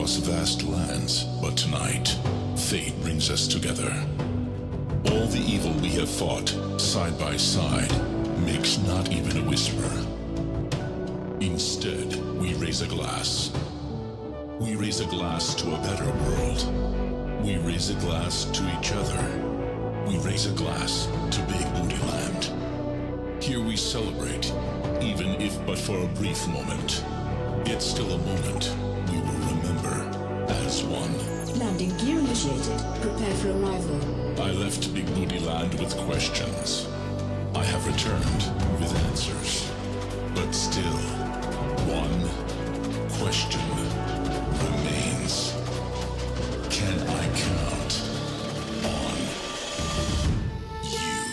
across vast lands, but tonight, fate brings us together. All the evil we have fought, side by side, makes not even a whisper. Instead, we raise a glass. We raise a glass to a better world. We raise a glass to each other. We raise a glass to Big Booty Land. Here we celebrate, even if but for a brief moment. Yet still a moment we will remember as one. Landing gear initiated. Prepare for arrival. I left Big Booty Land with questions. I have returned with answers. But still, one question remains. Can I count on you?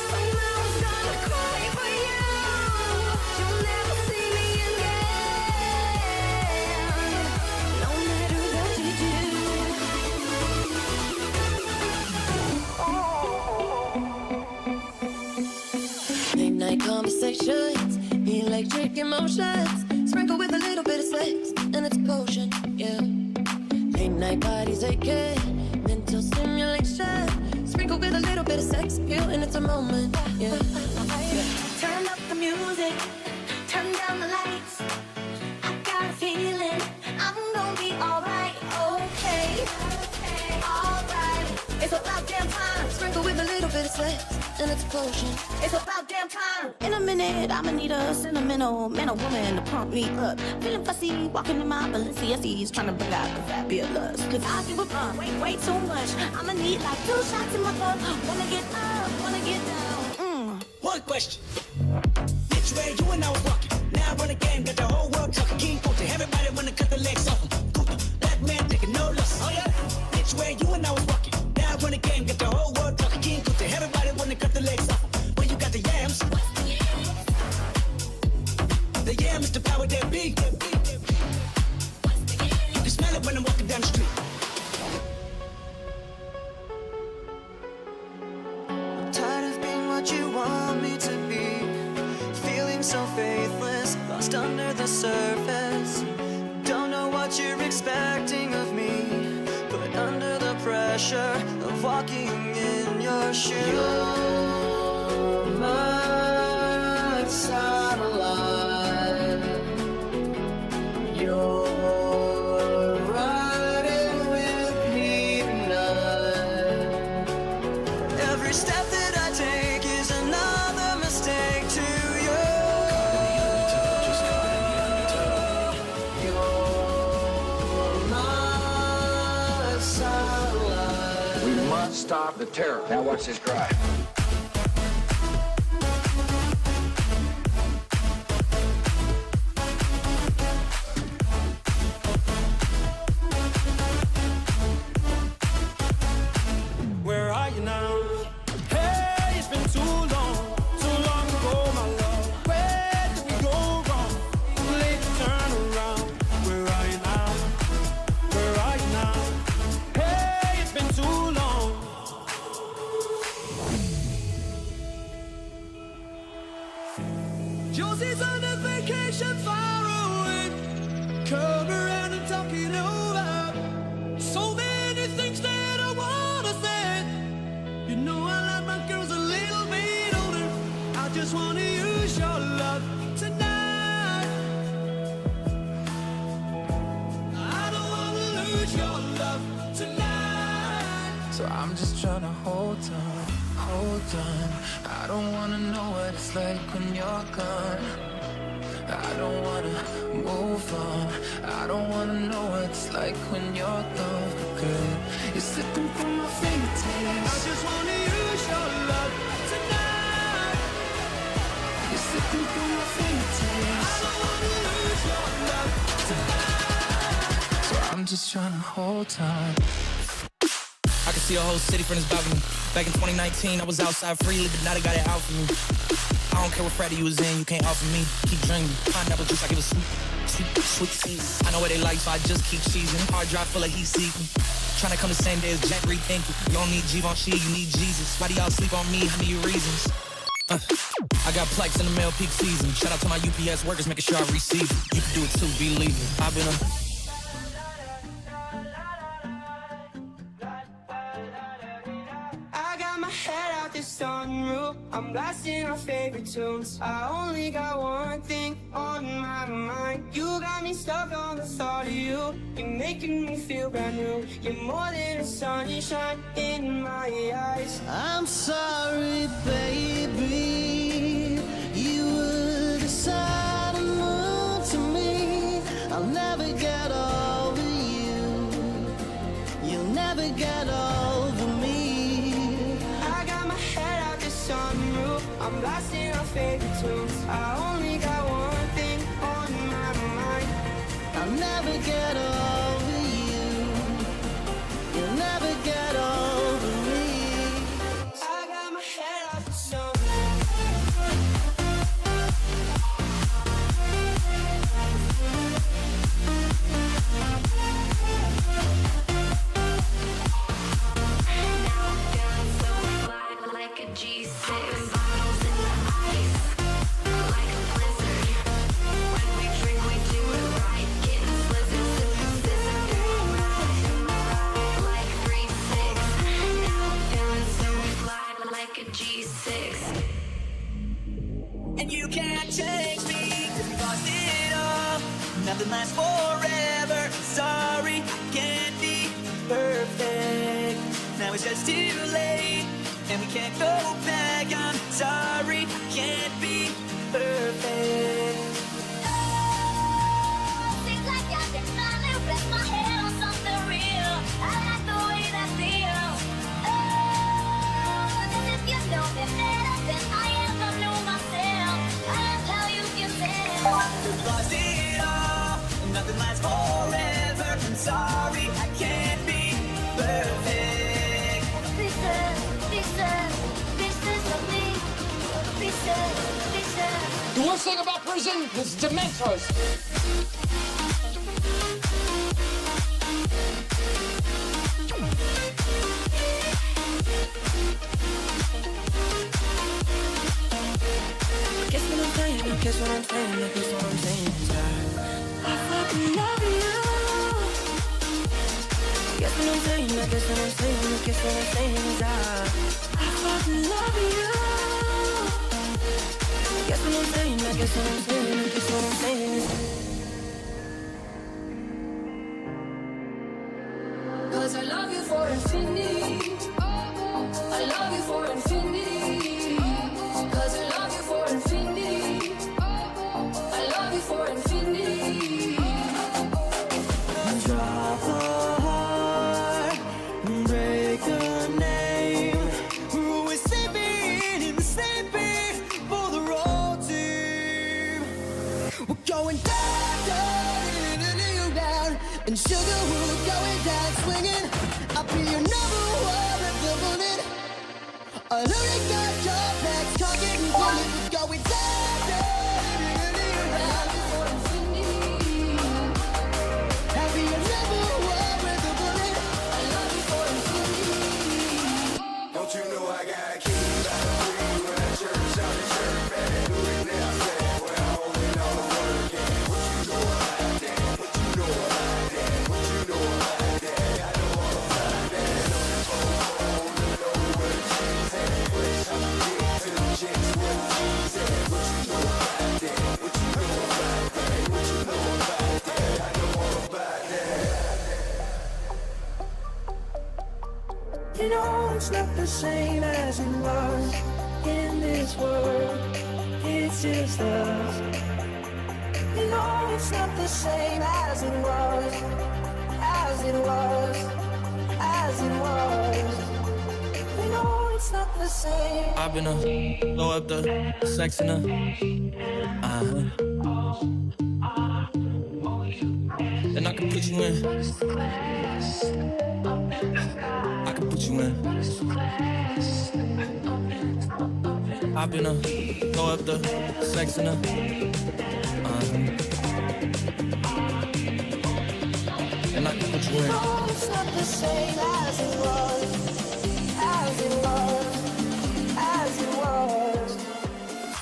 Somehow I was gonna cry for night conversations, electric emotions, sprinkled with a little bit of sex, and it's a potion, yeah. Late night bodies aching, mental stimulation, sprinkled with a little bit of sex appeal, and it's a moment, yeah. Turn up the music, turn down the lights. I got a feeling I'm gonna be alright, okay, alright. It's about damn time, sprinkled with a little bit of sex, and it's a potion. It's about damn time. In a minute, I'ma need a sentimental man or woman to pump me up. Feeling fussy, walking in my Balenciennes, trying to bring out the fabulous. Cause I give a fuck, way too much. I'ma need like 2 shots in my cup. Wanna get up, wanna get down. One question. Which way you and I was walking? Now I run a game, got the whole world talking. King Kunta, everybody wanna cut the legs off him. Kunta, black man taking no loss. Oh yeah. Which way you and I was walking? Now I run a game, got the whole world talking. King Kunta, everybody wanna cut the legs off him. When you got the yams, the yam is the power that be. You can smell it when I'm walking down the street. Tired of being what you want me to be, feeling so faithless, lost under the surface. Don't know what you're expecting of me, but under the pressure of walking in your shoes. You're my satellite. You're riding with me tonight. Every step that I take is another mistake to you. You're my satellite. We must stop the terror. Now watch this drive. Where are you now? Hey, it's been too long ago, my love. Where did we go wrong? Late to turn around. Where are you now? Where are you now? Hey, it's been too long. Josie's on a vacation far away. Come around and talk it over. So many things that I wanna say. You know I like my girls a little bit older. I just wanna use your love tonight. I don't wanna lose your love tonight. So I'm just trying to hold on, hold on. I don't wanna know what it's like when you're gone. I don't wanna move on. I don't wanna know what it's like when you're gone. Girl, you're slipping through my fingertips. I just wanna use your love tonight. You're slipping through my I fingertips. don't wanna lose your love tonight. So I'm just trying to hold on. I can see a whole city from this balcony. Back in 2019, I was outside freely, but now they got it out for me. I don't care what Friday you was in, you can't offer me. Keep dreaming, pineapple juice, I give it sweet, sweet, sweet season. I know what they like, so I just keep cheesing. Hard drive full of heat seeking. Tryna come the same day as Jack rethinking. You don't need Givenchy, you need Jesus. Why do y'all sleep on me? How many reasons? I got plex in the mail peak season. Shout out to my UPS workers, making sure I receive it. You can do it too, believe it. I've been a I got my head out the sunroof, I'm blasting our favorite tunes. I only got one thing on my mind. You got me stuck on the thought of you. You're making me feel brand new. You're more than a sunshine in my eyes. I'm sorry, baby. You were the side of moon to me. I'll never get over you. You'll never get over me. I got my head out the sunroof, I'm blasting our favorite tunes. I only got one thing on my mind. I'll never get over you. You'll never get over me. I got my head out the sunroof. Like a G6, bottles in the ice. and you can't change me. 'Cause we lost it all, nothing lasts forever. Sorry, I can't be perfect. Now it's just too late, and we can't go back. I'm sorry, I can't be perfect. Seems like I've been trying to wrap my head on something real. I like the way that feels. Oh, and if you know me better than I ever knew myself, I love how you can tell. We've lost it all, and nothing lasts forever. I'm sorry, I can't be perfect. Pieces, pieces, pieces of me. Pieces, pieces. The worst thing about prison is dementors. Guess what I'm saying, I guess what I'm saying, I guess what I'm saying is I fucking love you. Guess what I'm saying, I guess what I'm saying, I guess what I'm saying is I fucking love you. Guess what I'm saying, I guess what I'm saying, I guess what I'm saying is 'Cause I love you for infinity. I love you for infinity. 'Cause I love you for infinity. I love you for infinity. drop a heart, break a name. We're sleeping for the road team. We're going down, and sugar, we're going down swinging. I'll be your number one at the bullet. I already got your back, talking bullet. We're going down. I'll be your number one with the bullet. I love you for infinity. Don't you know I got keys? I don't read when I church out the church. Better do it now, say when I hold it on the word again. What you know about that? What you know about that? What you know about that? I know all about that. Oh, know what she's at. Wish I could get to the chicks what she's at. What you know about that? What you know about that? What you know about that? I know all about that. You know it's not the same as it was in this world. It's just us. You know it's not the same as it was, as it was, as it was. You know it's not the same. I've been blow up the sex in and I can put you in. I can put you in. I've been blow up the sex in and I can put you in. No, it's not the same as it was, as it was, as it was.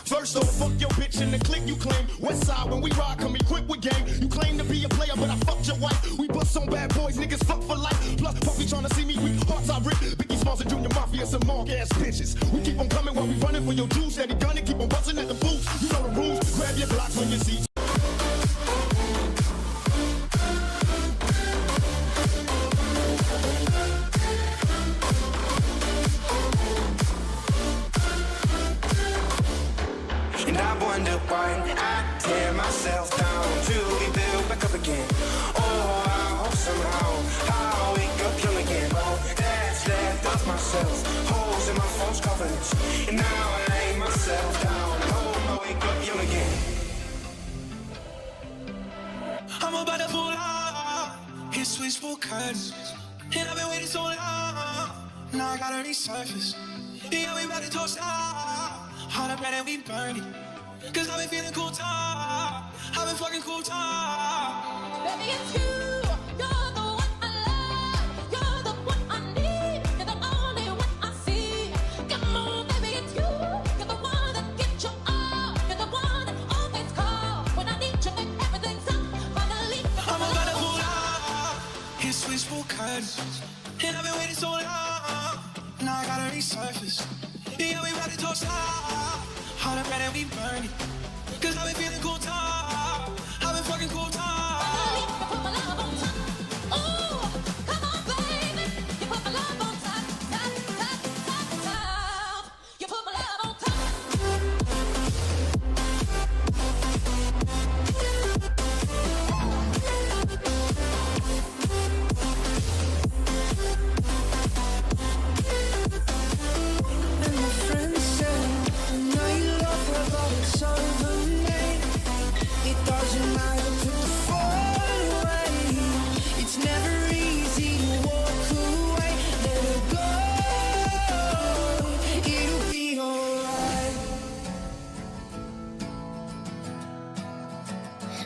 First off, fuck your bitch and the clique you claim. West side, when we ride, come equipped with game. You claim to be a player, but I fucked your wife. We bust on bad boys, niggas fuck for life. Plus, puppy tryna see me weak, hearts I rip. Biggie Smalls and Junior Mafia, some mark ass bitches. We keep on coming while we running for your juice. Steady gunning, keep on busting at the boots. You know the rules, grab your blocks when you see. And I wonder why I tear myself down to be built back up again. Oh, I hope somehow I'll wake up young again. Oh, that's left of myself, holes in my false confidence. And now I lay myself down and hope I wake up young again. I'm about to pull out his switchboard curtains. And I've been waiting so long, now I gotta resurface. Yeah, we about to toast out, hot up and we burn it. Cause I've been feeling cool time, I've been fucking cool time. Baby, it's you. You're the one I love. You're the one I need. You're the only one I see. Come on, baby, it's you. You're the one that gets you all. You're the one that always calls when I need you and everything's up. Finally, I'm about to pull out his switchboard curtains. And I've been waiting so long, now I gotta resurface. Yeah, we about to toast out, hot all the bread and we burn it. Cause I've been feeling cool time. I've been fucking cool time. You put my love on top. Ooh, come on, baby. You put my love on top, top, top, top, top. You put my love on top. And my friends say, now you love her, but it's over me. It doesn't matter, put the phone away. It's never easy to walk away. Let her go, it'll be alright.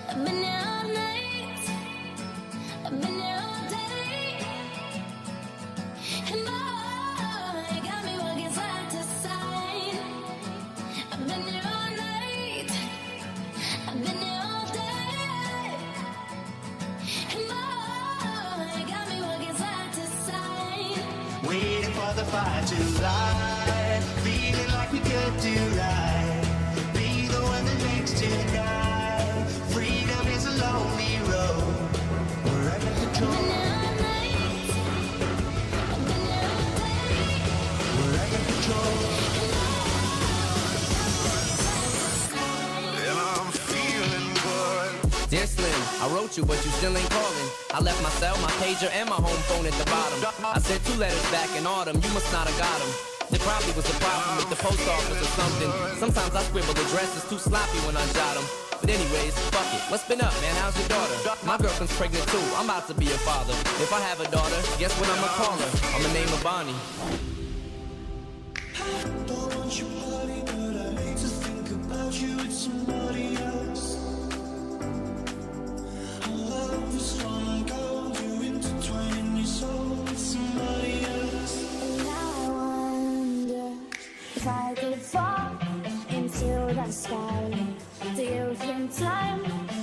I've been here all night. I've been here all day. And boy, you got me walking side to side. I've been here all night. I've been here all day. And boy, you got me walking side to side. Waiting for the fire to light, feeling like we could do right. Be the one that makes tonight. Freedom is a lonely road. We're out of control. I've been here all night. I've been here all day. We're out of control. And I'm feeling good. Dear Slim, I wrote you, but you still ain't calling. I left my cell, my pager, and my home phone at the bottom. I sent 2 letters back in autumn, you must not have got them. There probably was a problem with the post office or something. Sometimes I scribble addresses too sloppy when I jot them. But anyways, fuck it. What's been up, man? How's your daughter? My girlfriend's pregnant too. I'm about to be a father. If I have a daughter, guess what I'ma call her? I'ma name her Bonnie. Don't want you, honey, but I hate to think about you with somebody else. Our love is strong and cold, you intertwine your soul with somebody else. And I wonder if I could fall into the sky. Do you think time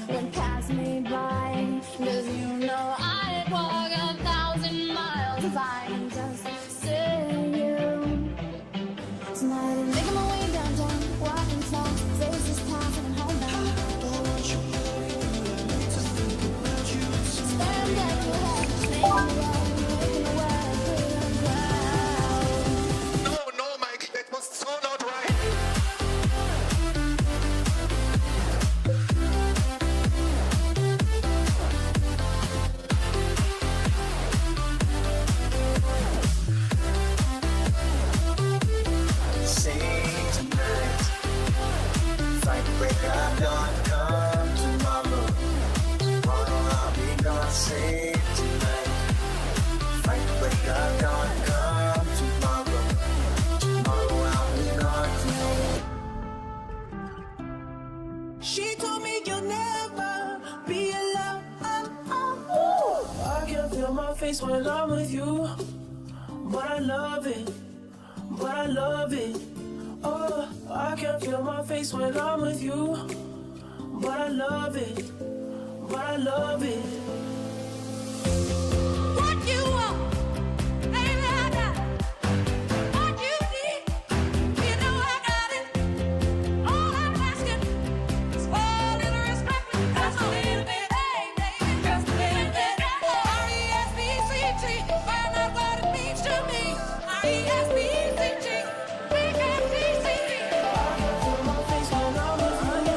would pass me by? 'Cause you know I'd walk 1,000 miles if I can just see you. Tonight I'm making my way downtown, walking slow, faces passing and homebound. Don't want you, honey, but I hate to think about you with somebody Staring at your head, making the world, making the world feel proud. No, Mike, that was so not right. Sing tonight, fight break of dawn, come tomorrow. Tomorrow I'll be gone. Sing tonight, fight break of dawn, come tomorrow. Tomorrow I'll be gone. She told me you'll never be alone. I can feel my face when I'm with you, but I love it, but I love it. Oh, I can feel my face when I'm with you, but I love it, but I love it. What you want, baby, I got it. What you need, you know I got it. All I'm asking is for a little respect, just a little bit, hey, baby, just a little bit. R-E-S-P-C-T, find out what it means to me. R-E-S-P-C-T, B-K-T-C-T. I can feel my face when I'm with you,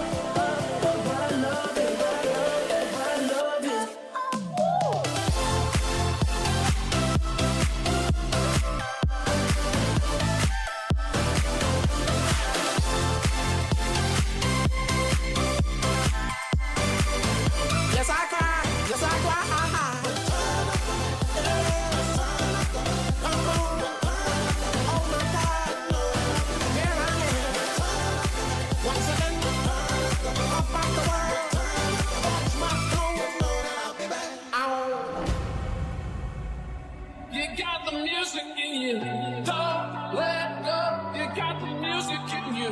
but I love it, but I love it, but I love it. Yes, I cry. Yes, I cry. Here I am. Once again, up off the world. Watch my throne. You got the music in you. Don't let go. You got the music in you.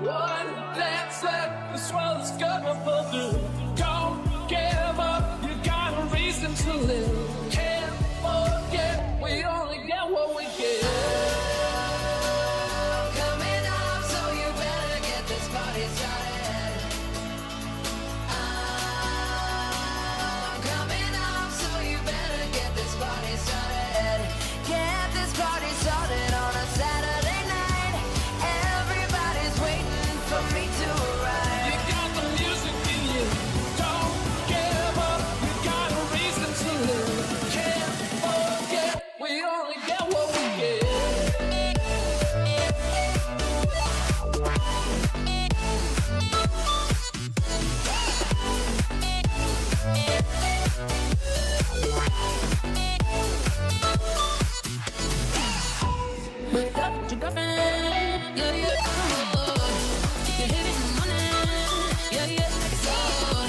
One dance left. This world is gonna pull through. Don't give up. You got a reason to live. Can't forget. We only get what we give. Coming up, so you better get this party started. I'm coming up, so you better get this party started. Get this party started on a Saturday night. Everybody's waiting for me to arrive. You got the music in you. Don't give up. You got a reason to live. Can't forget. We only get what we get. Wake up to girlfriend, yeah, yeah, come on. You hit it in the morning, yeah, yeah, like it's on.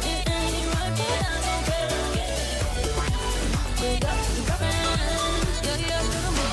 It ain't right, but I don't care. Wake up to girlfriend, yeah, yeah, come on.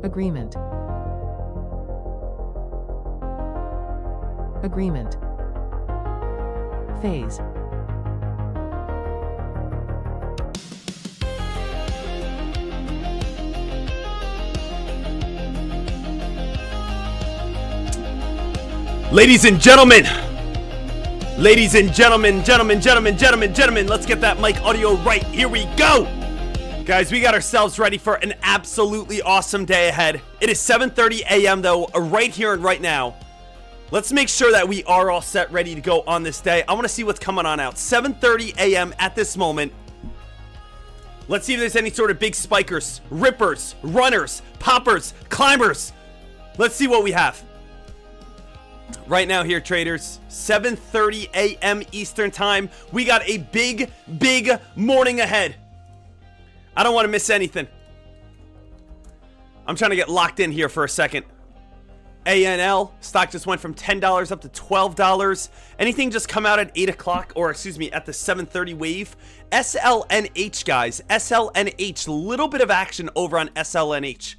Agreement. Agreement. Phase. Ladies and gentlemen, gentlemen, let's get that mic audio right. Here we go. Guys, we got ourselves ready for an absolutely awesome day ahead. It is 7:30 a.m. though, right here and right now. Let's make sure that we are all set, ready to go on this day. I want to see what's coming on out. 7:30 a.m. at this moment. Let's see if there's any sort of big spikers, rippers, runners, poppers, climbers. Let's see what we have. Right now here, traders, 7:30 a.m. Eastern time. We got a big morning ahead. I don't want to miss anything. I'm trying to get locked in here for a second. ANL, stock just went from $10 up to $12. Anything just come out at 8 o'clock, or excuse me, at the 7:30 wave. SLNH, guys. SLNH, little bit of action over on SLNH.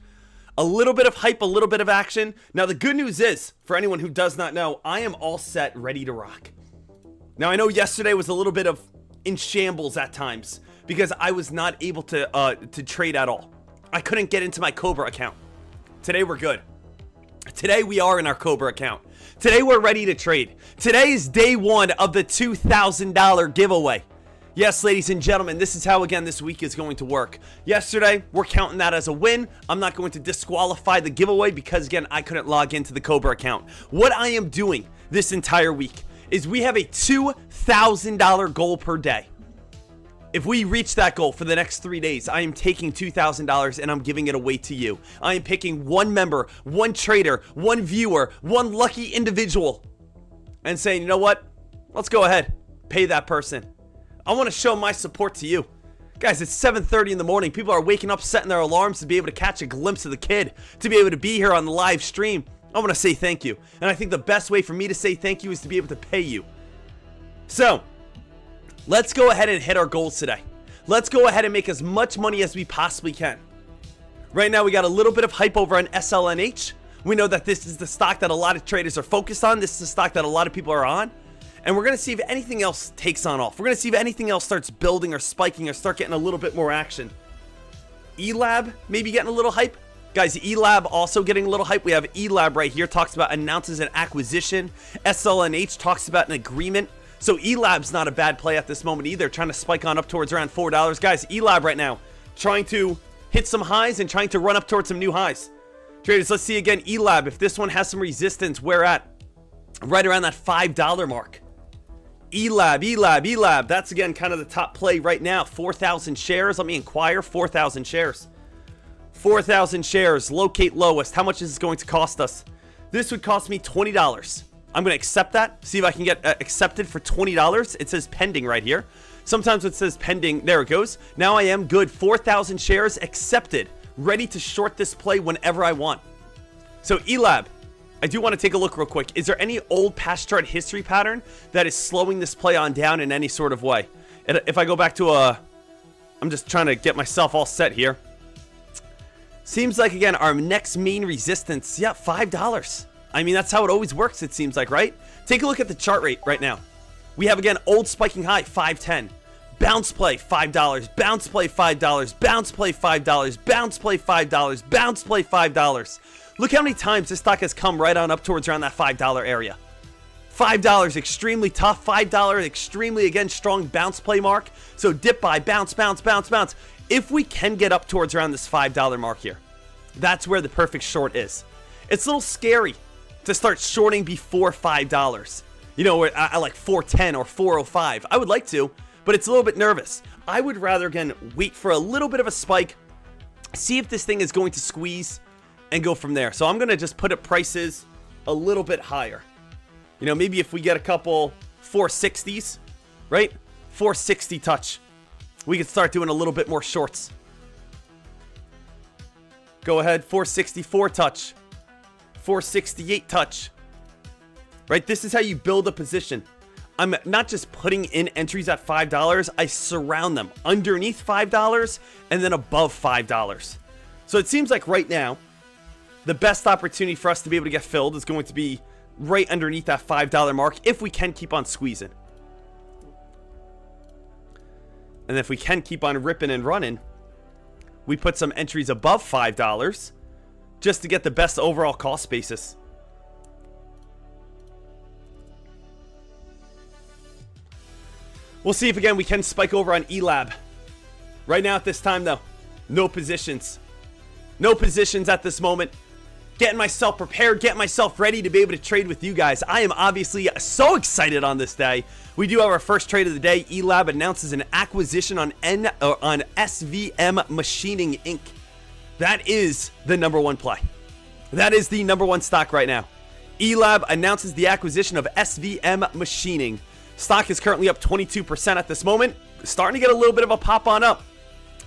A little bit of hype, a little bit of action. Now, the good news is, for anyone who does not know, I am all set, ready to rock. Now, I know yesterday was a little bit of in shambles at times because I was not able to trade at all. I couldn't get into my Cobra account. Today, we're good. Today, we are in our Cobra account. Today, we're ready to trade. Today is day one of the $2,000 giveaway. Yes, ladies and gentlemen, this is how, again, this week is going to work. Yesterday, we're counting that as a win. I'm not going to disqualify the giveaway because, again, I couldn't log into the Cobra account. What I am doing this entire week is we have a $2,000 goal per day. If we reach that goal for the next 3 days, I am taking $2,000 and I'm giving it away to you. I am picking one member, one trader, one viewer, one lucky individual and saying, you know what? Let's go ahead. Pay that person. I want to show my support to you. Guys, it's 7:30 in the morning. People are waking up, setting their alarms to be able to catch a glimpse of the kid, to be able to be here on the live stream. I want to say thank you. And I think the best way for me to say thank you is to be able to pay you. So, Let's go ahead and hit our goals today. Let's go ahead and make as much money as we possibly can. Right now, we got a little bit of hype over on SLNH. We know that this is the stock that a lot of traders are focused on. This is the stock that a lot of people are on. And we're going to see if anything else takes on off. We're going to see if anything else starts building or spiking or start getting a little bit more action. ELAB maybe getting a little hype. Guys, ELAB also getting a little hype. We have ELAB right here, talks about announces an acquisition. SLNH talks about an agreement. So ELAB's not a bad play at this moment either, trying to spike on up towards around $4. Guys, ELAB right now, trying to hit some highs and trying to run up towards some new highs. Traders, let's see again, ELAB, if this one has some resistance, where at? Right around that $5 mark. ELAB, that's again kind of the top play right now. 4,000 shares, let me inquire, 4,000 shares. 4,000 shares, locate lowest. How much is this going to cost us? This would cost me $20. I'm going to accept that, see if I can get accepted for $20. It says pending right here. Sometimes it says pending, there it goes. Now I am good, 4,000 shares accepted, ready to short this play whenever I want. So ELAB, I do want to take a look real quick. Is there any old past chart history pattern that is slowing this play on down in any sort of way? If I go back to I'm just trying to get myself all set here. Seems like, again, our next main resistance, yeah, $5. I mean, that's how it always works, it seems like, right? Take a look at the chart rate right now. We have, again, old spiking high, $5.10. Bounce play, $5. Bounce play, $5. Bounce play, $5. Bounce play, $5. Bounce play, $5. Look how many times this stock has come right on up towards around that $5 area. $5 extremely tough. $5 extremely, again, strong bounce play mark. So dip buy, bounce, bounce, bounce, bounce. If we can get up towards around this $5 mark here, that's where the perfect short is. It's a little scary to start shorting before $5. You know, I like 410 or 405. I would like to, but it's a little bit nervous. I would rather, again, wait for a little bit of a spike, see if this thing is going to squeeze, and go from there. So I'm going to just put it prices a little bit higher. You know, maybe if we get a couple 460s, right? 460 touch. We could start doing a little bit more shorts. Go ahead, 464 touch. 468 touch. Right? This is how you build a position. I'm not just putting in entries at $5. I surround them underneath $5 and then above $5. So it seems like right now, the best opportunity for us to be able to get filled is going to be right underneath that $5 mark if we can keep on squeezing. And if we can keep on ripping and running, we put some entries above $5 just to get the best overall cost basis. We'll see if, again, we can spike over on ELAB. Right now at this time, though, no positions. No positions at this moment. Getting myself prepared, getting myself ready to be able to trade with you guys. I am obviously so excited on this day. We do have our first trade of the day. ELAB announces an acquisition on SVM Machining Inc. That is the number one play. That is the number one stock right now. ELAB announces the acquisition of SVM Machining. Stock is currently up 22% at this moment. Starting to get a little bit of a pop on up.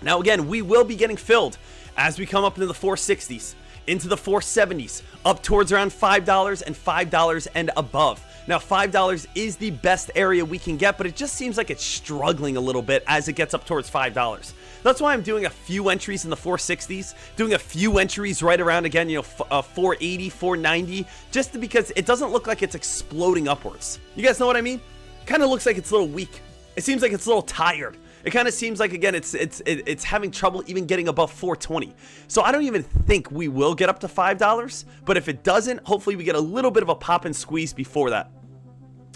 Now, again, we will be getting filled as we come up into the 460s. Into the 470s, up towards around $5 and $5 and above. Now, $5 is the best area we can get, but it just seems like it's struggling a little bit as it gets up towards $5. That's why I'm doing a few entries in the 460s, doing a few entries right around, again, 480, 490, just because it doesn't look like it's exploding upwards. You guys know what I mean? Kind of looks like it's a little weak. It seems like it's a little tired. It kind of seems like, again, it's having trouble even getting above 420. So I don't even think we will get up to $5. But if it doesn't, hopefully we get a little bit of a pop and squeeze before that.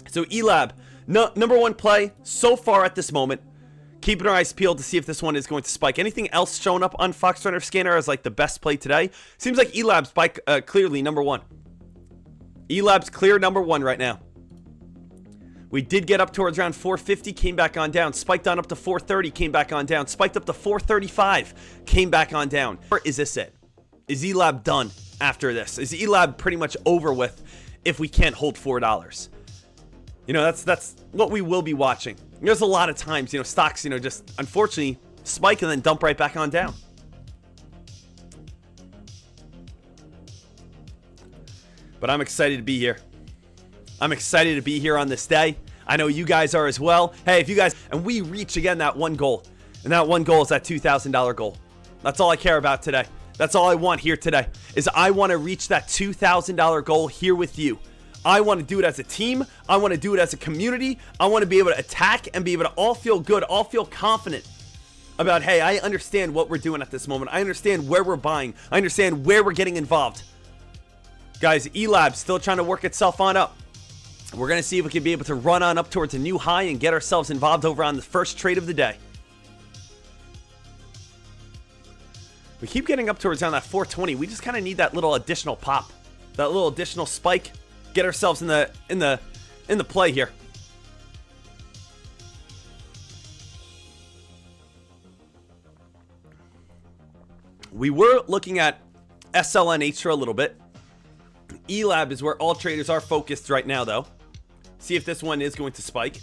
So ELAB, number one play so far at this moment. Keeping our eyes peeled to see if this one is going to spike. Anything else showing up on Fox Runner Scanner as like the best play today? Seems like ELAB's clearly number one. ELAB's clear number one right now. We did get up towards around 450, came back on down, spiked on up to 430, came back on down, spiked up to 435, came back on down. Or is this it? Is ELAB done after this? Is ELAB pretty much over with if we can't hold $4? You know, that's what we will be watching. There's a lot of times, stocks, just unfortunately spike and then dump right back on down. But I'm excited to be here. I'm excited to be here on this day. I know you guys are as well. Hey, if you guys, and we reach again that one goal, and that one goal is that $2,000 goal. That's all I care about today. That's all I want here today, is I want to reach that $2,000 goal here with you. I want to do it as a team. I want to do it as a community. I want to be able to attack and be able to all feel good, all feel confident about, hey, I understand what we're doing at this moment. I understand where we're buying. I understand where we're getting involved. Guys, ELAB still trying to work itself on up. We're going to see if we can be able to run on up towards a new high and get ourselves involved over on the first trade of the day. We keep getting up towards around that 420. We just kind of need that little additional pop, that little additional spike. Get ourselves in the play here. We were looking at SLNH for a little bit. ELAB is where all traders are focused right now, though. See if this one is going to spike.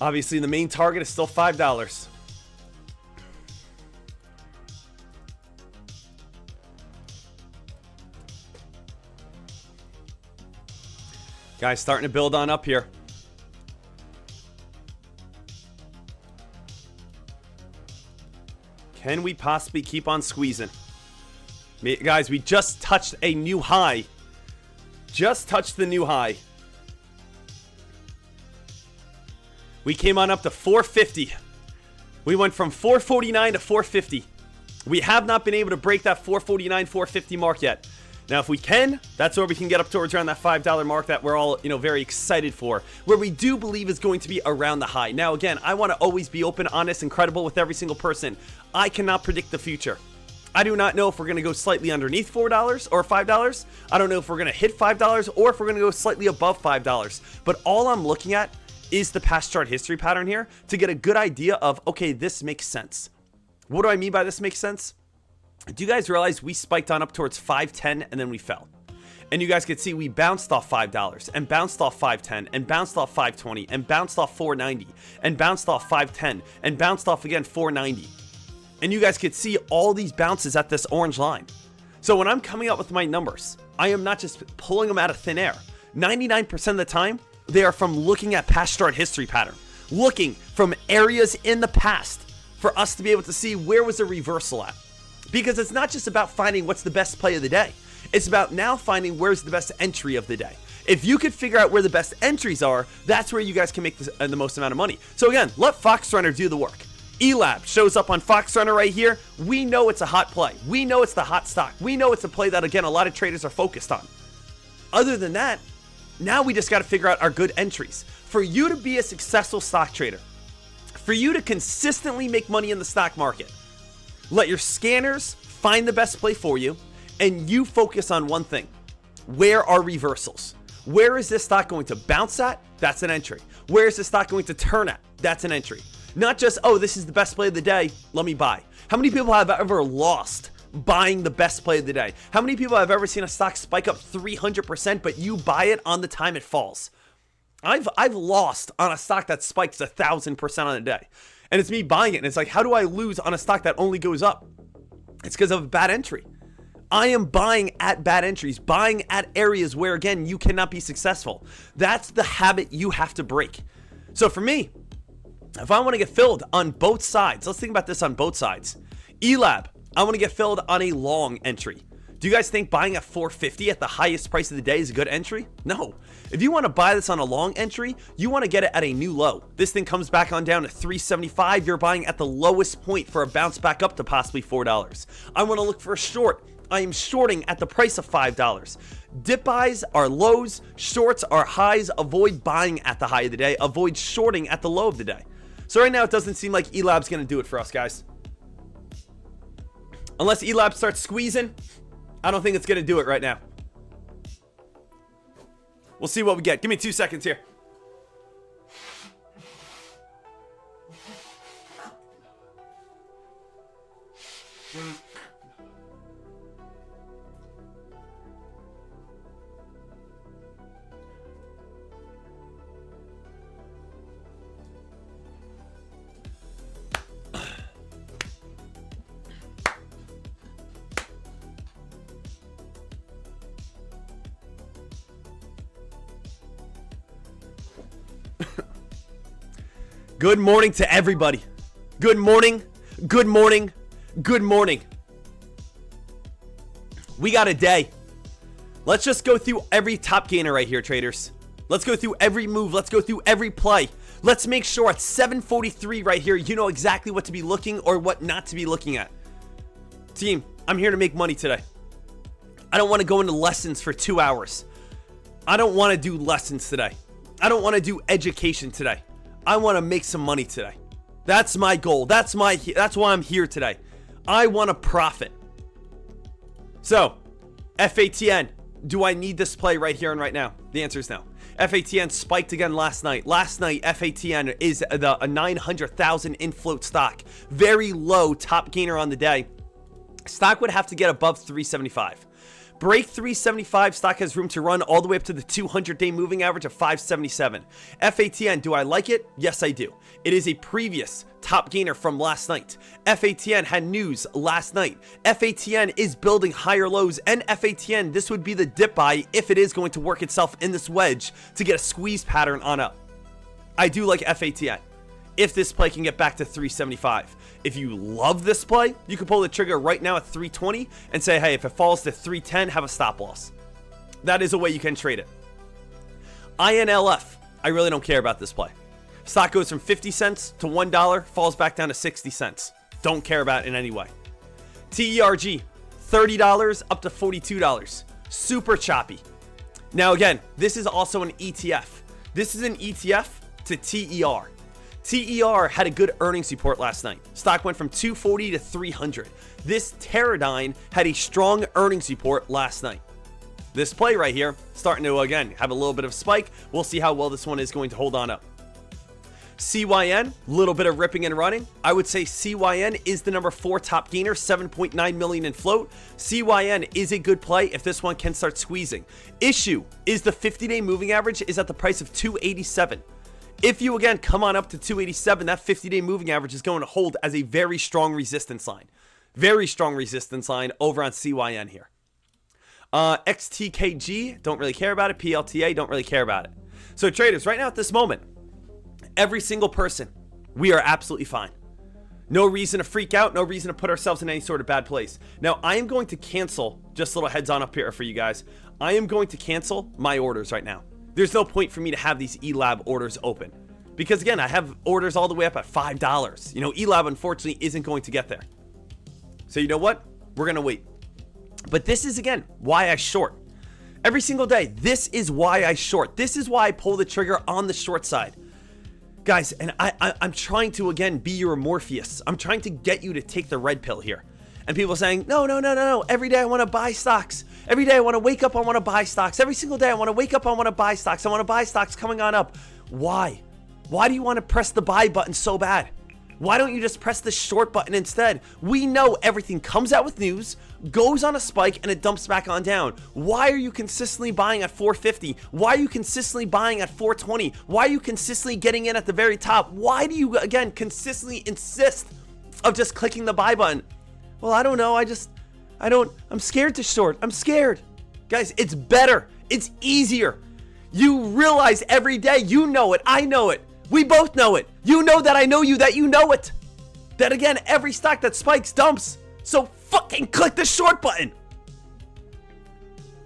Obviously, the main target is still $5. Guys, starting to build on up here. Can we possibly keep on squeezing? Guys, we just touched a new high. Just touched the new high. We came on up to 450. We went from 449 to 450. We have not been able to break that 449, 450 mark yet. Now, if we can, that's where we can get up towards around that $5 mark that we're all, very excited for. Where we do believe is going to be around the high. Now, again, I want to always be open, honest, and credible with every single person. I cannot predict the future. I do not know if we're going to go slightly underneath $4 or $5. I don't know if we're going to hit $5 or if we're going to go slightly above $5. But all I'm looking at is the past chart history pattern here to get a good idea of, okay, this makes sense. What do I mean by this makes sense? Do you guys realize we spiked on up towards 510 and then we fell? And you guys could see we bounced off $5 and bounced off 510 and bounced off 520 and bounced off 490 and bounced off 510 and bounced off again 490. And you guys could see all these bounces at this orange line. So when I'm coming up with my numbers, I am not just pulling them out of thin air. 99% of the time, they are from looking at past chart history pattern, looking from areas in the past for us to be able to see where was a reversal at. Because it's not just about finding what's the best play of the day. It's about now finding where's the best entry of the day. If you could figure out where the best entries are, that's where you guys can make the most amount of money. So again, let Fox Runner do the work. ELAB shows up on Fox Runner right here. We know it's a hot play. We know it's the hot stock. We know it's a play that, again, a lot of traders are focused on. Other than that, now we just got to figure out our good entries. For you to be a successful stock trader, for you to consistently make money in the stock market, let your scanners find the best play for you, and you focus on one thing. Where are reversals? Where is this stock going to bounce at? That's an entry. Where is this stock going to turn at? That's an entry. Not just, oh, this is the best play of the day, let me buy. How many people have ever lost buying the best play of the day? How many people have ever seen a stock spike up 300%, but you buy it on the time it falls? I've lost on a stock that spikes 1,000% on a day. And it's me buying it. And it's like, how do I lose on a stock that only goes up? It's because of a bad entry. I am buying at bad entries, buying at areas where, again, you cannot be successful. That's the habit you have to break. So for me, if I want to get filled on both sides, let's think about this on both sides. ELAB, I want to get filled on a long entry. Do you guys think buying at 450 at the highest price of the day is a good entry? No. If you want to buy this on a long entry, you want to get it at a new low. This thing comes back on down to 375. You're buying at the lowest point for a bounce back up to possibly $4. I want to look for a short. I am shorting at the price of $5. Dip buys are lows, shorts are highs. Avoid buying at the high of the day. Avoid shorting at the low of the day. So right now it doesn't seem like ELAB's going to do it for us, guys. Unless ELAB starts squeezing, I don't think it's going to do it right now. We'll see what we get. Give me 2 seconds here. Good morning to everybody. Good morning. Good morning. Good morning. We got a day. Let's just go through every top gainer right here, traders. Let's go through every move. Let's go through every play. Let's make sure at 7:43 right here, you know exactly what to be looking or what not to be looking at. Team, I'm here to make money today. I don't want to go into lessons for 2 hours. I don't want to do lessons today. I don't want to do education today. I want to make some money today. That's my goal. That's why I'm here today. I want to profit. So, FATN, do I need this play right here and right now? The answer is no. FATN spiked again last night. Last night, FATN is a 900,000 in float stock. Very low top gainer on the day. Stock would have to get above 375. Break 375, stock has room to run all the way up to the 200-day moving average of 577. FATN, do I like it? Yes, I do. It is a previous top gainer from last night. FATN had news last night. FATN is building higher lows, and FATN, this would be the dip buy if it is going to work itself in this wedge to get a squeeze pattern on up. I do like FATN if this play can get back to 375. If you love this play, you can pull the trigger right now at 320 and say, hey, if it falls to 310, have a stop loss. That is a way you can trade it. INLF, I really don't care about this play. Stock goes from 50 cents to $1, falls back down to 60 cents. Don't care about it in any way. TERG, $30 up to $42. Super choppy. Now again, this is also an ETF. This is an ETF to TER. TER had a good earnings report last night. Stock went from 240 to 300. This Teradyne had a strong earnings report last night. This play right here, starting to, again, have a little bit of spike. We'll see how well this one is going to hold on up. CYN, little bit of ripping and running. I would say CYN is the number 4 top gainer, 7.9 million in float. CYN is a good play if this one can start squeezing. Issue is the 50-day moving average is at the price of 287. If you, again, come on up to 287, that 50-day moving average is going to hold as a very strong resistance line. Very strong resistance line over on CYN here. XTKG, don't really care about it. PLTA, don't really care about it. So traders, right now at this moment, every single person, we are absolutely fine. No reason to freak out. No reason to put ourselves in any sort of bad place. Now, I am going to cancel, just a little heads on up here for you guys. I am going to cancel my orders right now. There's no point for me to have these ELAB orders open. Because again, I have orders all the way up at $5. You know, ELAB unfortunately isn't going to get there. So you know what? We're going to wait. But this is, again, why I short. Every single day, this is why I short. This is why I pull the trigger on the short side. Guys, and I'm trying to, again, be your Morpheus. I'm trying to get you to take the red pill here. And people saying, no. Every day I want to buy stocks. Every day I want to wake up, I want to buy stocks. Every single day I want to wake up, I want to buy stocks. I want to buy stocks coming on up. Why? Why do you want to press the buy button so bad? Why don't you just press the short button instead? We know everything comes out with news, goes on a spike, and it dumps back on down. Why are you consistently buying at 450? Why are you consistently buying at 420? Why are you consistently getting in at the very top? Why do you, again, consistently insist of just clicking the buy button? Well, I don't know. I'm scared to short. I'm scared. Guys, it's better. It's easier. You realize every day, you know it. I know it. We both know it. You know that I know you, that you know it. That again, every stock that spikes dumps. So fucking click the short button.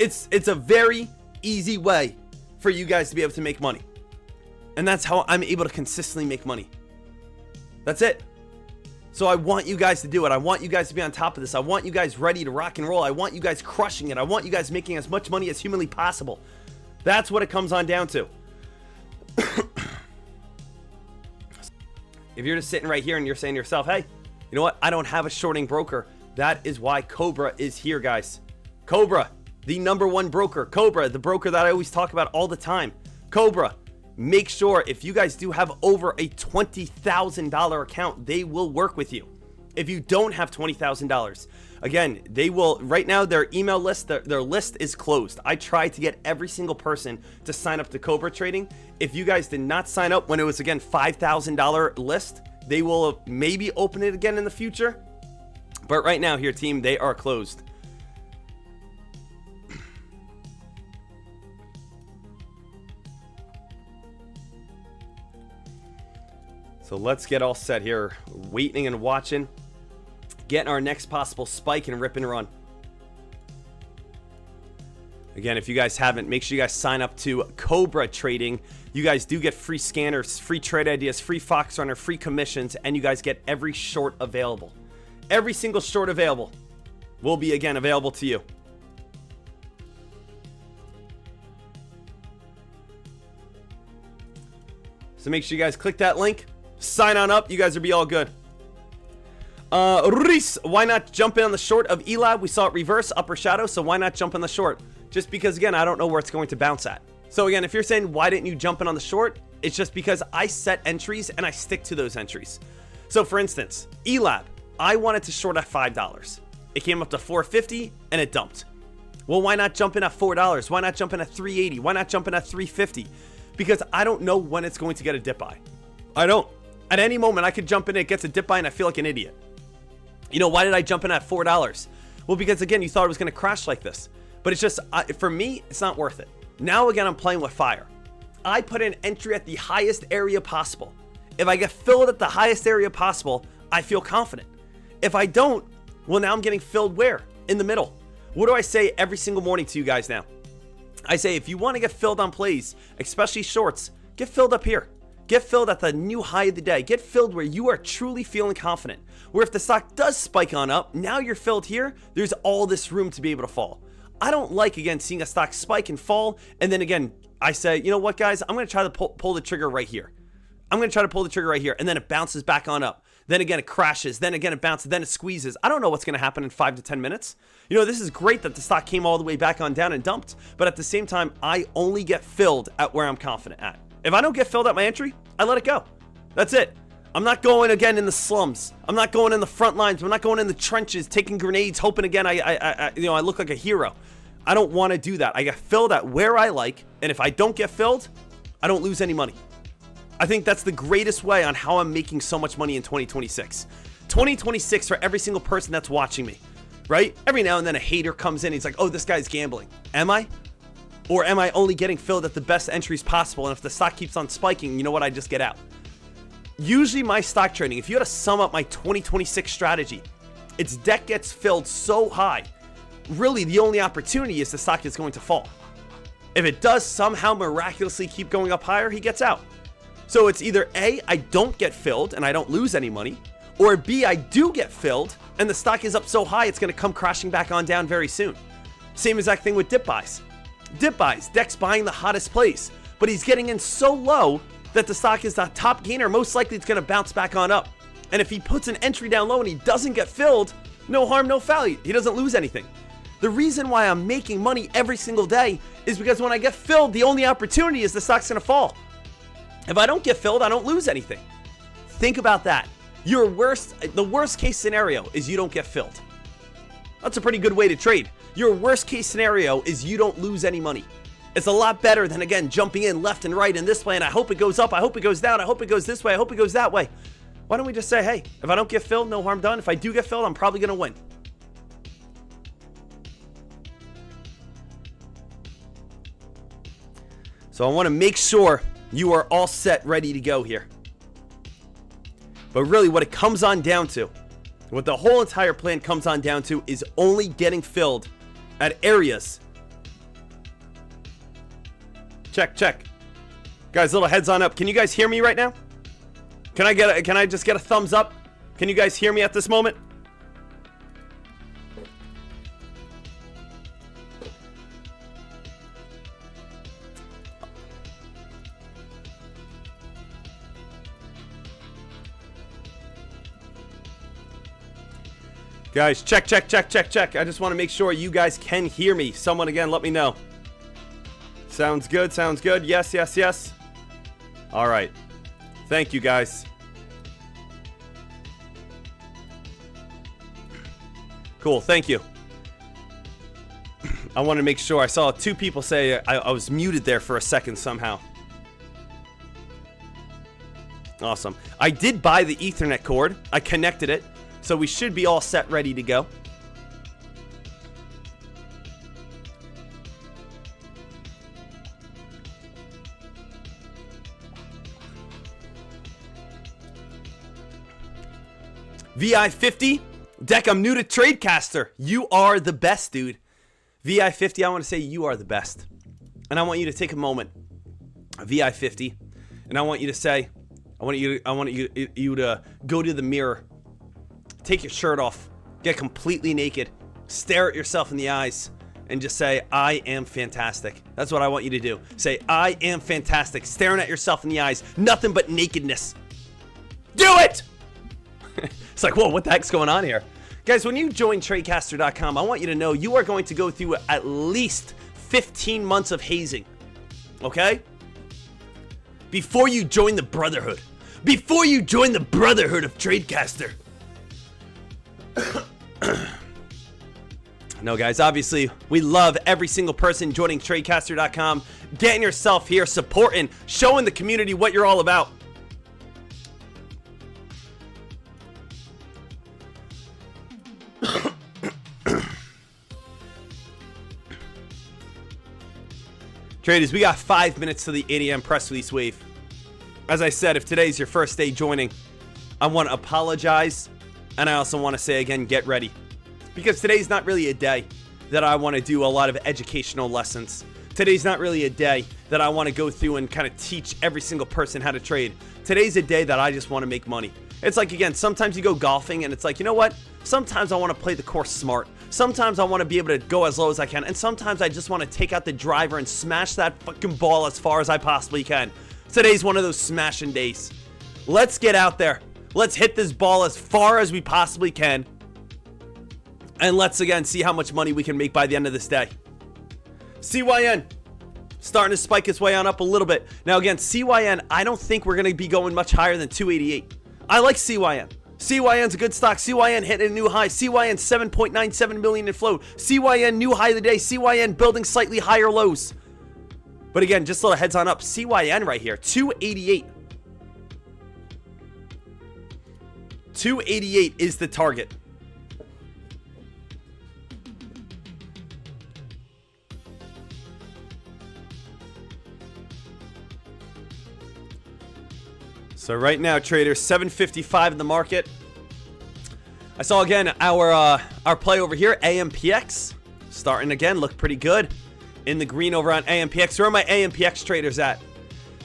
It's a very easy way for you guys to be able to make money. And that's how I'm able to consistently make money. That's it. So I want you guys to do it. I want you guys to be on top of this. I want you guys ready to rock and roll. I want you guys crushing it. I want you guys making as much money as humanly possible. That's what it comes on down to. If you're just sitting right here and you're saying to yourself, hey, you know what? I don't have a shorting broker. That is why Cobra is here, guys. Cobra, the #1 broker. Cobra, the broker that I always talk about all the time. Cobra, make sure if you guys do have over a $20,000 account, they will work with you. If you don't have $20,000, again, they will, right now, their email list, their list is closed. I tried to get every single person to sign up to Cobra Trading. If you guys did not sign up when it was, again, $5,000 list, they will maybe open it again in the future. But right now here, team, they are closed. So let's get all set here. Waiting and watching. Getting our next possible spike and rip and run. Again, if you guys haven't, make sure you guys sign up to Cobra Trading. You guys do get free scanners, free trade ideas, free Fox Runner, free commissions, and you guys get every short available. Every single short available will be, again, available to you. So make sure you guys click that link, sign on up. You guys will be all good. Reese, why not jump in on the short of Elab? We saw it reverse, upper shadow, so why not jump in the short? Just because, again, I don't know where it's going to bounce at. So again, if you're saying, why didn't you jump in on the short? It's just because I set entries and I stick to those entries. So for instance, Elab, I wanted to short at $5. It came up to $4.50 and it dumped. Well, why not jump in at $4? Why not jump in at $3.80? Why not jump in at $3.50? Because I don't know when it's going to get a dip buy. I don't. At any moment, I could jump in, it gets a dip buy, and I feel like an idiot. You know, why did I jump in at $4? Well, because again, you thought it was going to crash like this. But it's just, for me, it's not worth it. Now, again, I'm playing with fire. I put an entry at the highest area possible. If I get filled at the highest area possible, I feel confident. If I don't, well, now I'm getting filled where? In the middle. What do I say every single morning to you guys now? I say, if you want to get filled on plays, especially shorts, get filled up here. Get filled at the new high of the day. Get filled where you are truly feeling confident. Where if the stock does spike on up, now you're filled here, there's all this room to be able to fall. I don't like, again, seeing a stock spike and fall, and then again, I say, you know what, guys? I'm going to try to pull the trigger right here. I'm going to try to pull the trigger right here, and then it bounces back on up. Then again, it crashes. Then again, it bounces. Then it squeezes. I don't know what's going to happen in 5 to 10 minutes. You know, this is great that the stock came all the way back on down and dumped, but at the same time, I only get filled at where I'm confident at. If I don't get filled at my entry, I let it go. That's it. I'm not going again in the slums. I'm not going in the front lines. I'm not going in the trenches, taking grenades, hoping again I look like a hero. I don't want to do that. I get filled at where I like, and if I don't get filled, I don't lose any money. I think that's the greatest way on how I'm making so much money in 2026. 2026 for every single person that's watching me, right? Every now and then a hater comes in, he's like, oh, this guy's gambling. Am I? Or am I only getting filled at the best entries possible? And if the stock keeps on spiking, you know what? I just get out. Usually my stock trading, if you had to sum up my 2026 strategy, its deck gets filled so high. Really, the only opportunity is the stock is going to fall. If it does somehow miraculously keep going up higher, he gets out. So it's either A, I don't get filled and I don't lose any money, or B, I do get filled and the stock is up so high it's going to come crashing back on down very soon. Same exact thing with dip buys. Dip buys, Deck's buying the hottest place, but he's getting in so low that the stock is the top gainer. Most likely it's going to bounce back on up. And if he puts an entry down low and he doesn't get filled, no harm, no foul. He doesn't lose anything. The reason why I'm making money every single day is because when I get filled, the only opportunity is the stock's going to fall. If I don't get filled, I don't lose anything. Think about that. The worst case scenario is you don't get filled. That's a pretty good way to trade. Your worst case scenario is you don't lose any money. It's a lot better than, again, jumping in left and right in this way, and I hope it goes up, I hope it goes down, I hope it goes this way, I hope it goes that way. Why don't we just say, hey, if I don't get filled, no harm done. If I do get filled, I'm probably going to win. So I want to make sure you are all set, ready to go here. But really what it comes on down to, what the whole entire plan comes on down to, is only getting filled at areas. Check, check. Guys, little heads on up. Can you guys hear me right now? Can I just get a thumbs up? Can you guys hear me at this moment? Guys, check, check, check, check, check. I just want to make sure you guys can hear me. Someone, again, let me know. Sounds good, sounds good. Yes, yes, yes. All right. Thank you, guys. Cool, thank you. I want to make sure. I saw 2 people say I was muted there for a second somehow. Awesome. I did buy the Ethernet cord. I connected it. So we should be all set, ready to go. VI50, Deck, I'm new to Tradecaster. You are the best, dude. VI50, I want to say you are the best. And I want you to take a moment, VI50, and I want you to say, I want you to go to the mirror, take your shirt off, get completely naked, stare at yourself in the eyes, and just say, I am fantastic. That's what I want you to do. Say, I am fantastic. Staring at yourself in the eyes. Nothing but nakedness. Do it! It's like, whoa, what the heck's going on here? Guys, when you join Tradecaster.com, I want you to know you are going to go through at least 15 months of hazing. Okay? Before you join the Brotherhood. Before you join the Brotherhood of Tradecaster. No, guys, obviously, we love every single person joining Tradecaster.com, getting yourself here, supporting, showing the community what you're all about. Traders, we got 5 minutes to the 8 a.m. press release wave. As I said, if today's your first day joining, I want to apologize, and I also want to say again, get ready. Because today's not really a day that I want to do a lot of educational lessons. Today's not really a day that I want to go through and kind of teach every single person how to trade. Today's a day that I just want to make money. It's like, again, sometimes you go golfing and it's like, you know what? Sometimes I want to play the course smart. Sometimes I want to be able to go as low as I can. And sometimes I just want to take out the driver and smash that fucking ball as far as I possibly can. Today's one of those smashing days. Let's get out there. Let's hit this ball as far as we possibly can. And let's again see how much money we can make by the end of this day. CYN starting to spike its way on up a little bit. Now again, CYN, I don't think we're going to be going much higher than 288. I like CYN. CYN's a good stock. CYN hitting a new high. CYN 7.97 million in float. CYN new high of the day. CYN building slightly higher lows. But again, just a little heads on up. CYN right here, 288. 288 is the target. So right now, traders, 755 in the market. I saw again our play over here, AMPX, starting again, look pretty good in the green over on AMPX. Where are my AMPX traders at?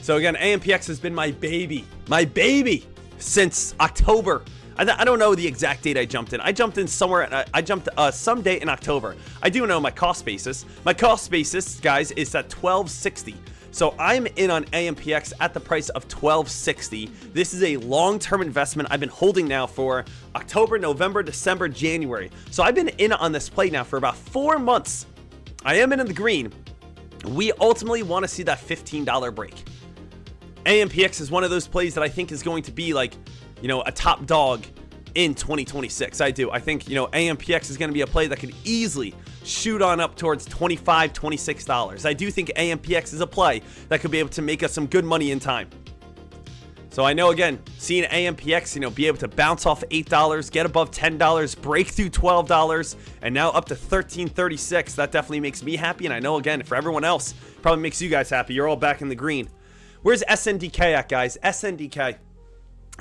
So again, AMPX has been my baby since October. I don't know the exact date I jumped in. I jumped in somewhere. I jumped some date in October. I do know my cost basis. My cost basis, guys, is at 1260. So I'm in on AMPX at the price of 1260. This is a long-term investment I've been holding now for October, November, December, January. So I've been in on this play now for about 4 months. I am in the green. We ultimately want to see that $15 break. AMPX is one of those plays that I think is going to be like, you know, a top dog in 2026. I do. I think, you know, AMPX is going to be a play that could easily shoot on up towards $25, $26. I do think AMPX is a play that could be able to make us some good money in time. So I know, again, seeing AMPX, you know, be able to bounce off $8, get above $10, break through $12, and now up to $13.36, that definitely makes me happy. And I know, again, for everyone else, probably makes you guys happy. You're all back in the green. Where's SNDK at, guys? SNDK.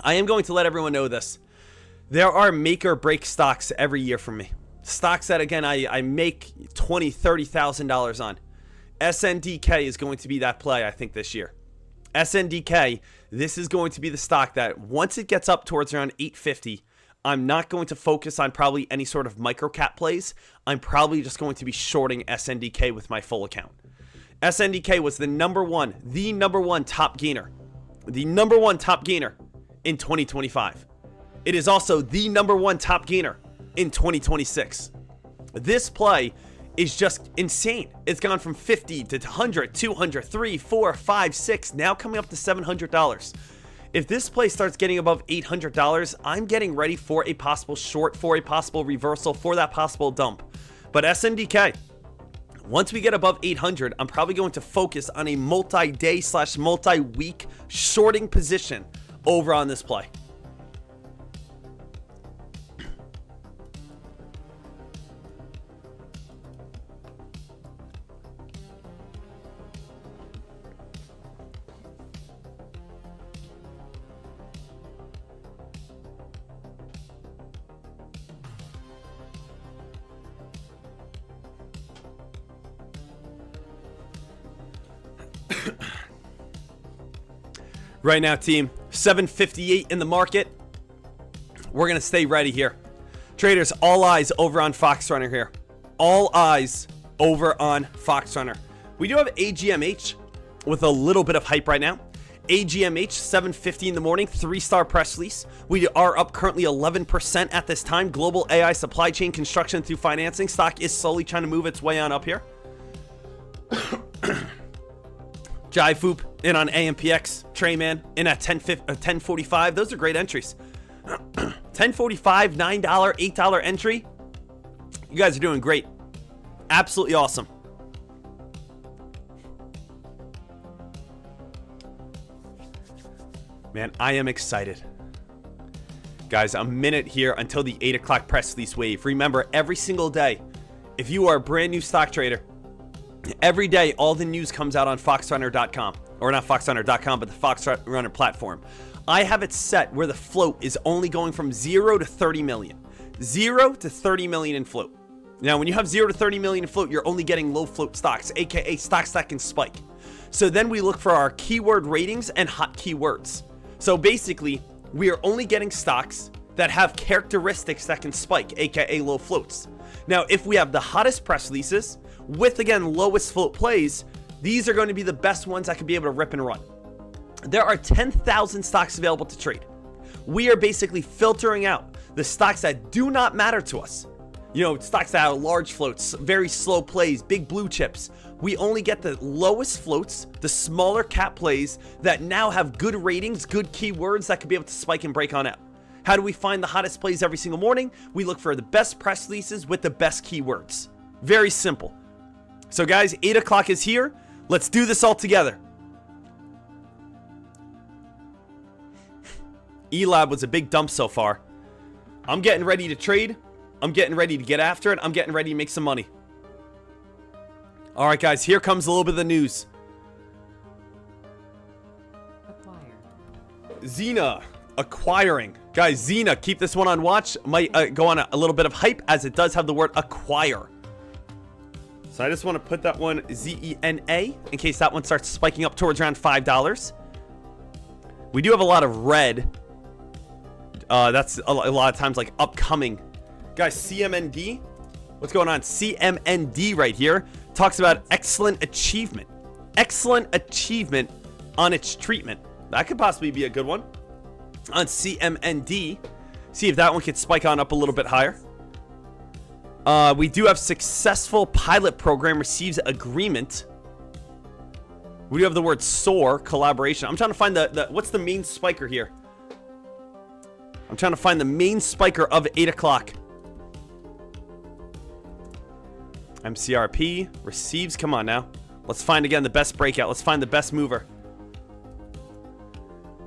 I am going to let everyone know this. There are make or break stocks every year for me. Stocks that, again, I make $20,000, $30,000 on. SNDK is going to be that play, I think, this year. SNDK, this is going to be the stock that once it gets up towards around 850, I'm not going to focus on probably any sort of micro cap plays. I'm probably just going to be shorting SNDK with my full account. SNDK was the number one top gainer. The number one top gainer in 2025. It is also the number one top gainer in 2026. This play is just insane. It's gone from 50 to 100, 200, 3, 4, 5, 6, now coming up to $700. If this play starts getting above $800, I'm getting ready for a possible short, for a possible reversal, for that possible dump. But SNDK, once we get above 800, I'm probably going to focus on a multi-day / multi-week shorting position over on this play. Right now, team, 758 in the market. We're going to stay ready here. Traders, all eyes over on Fox Runner here. All eyes over on Fox Runner. We do have AGMH with a little bit of hype right now. AGMH, 7:50 in the morning, 3-star press release. We are up currently 11% at this time. Global AI supply chain construction through financing. Stock is slowly trying to move its way on up here. Jifoop in on AMPX. Trayman in at 10:45. Those are great entries. 10:45, $9, $8 entry. You guys are doing great. Absolutely awesome. Man, I am excited. Guys, a minute here until the 8 o'clock press release wave. Remember, every single day, if you are a brand new stock trader, every day all the news comes out on foxrunner.com. Or not foxrunner.com, but the Foxrunner platform. I have it set where the float is only going from 0 to 30 million. 0 to 30 million in float. Now, when you have 0 to 30 million in float, you're only getting low float stocks, aka stocks that can spike. So then we look for our keyword ratings and hot keywords. So basically, we are only getting stocks that have characteristics that can spike, aka low floats. Now, if we have the hottest press releases with, again, lowest float plays, these are going to be the best ones that can be able to rip and run. There are 10,000 stocks available to trade. We are basically filtering out the stocks that do not matter to us. You know, stocks that have large floats, very slow plays, big blue chips. We only get the lowest floats, the smaller cap plays that now have good ratings, good keywords that could be able to spike and break on out. How do we find the hottest plays every single morning? We look for the best press releases with the best keywords. Very simple. So guys, 8 o'clock is here. Let's do this all together. ELAB was a big dump so far. I'm getting ready to trade. I'm getting ready to get after it. I'm getting ready to make some money. All right, guys, here comes a little bit of the news. Xena acquiring. Guys, Xena, keep this one on watch. Might go on a little bit of hype as it does have the word acquire. So I just want to put that one Z-E-N-A in case that one starts spiking up towards around $5. We do have a lot of red. That's a lot of times like upcoming. Guys, CMND. What's going on? CMND right here talks about excellent achievement. Excellent achievement on its treatment. That could possibly be a good one. On CMND. See if that one could spike on up a little bit higher. We do have successful pilot program receives agreement. We do have the word SOAR, collaboration. I'm trying to find what's the main spiker here? I'm trying to find the main spiker of 8 o'clock. MCRP receives. Come on now. Let's find again the best breakout. Let's find the best mover.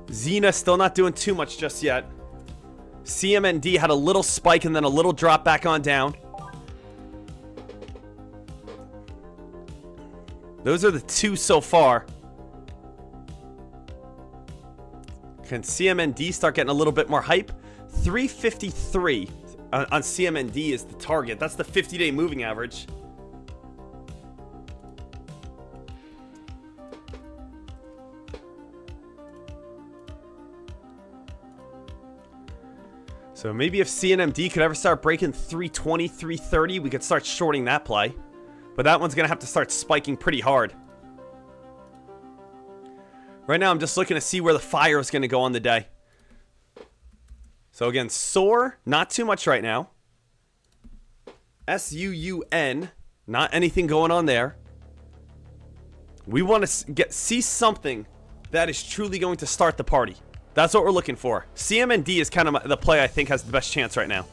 Xena still not doing too much just yet. CMND had a little spike and then a little drop back on down. Those are the two so far. Can CMND start getting a little bit more hype? 353 on CMND is the target. That's the 50-day moving average. So maybe if CNMD could ever start breaking 320, 330, we could start shorting that play. But that one's going to have to start spiking pretty hard. Right now, I'm just looking to see where the fire is going to go on the day. So again, SOAR, not too much right now. SUUN, not anything going on there. We want to see something that is truly going to start the party. That's what we're looking for. CMND is kind of the play I think has the best chance right now.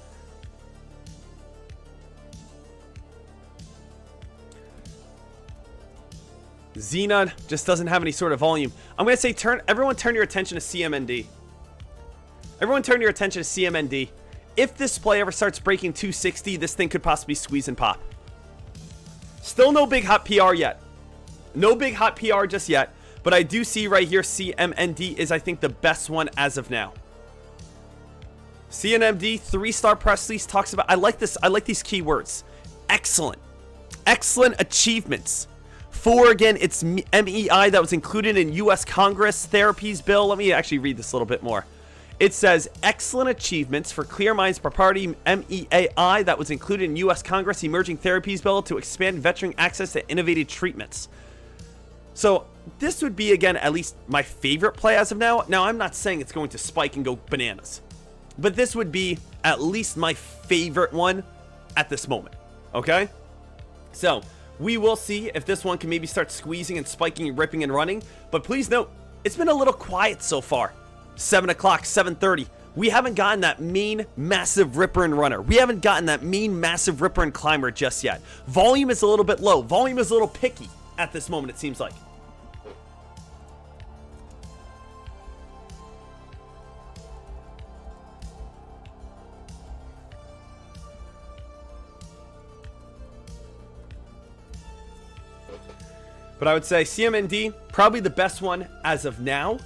Xena just doesn't have any sort of volume. I'm going to say everyone turn your attention to CMND. Everyone turn your attention to CMND. If this play ever starts breaking 260, this thing could possibly squeeze and pop. Still no big hot PR yet. No big hot PR just yet. But I do see right here CMND is, I think, the best one as of now. CNMD, 3-star press release talks about... I like this. I like these keywords. Excellent. Excellent achievements. 4, again, it's MEI that was included in U.S. Congress therapies bill. Let me actually read this a little bit more. It says, excellent achievements for Clear Minds Priority MEAI that was included in U.S. Congress Emerging Therapies Bill to expand veteran access to innovative treatments. So this would be, again, at least my favorite play as of now. Now, I'm not saying it's going to spike and go bananas, but this would be at least my favorite one at this moment, okay? So we will see if this one can maybe start squeezing and spiking and ripping and running, but please note, it's been a little quiet so far. 7 o'clock, 7:30. We haven't gotten that main massive ripper and runner. We haven't gotten that main massive ripper and climber just yet. Volume is a little bit low. Volume is a little picky at this moment, it seems like. But I would say CMND, probably the best one as of now.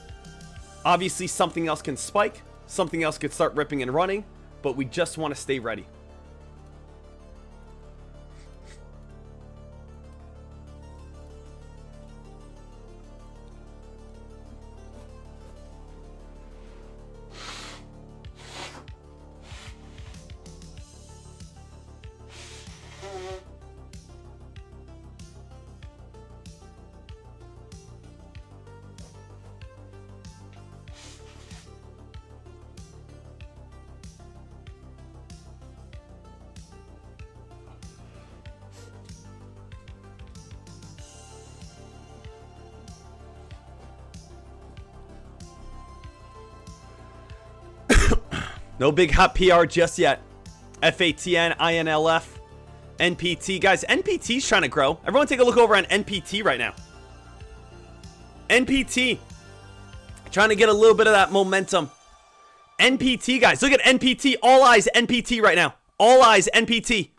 Obviously, something else can spike. Something else could start ripping and running. But we just want to stay ready. No big hot PR just yet. FATN, INLF, NPT. Guys, NPT's trying to grow. Everyone take a look over on NPT right now. NPT. Trying to get a little bit of that momentum. NPT, guys. Look at NPT. All eyes NPT right now. All eyes NPT.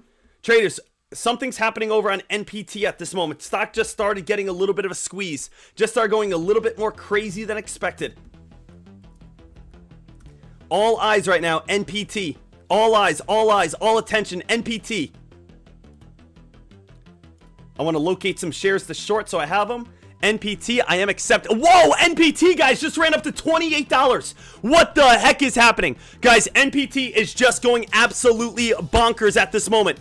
Traders, something's happening over on NPT at this moment. Stock just started getting a little bit of a squeeze. Just started going a little bit more crazy than expected. All eyes right now, NPT. All eyes, all attention, NPT. I want to locate some shares to short so I have them. NPT, I am accepted. Whoa, NPT, guys, just ran up to $28. What the heck is happening? Guys, NPT is just going absolutely bonkers at this moment.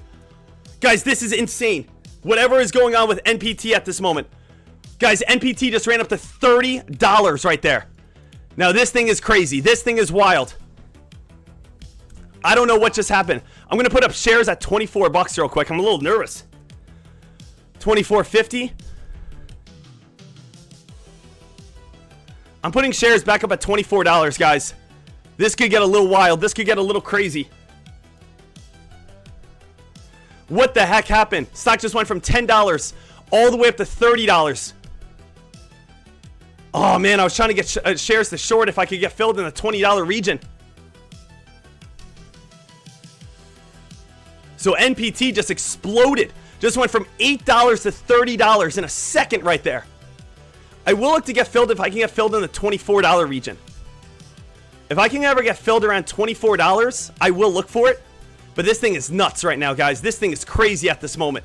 Guys, this is insane. Whatever is going on with NPT at this moment. Guys, NPT just ran up to $30 right there. Now, this thing is crazy. This thing is wild. I don't know what just happened. I'm going to put up shares at 24 bucks real quick. I'm a little nervous. 24.50. I'm putting shares back up at $24, guys. This could get a little wild. This could get a little crazy. What the heck happened? Stock just went from $10 all the way up to $30. Oh, man, I was trying to get shares to short if I could get filled in the $20 region. So NPT just exploded. Just went from $8 to $30 in a second right there. I will look to get filled if I can get filled in the $24 region. If I can ever get filled around $24, I will look for it. But this thing is nuts right now, guys. This thing is crazy at this moment.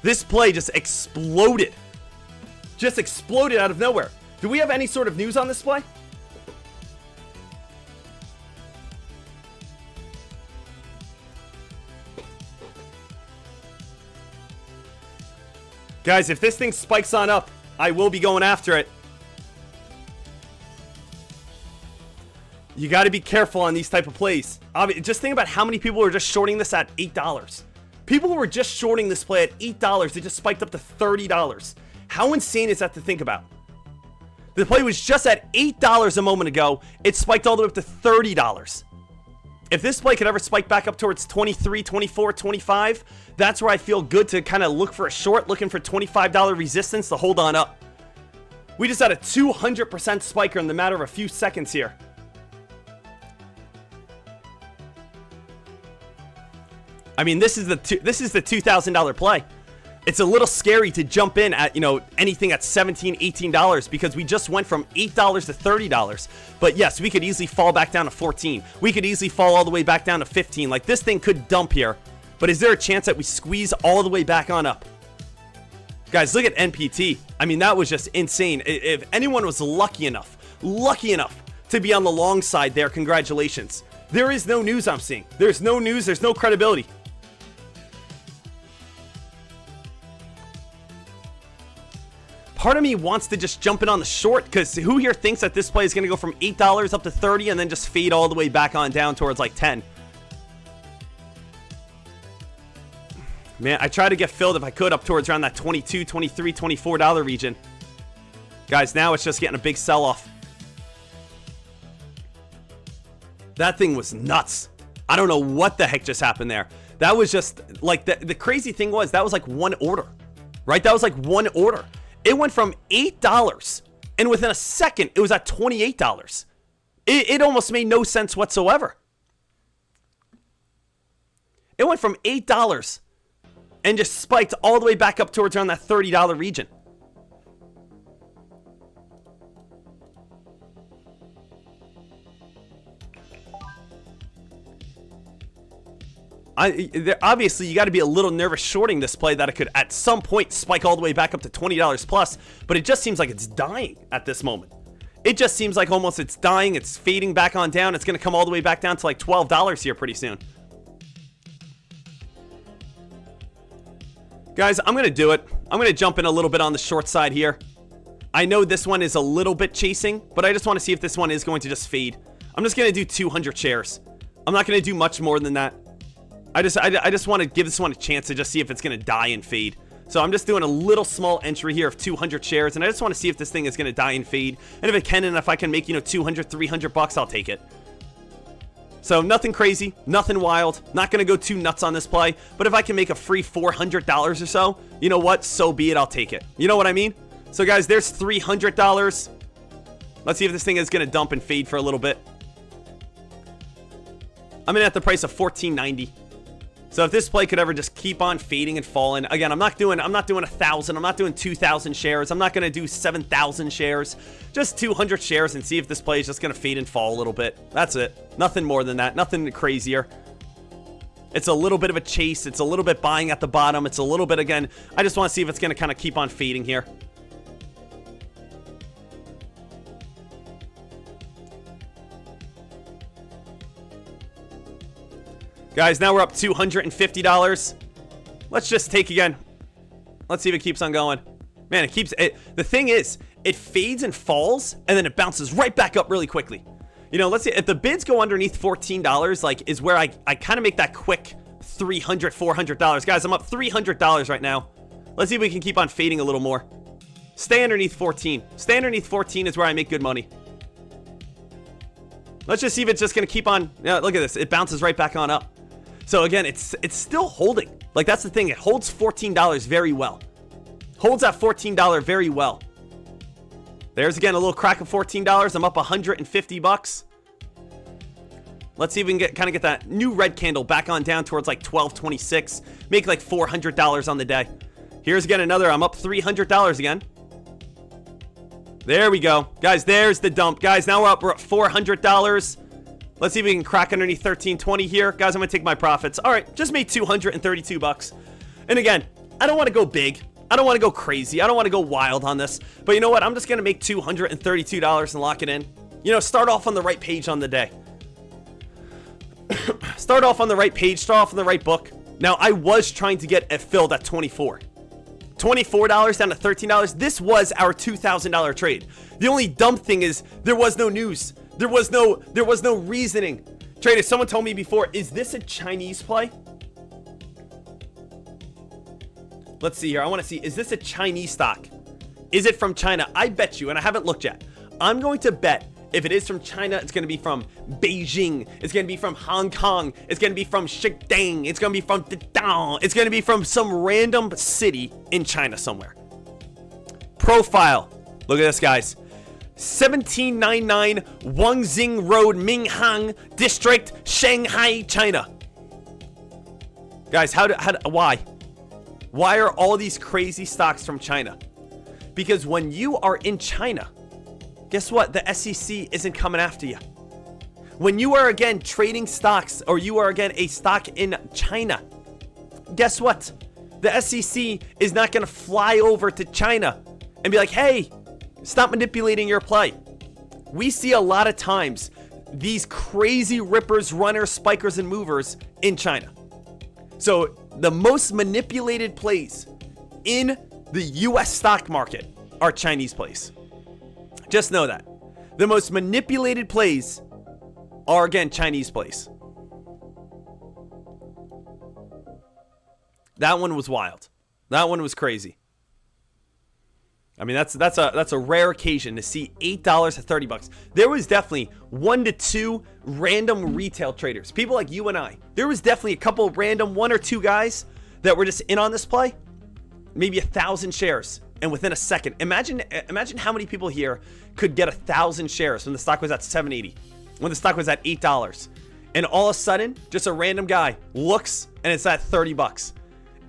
This play just exploded. Just exploded out of nowhere. Do we have any sort of news on this play? Guys, if this thing spikes on up, I will be going after it. You got to be careful on these type of plays. Just think about how many people were just shorting this at $8. People were just shorting this play at $8. It just spiked up to $30. How insane is that to think about? The play was just at $8 a moment ago. It spiked all the way up to $30. If this play could ever spike back up towards 23, 24, 25, that's where I feel good to kind of look for a short, looking for $25 resistance to hold on up. We just had a 200% spiker in the matter of a few seconds here. I mean, this is the $2,000 play. It's a little scary to jump in at, anything at $17, $18 because we just went from $8 to $30. But yes, we could easily fall back down to 14. We could easily fall all the way back down to 15. Like, this thing could dump here But is there a chance that we squeeze all the way back on up? Guys, look at NPT. I mean, that was just insane. If anyone was lucky enough to be on the long side there, congratulations. There is no news I'm seeing. There's no news. There's no credibility. Part of me wants to just jump in on the short, because who here thinks that this play is going to go from $8 up to 30 and then just fade all the way back on down towards like 10? Man, I try to get filled if I could up towards around that $22, $23, $24 region. Guys, now it's just getting a big sell-off. That thing was nuts. I don't know what the heck just happened there. That was just like the crazy thing was that was like one order, right? That was like one order. It went from $8 and within a second it was at $28. It almost made no sense whatsoever. It went from $8 and just spiked all the way back up towards around that $30 region. Obviously, you got to be a little nervous shorting this play that it could at some point spike all the way back up to $20 plus, but it just seems like it's dying at this moment. It just seems like almost it's dying, it's fading back on down. It's going to come all the way back down to like $12 here pretty soon. Guys, I'm going to do it. I'm going to jump in a little bit on the short side here. I know this one is a little bit chasing, but I just want to see if this one is going to just fade. I'm just going to do 200 shares. I'm not going to do much more than that. I just want to give this one a chance to just see if it's going to die and fade. So I'm just doing a little small entry here of 200 shares, and I just want to see if this thing is going to die and fade. And if it can, and if I can make, 200, 300 bucks, I'll take it. So nothing crazy, nothing wild, not going to go too nuts on this play, but if I can make a free $400 or so, you know what? So be it, I'll take it. You know what I mean? So guys, there's $300. Let's see if this thing is going to dump and fade for a little bit. I'm in at the price of $14.90. So if this play could ever just keep on fading and falling, again, I'm not doing 1,000, I'm not doing 2,000 shares, I'm not going to do 7,000 shares, just 200 shares and see if this play is just going to fade and fall a little bit. That's it. Nothing more than that. Nothing crazier. It's a little bit of a chase. It's a little bit buying at the bottom. It's a little bit, again, I just want to see if it's going to kind of keep on fading here. Guys, now we're up $250. Let's just take again. Let's see if it keeps on going. Man, it keeps it. The thing is, it fades and falls, and then it bounces right back up really quickly. Let's see if the bids go underneath $14, like is where I kind of make that quick $300, $400. Guys, I'm up $300 right now. Let's see if we can keep on fading a little more. Stay underneath 14. Stay underneath 14 is where I make good money. Let's just see if it's just going to keep on. Look at this. It bounces right back on up. So again, it's still holding. Like, that's the thing. It holds $14 very well. Holds that $14 very well. There's again a little crack of $14. I'm up 150 bucks. Let's see if we can kind of get that new red candle back on down towards like 12.26. Make like $400 on the day. Here's again another. I'm up $300 again. There we go. Guys, there's the dump. Guys, now we're at $400. Let's see if we can crack underneath 13.20 here. Guys, I'm going to take my profits. All right, just made 232 bucks. And again, I don't want to go big. I don't want to go crazy. I don't want to go wild on this. But you know what? I'm just going to make $232 and lock it in. Start off on the right page on the day. Start off on the right page. Start off on the right book. Now, I was trying to get it filled at $24. $24 down to $13. This was our $2,000 trade. The only dumb thing is there was no news. There was no reasoning. Trader, someone told me before, is this a Chinese play? Let's see here. I want to see, is this a Chinese stock? Is it from China? I bet you, and I haven't looked yet. I'm going to bet if it is from China, it's going to be from Beijing. It's going to be from Hong Kong. It's going to be from Shikdang. It's going to be from Dadong. It's going to be from some random city in China somewhere. Profile. Look at this, guys. 1799 Wangxing Road, Minhang District, Shanghai, China. Guys, why? Why are all these crazy stocks from China? Because when you are in China, guess what? The SEC isn't coming after you. When you are again trading stocks, or you are again a stock in China, guess what? The SEC is not going to fly over to China and be like, hey, stop manipulating your play. We see a lot of times these crazy rippers, runners, spikers, and movers in China. So the most manipulated plays in the US stock market are Chinese plays. Just know that. The most manipulated plays are, again, Chinese plays. That one was wild. That one was crazy. I mean, that's a rare occasion to see $8 to $30. There was definitely 1 to 2 random retail traders, people like you and I. There was definitely a couple random 1 or 2 guys that were just in on this play. Maybe 1,000 shares, and within a second, imagine how many people here could get 1,000 shares when the stock was at $7.80, when the stock was at $8, and all of a sudden, just a random guy looks and it's at $30,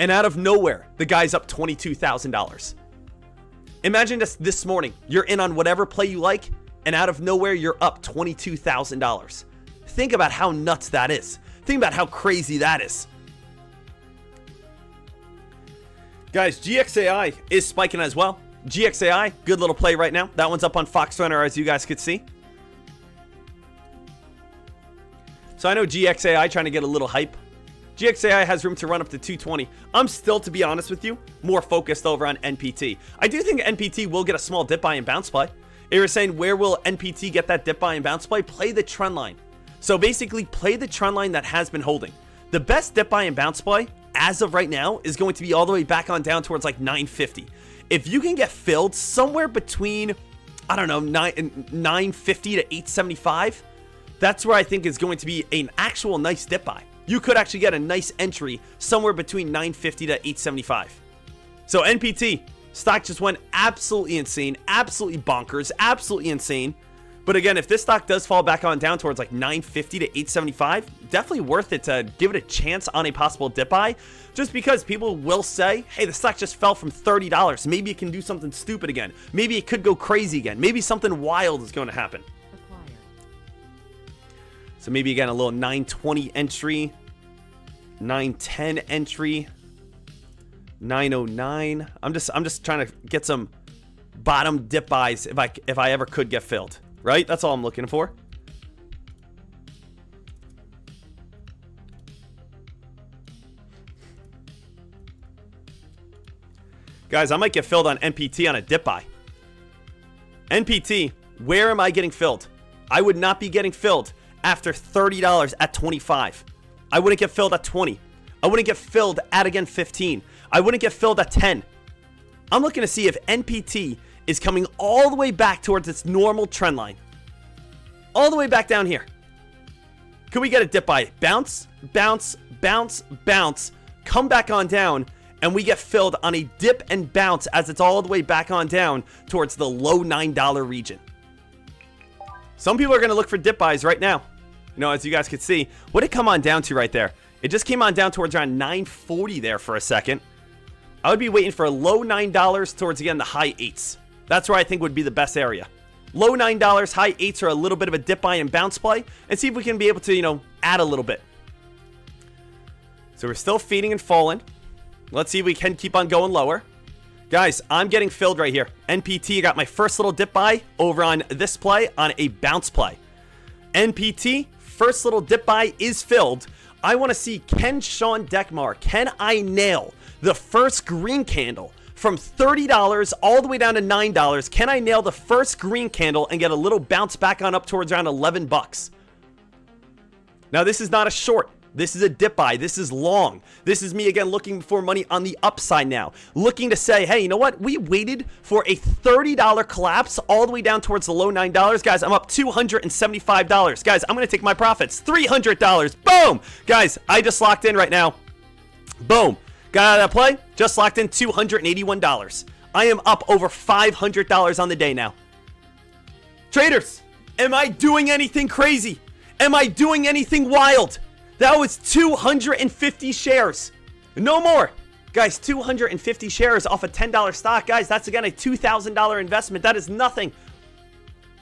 and out of nowhere, the guy's up $22,000. Imagine just this morning, you're in on whatever play you like, and out of nowhere, you're up $22,000. Think about how nuts that is. Think about how crazy that is. Guys, GXAI is spiking as well. GXAI, good little play right now. That one's up on Fox Runner, as you guys could see. So I know GXAI trying to get a little hype. GXAI has room to run up to 220. I'm still, to be honest with you, more focused over on NPT. I do think NPT will get a small dip buy and bounce play. If you're saying, where will NPT get that dip buy and bounce play? Play the trend line. So basically, play the trend line that has been holding. The best dip buy and bounce play, as of right now, is going to be all the way back on down towards like 950. If you can get filled somewhere between, I don't know, 950 to 875, that's where I think is going to be an actual nice dip buy. You could actually get a nice entry somewhere between 950 to 875. So NPT, stock just went absolutely insane, absolutely bonkers, absolutely insane. But again, if this stock does fall back on down towards like 950 to 875, definitely worth it to give it a chance on a possible dip buy, just because people will say, hey, the stock just fell from $30. Maybe it can do something stupid again. Maybe it could go crazy again. Maybe something wild is going to happen. So maybe again a little 920 entry, 910 entry, 909. I'm just trying to get some bottom dip buys if I ever could get filled. Right? That's all I'm looking for. Guys, I might get filled on NPT on a dip buy. NPT, where am I getting filled? I would not be getting filled after $30 at 25. I wouldn't get filled at 20. I wouldn't get filled at, again, 15. I wouldn't get filled at 10. I'm looking to see if NPT is coming all the way back towards its normal trend line. All the way back down here. Could we get a dip buy? Bounce, bounce, bounce, bounce. Come back on down, and we get filled on a dip and bounce as it's all the way back on down towards the low $9 region. Some people are going to look for dip buys right now. You know, as you guys could see, what did it come on down to right there? It just came on down towards around 940 there for a second. I would be waiting for a low $9 towards, again, the high 8s. That's where I think would be the best area. Low $9, high 8s are a little bit of a dip buy and bounce play, and see if we can be able to, you know, add a little bit. So we're still feeding and falling. Let's see if we can keep on going lower. Guys, I'm getting filled right here. NPT, I got my first little dip buy over on this play on a bounce play. NPT, first little dip buy is filled. I want to see, can Sean Deckmar, can I nail the first green candle from $30 all the way down to $9? Can I nail the first green candle and get a little bounce back on up towards around 11 bucks? Now, this is not a short. This is a dip buy. This is long. This is me, again, looking for money on the upside now. Looking to say, hey, you know what? We waited for a $30 collapse all the way down towards the low $9. Guys, I'm up $275. Guys, I'm going to take my profits. $300. Boom! Guys, I just locked in right now. Boom. Got out of that play. Just locked in $281. I am up over $500 on the day now. Traders, am I doing anything crazy? Am I doing anything wild? That was 250 shares. No more. Guys, 250 shares off a $10 stock. Guys, that's again a $2,000 investment. That is nothing.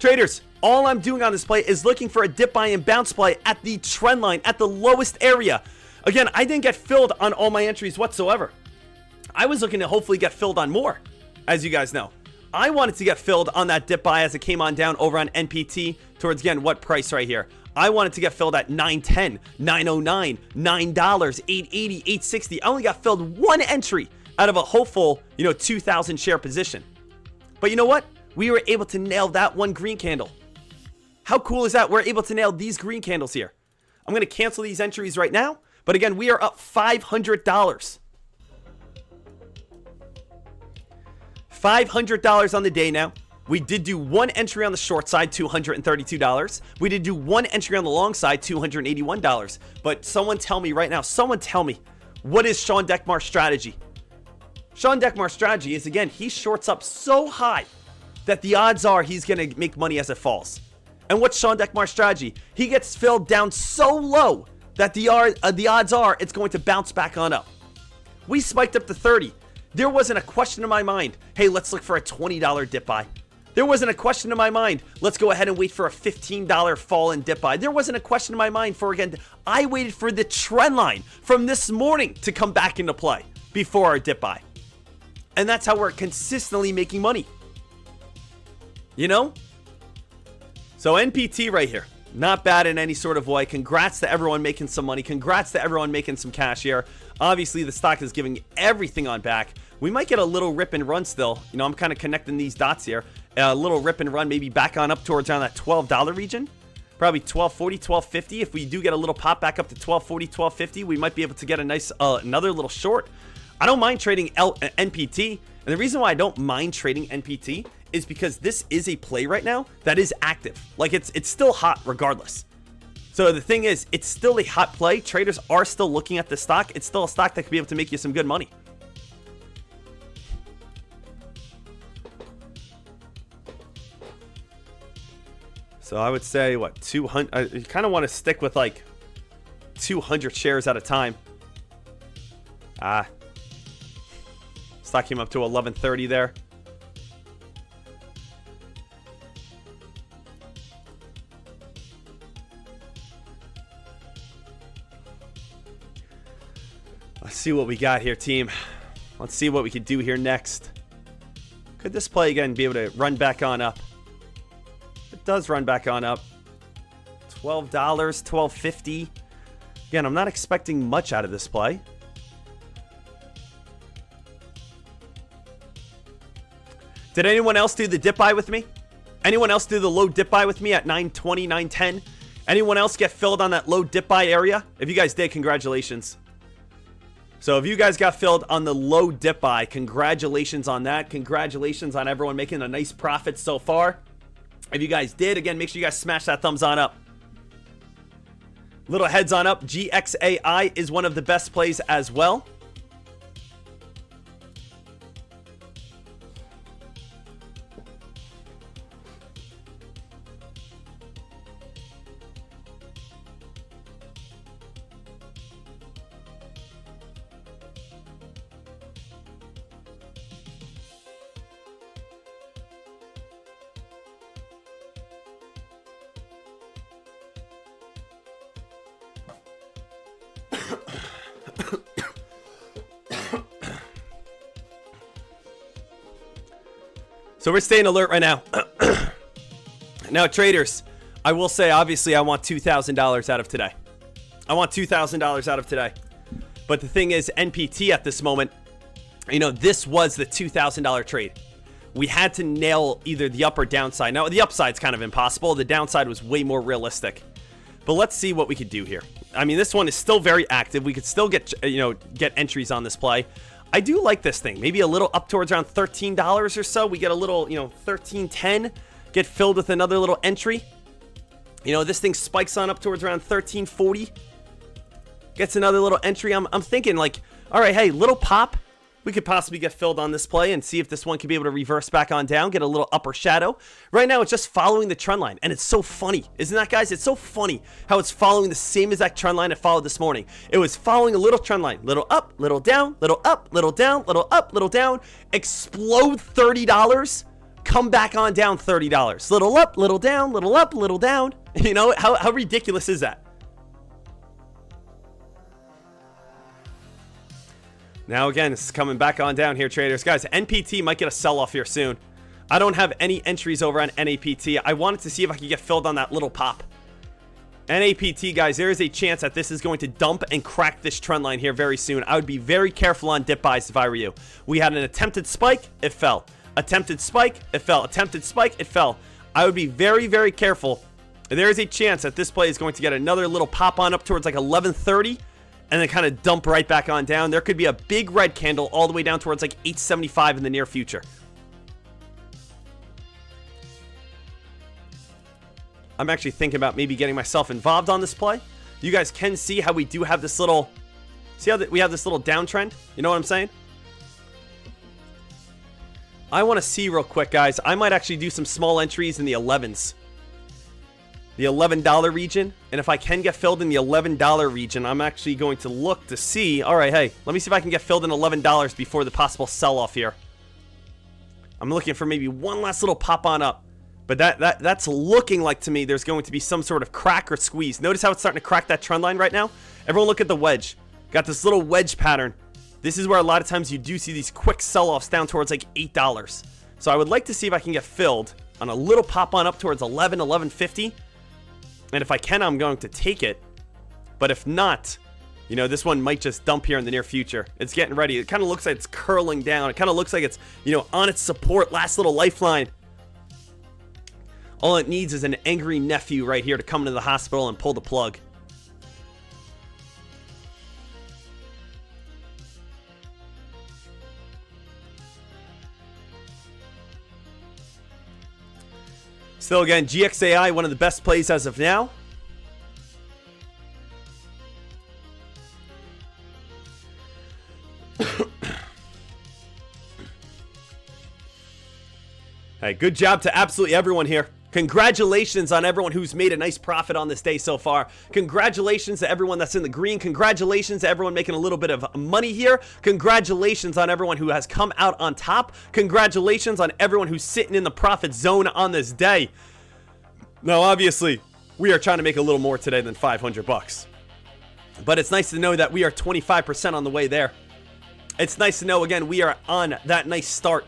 Traders, all I'm doing on this play is looking for a dip buy and bounce play at the trend line, at the lowest area. Again, I didn't get filled on all my entries whatsoever. I was looking to hopefully get filled on more, as you guys know. I wanted to get filled on that dip buy as it came on down over on NPT towards, again, what price right here? I wanted to get filled at $9.10, $9.09, $9, $8.80, $8.60. I only got filled one entry out of a hopeful, 2,000 share position. But you know what? We were able to nail that one green candle. How cool is that? We're able to nail these green candles here. I'm going to cancel these entries right now. But again, we are up $500. $500 on the day now. We did do one entry on the short side, $232. We did do one entry on the long side, $281. But someone tell me right now, what is Sean Deckmar's strategy? Sean Deckmar's strategy is, again, he shorts up so high that the odds are he's going to make money as it falls. And what's Sean Deckmar's strategy? He gets filled down so low that the odds are it's going to bounce back on up. We spiked up to 30. There wasn't a question in my mind, hey, let's look for a $20 dip buy. There wasn't a question in my mind, let's go ahead and wait for a $15 fall in dip buy. There wasn't a question in my mind for, again, I waited for the trend line from this morning to come back into play before our dip buy. And that's how we're consistently making money. So NPT right here, not bad in any sort of way. Congrats to everyone making some money. Congrats to everyone making some cash here. Obviously, the stock is giving everything on back. We might get a little rip and run still. I'm kind of connecting these dots here. A little rip and run, maybe back on up towards around that $12 region. Probably $12.40, $12.50. If we do get a little pop back up to $12.40, $12.50, we might be able to get a nice, another little short. I don't mind trading NPT. And the reason why I don't mind trading NPT is because this is a play right now that is active. Like it's still hot regardless. So the thing is, it's still a hot play. Traders are still looking at the stock. It's still a stock that could be able to make you some good money. So I would say, what, 200? You kind of want to stick with like 200 shares at a time. Stock came up to 1130 there. Let's see what we got here, team. Let's see what we could do here next. Could this play again be able to run back on up? It does run back on up. $12, $12.50. Again, I'm not expecting much out of this play. Did anyone else do the dip buy with me? Anyone else do the low dip buy with me at 920, 910? Anyone else get filled on that low dip buy area? If you guys did, congratulations. So if you guys got filled on the low dip buy, congratulations on that. Congratulations on everyone making a nice profit so far. If you guys did, again, make sure you guys smash that thumbs on up. Little heads on up. GXAI is one of the best plays as well. So we're staying alert right now. Now, traders, I will say, obviously, I want $2,000 out of today. I want $2,000 out of today. But the thing is, NPT at this moment, this was the $2,000 trade. We had to nail either the up or downside. Now, the upside's kind of impossible. The downside was way more realistic. But let's see what we could do here. I mean, this one is still very active. We could still get, get entries on this play. I do like this thing. Maybe a little up towards around $13 or so. We get a little, $13.10. Get filled with another little entry. This thing spikes on up towards around $13.40. Gets another little entry. I'm thinking like, all right, hey, little pop. We could possibly get filled on this play and see if this one could be able to reverse back on down, get a little upper shadow. Right now, it's just following the trend line, and it's so funny. Isn't that, guys? It's so funny how it's following the same exact trend line it followed this morning. It was following a little trend line, little up, little down, little up, little down, little up, little down, explode $30, come back on down $30. Little up, little down, little up, little down. How ridiculous is that? Now again, this is coming back on down here, traders. Guys, NPT might get a sell-off here soon. I don't have any entries over on NAPT. I wanted to see if I could get filled on that little pop. NAPT, guys, there is a chance that this is going to dump and crack this trend line here very soon. I would be very careful on dip buys if I were you. We had an attempted spike, it fell. Attempted spike, it fell. Attempted spike, it fell. I would be very, very careful. There is a chance that this play is going to get another little pop on up towards like 1130 and then kind of dump right back on down. There could be a big red candle all the way down towards like 875 in the near future. I'm actually thinking about maybe getting myself involved on this play. You guys can see how we do have this little... See how we have this little downtrend? You know what I'm saying? I want to see real quick, guys. I might actually do some small entries in the 11s. The $11 region. And if I can get filled in the $11 region, I'm actually going to look to see... Alright, hey, let me see if I can get filled in $11 before the possible sell-off here. I'm looking for maybe one last little pop on up. But that's looking like, to me, there's going to be some sort of crack or squeeze. Notice how it's starting to crack that trend line right now? Everyone look at the wedge. Got this little wedge pattern. This is where a lot of times you do see these quick sell-offs down towards like $8. So I would like to see if I can get filled on a little pop on up towards 11, 11.50. And if I can, I'm going to take it. But if not, you know, this one might just dump here in the near future. It's getting ready. It kind of looks like it's curling down. It kind of looks like it's, you know, on its support, last little lifeline. All it needs is an angry nephew right here to come into the hospital and pull the plug. Still again, GXAI, one of the best plays as of now. Hey, good job to absolutely everyone here. Congratulations on everyone who's made a nice profit on this day so far. Congratulations to everyone that's in the green. Congratulations to everyone making a little bit of money here. Congratulations on everyone who has come out on top. Congratulations on everyone who's sitting in the profit zone on this day. Now, obviously, we are trying to make a little more today than 500 bucks. But it's nice to know that we are 25% on the way there. It's nice to know, again, we are on that nice start.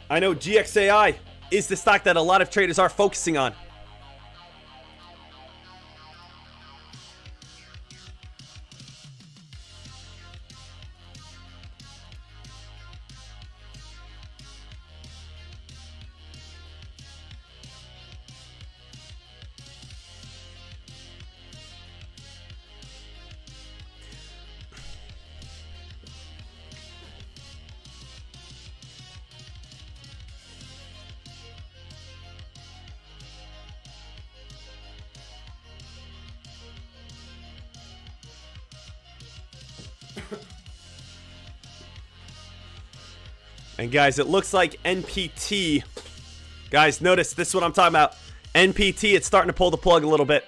I know GXAI is the stock that a lot of traders are focusing on. And guys, it looks like NPT, guys, notice this is what I'm talking about. NPT, it's starting to pull the plug a little bit.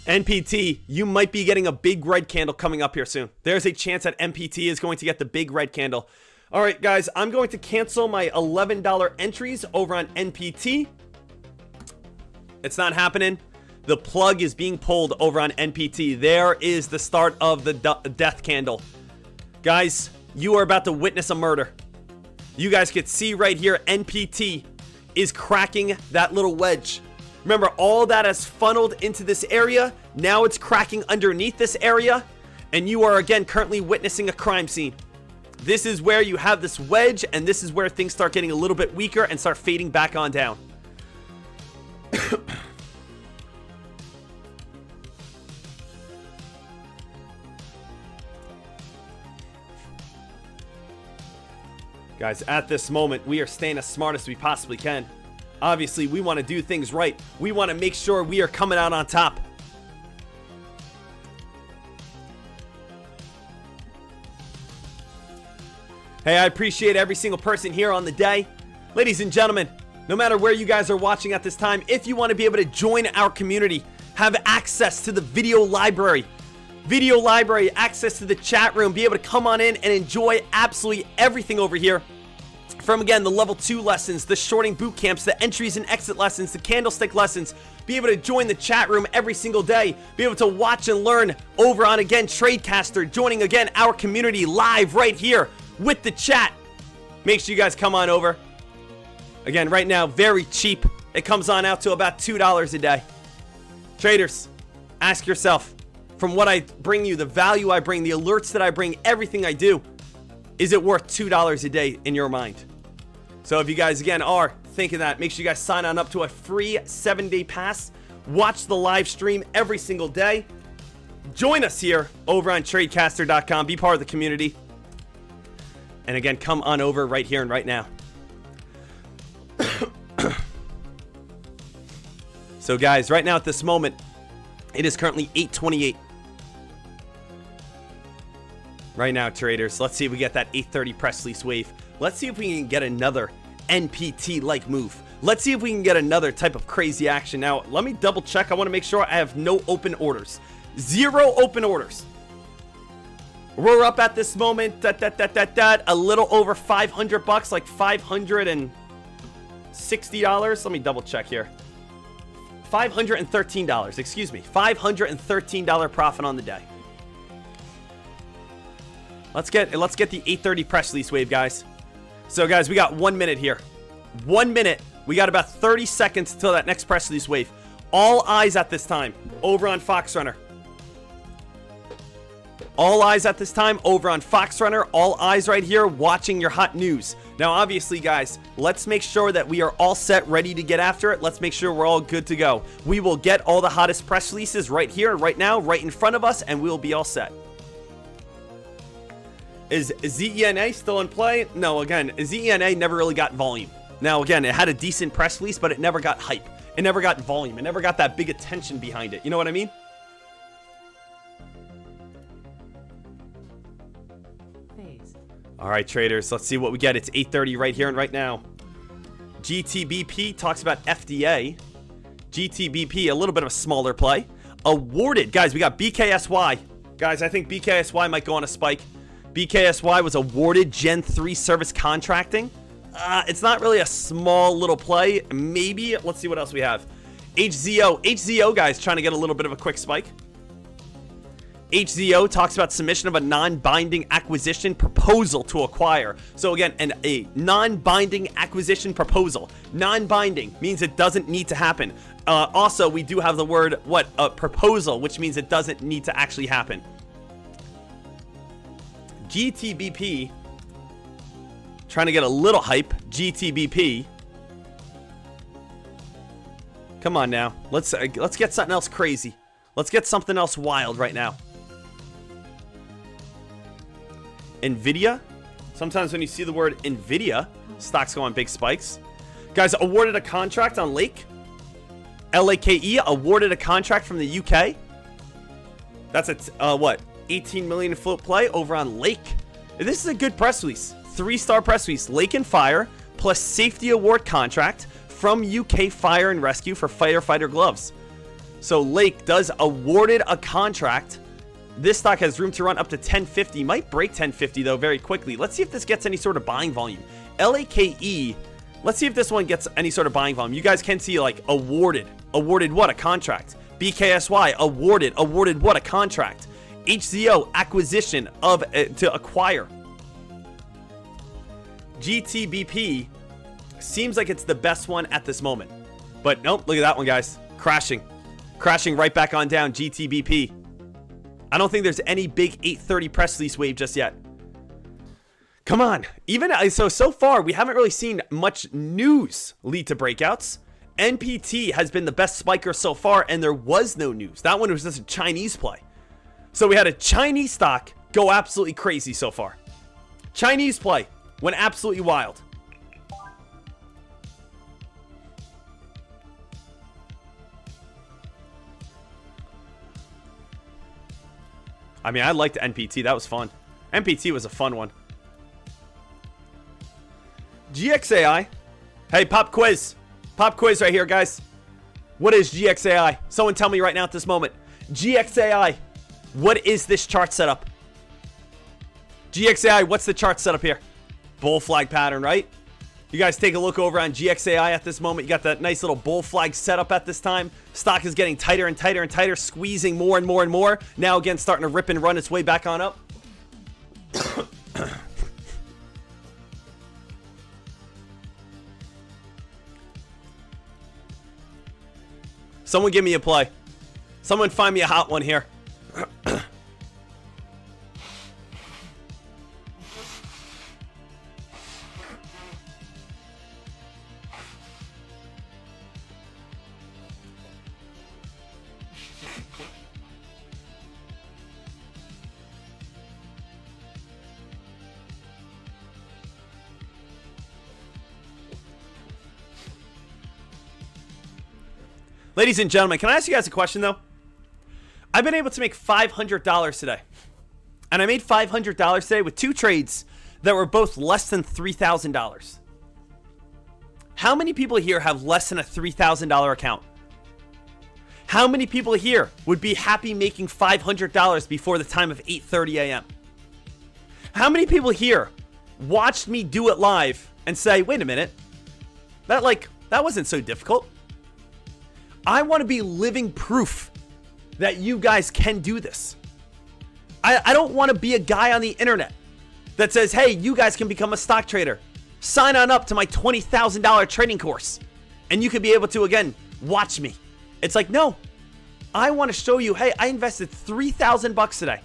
NPT, you might be getting a big red candle coming up here soon. There's a chance that NPT is going to get the big red candle. All right, guys, I'm going to cancel my $11 entries over on NPT. It's not happening. The plug is being pulled over on NPT. There is the start of the death candle. Guys, you are about to witness a murder. You guys can see right here, NPT is cracking that little wedge. Remember, all that has funneled into this area. Now it's cracking underneath this area. And you are, again, currently witnessing a crime scene. This is where you have this wedge, and this is where things start getting a little bit weaker and start fading back on down. Guys, at this moment, we are staying as smart as we possibly can. Obviously, we want to do things right. We want to make sure we are coming out on top. Hey, I appreciate every single person here on the day. Ladies and gentlemen, no matter where you guys are watching at this time, if you want to be able to join our community, have access to the video library, access to the chat room, be able to come on in and enjoy absolutely everything over here. From, again, the level 2 lessons, the shorting boot camps, the entries and exit lessons, the candlestick lessons. Be able to join the chat room every single day. Be able to watch and learn over on, again, Tradecaster. Joining, again, our community live right here with the chat. Make sure you guys come on over. Again, right now, very cheap. It comes on out to about $2 a day. Traders, ask yourself, from what I bring you, the value I bring, the alerts that I bring, everything I do, is it worth $2 a day in your mind? So if you guys, again, are thinking that, make sure you guys sign on up to a free 7-day pass. Watch the live stream every single day. Join us here over on Tradecaster.com. Be part of the community. And again, come on over right here and right now. So guys, right now at this moment, it is currently 8:28. Right now, traders, let's see if we get that 8:30 press release wave. Let's see if we can get another NPT-like move. Let's see if we can get another type of crazy action. Now, let me double check. I want to make sure I have no open orders. 0 open orders. We're up at this moment, a little over $500, like $560. Let me double check here. $513, excuse me. $513 profit on the day. Let's get the 8:30 press release wave, guys. So, guys, we got 1 minute here. 1 minute. We got about 30 seconds until that next press release wave. All eyes at this time over on Fox Runner. All eyes at this time over on Fox Runner. All eyes right here watching your hot news. Now, obviously, guys, let's make sure that we are all set, ready to get after it. Let's make sure we're all good to go. We will get all the hottest press releases right here, right now, right in front of us, and we'll be all set. Is ZENA still in play? No, again, ZENA never really got volume. Now, again, it had a decent press release, but it never got hype. It never got volume. It never got that big attention behind it. You know what I mean? All right, traders, let's see what we get. It's 8:30 right here and right now. GTBP talks about FDA. GTBP, a little bit of a smaller play. Awarded. Guys, we got BKSY. Guys, I think BKSY might go on a spike. BKSY was awarded Gen 3 service contracting. It's not really a small little play. Maybe. Let's see what else we have. HZO. HZO, guys, trying to get a little bit of a quick spike. HZO talks about submission of a non-binding acquisition proposal to acquire. So again, a non-binding acquisition proposal. Non-binding means it doesn't need to happen. Also, we do have the word, a proposal, which means it doesn't need to actually happen. GTBP, trying to get a little hype. GTBP. Come on now. Let's get something else crazy. Let's get something else wild right now. Nvidia. Sometimes when you see the word Nvidia, stocks go on big spikes. Guys, awarded a contract on Lake. LAKE awarded a contract from the UK. That's a 18 million float play over on Lake. This is a good press release. 3-star press release. Lake and Fire plus safety award contract from UK Fire and Rescue for firefighter gloves. So Lake does awarded a contract. This stock has room to run up to 1050. Might break 1050 though very quickly. Let's see if this gets any sort of buying volume. LAKE. Let's see if this one gets any sort of buying volume. You guys can see like awarded. Awarded what? A contract. BKSY awarded. Awarded what? A contract. HZO acquisition of to acquire. GTBP seems like it's the best one at this moment. But nope, look at that one, guys. Crashing. Crashing right back on down. GTBP. I don't think there's any big 8:30 press release wave just yet. Come on. Even so far, we haven't really seen much news lead to breakouts. NPT has been the best spiker so far, and there was no news. That one was just a Chinese play. So we had a Chinese stock go absolutely crazy so far. Chinese play went absolutely wild. I mean, I liked NPT. That was fun. NPT was a fun one. GXAI. Hey, pop quiz. Pop quiz right here, guys. What is GXAI? Someone tell me right now at this moment. GXAI. What is this chart setup? GXAI, what's the chart setup here? Bull flag pattern, right? You guys take a look over on GXAI at this moment. You got that nice little bull flag set up at this time. Stock is getting tighter and tighter and tighter, squeezing more and more and more. Now again, starting to rip and run its way back on up. Someone give me a play. Someone find me a hot one here. Ladies and gentlemen, can I ask you guys a question, though? I've been able to make $500 today. And I made $500 today with 2 trades that were both less than $3,000. How many people here have less than a $3,000 account? How many people here would be happy making $500 before the time of 8:30 a.m.? How many people here watched me do it live and say, wait a minute, that wasn't so difficult? I want to be living proof that you guys can do this. I don't want to be a guy on the internet that says, hey, you guys can become a stock trader. Sign on up to my $20,000 trading course and you can be able to, again, watch me. It's like, no, I want to show you, hey, I invested $3,000 today.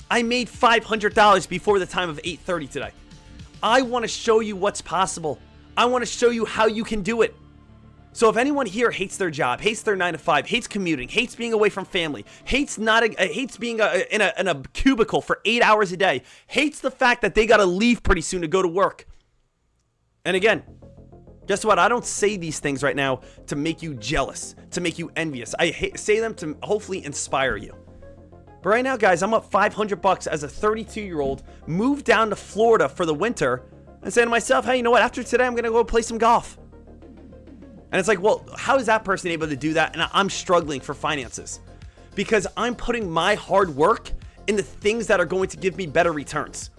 I made $500 before the time of 8:30 today. I want to show you what's possible. I want to show you how you can do it. So if anyone here hates their job, hates their 9 to 5, hates commuting, hates being away from family, hates being in a cubicle for 8 hours a day, hates the fact that they got to leave pretty soon to go to work. And again, guess what? I don't say these things right now to make you jealous, to make you envious. I say them to hopefully inspire you. But right now, guys, I'm up $500 as a 32-year-old, moved down to Florida for the winter, and saying to myself, hey, you know what? After today, I'm going to go play some golf. And it's like, well, how is that person able to do that? And I'm struggling for finances because I'm putting my hard work into things that are going to give me better returns.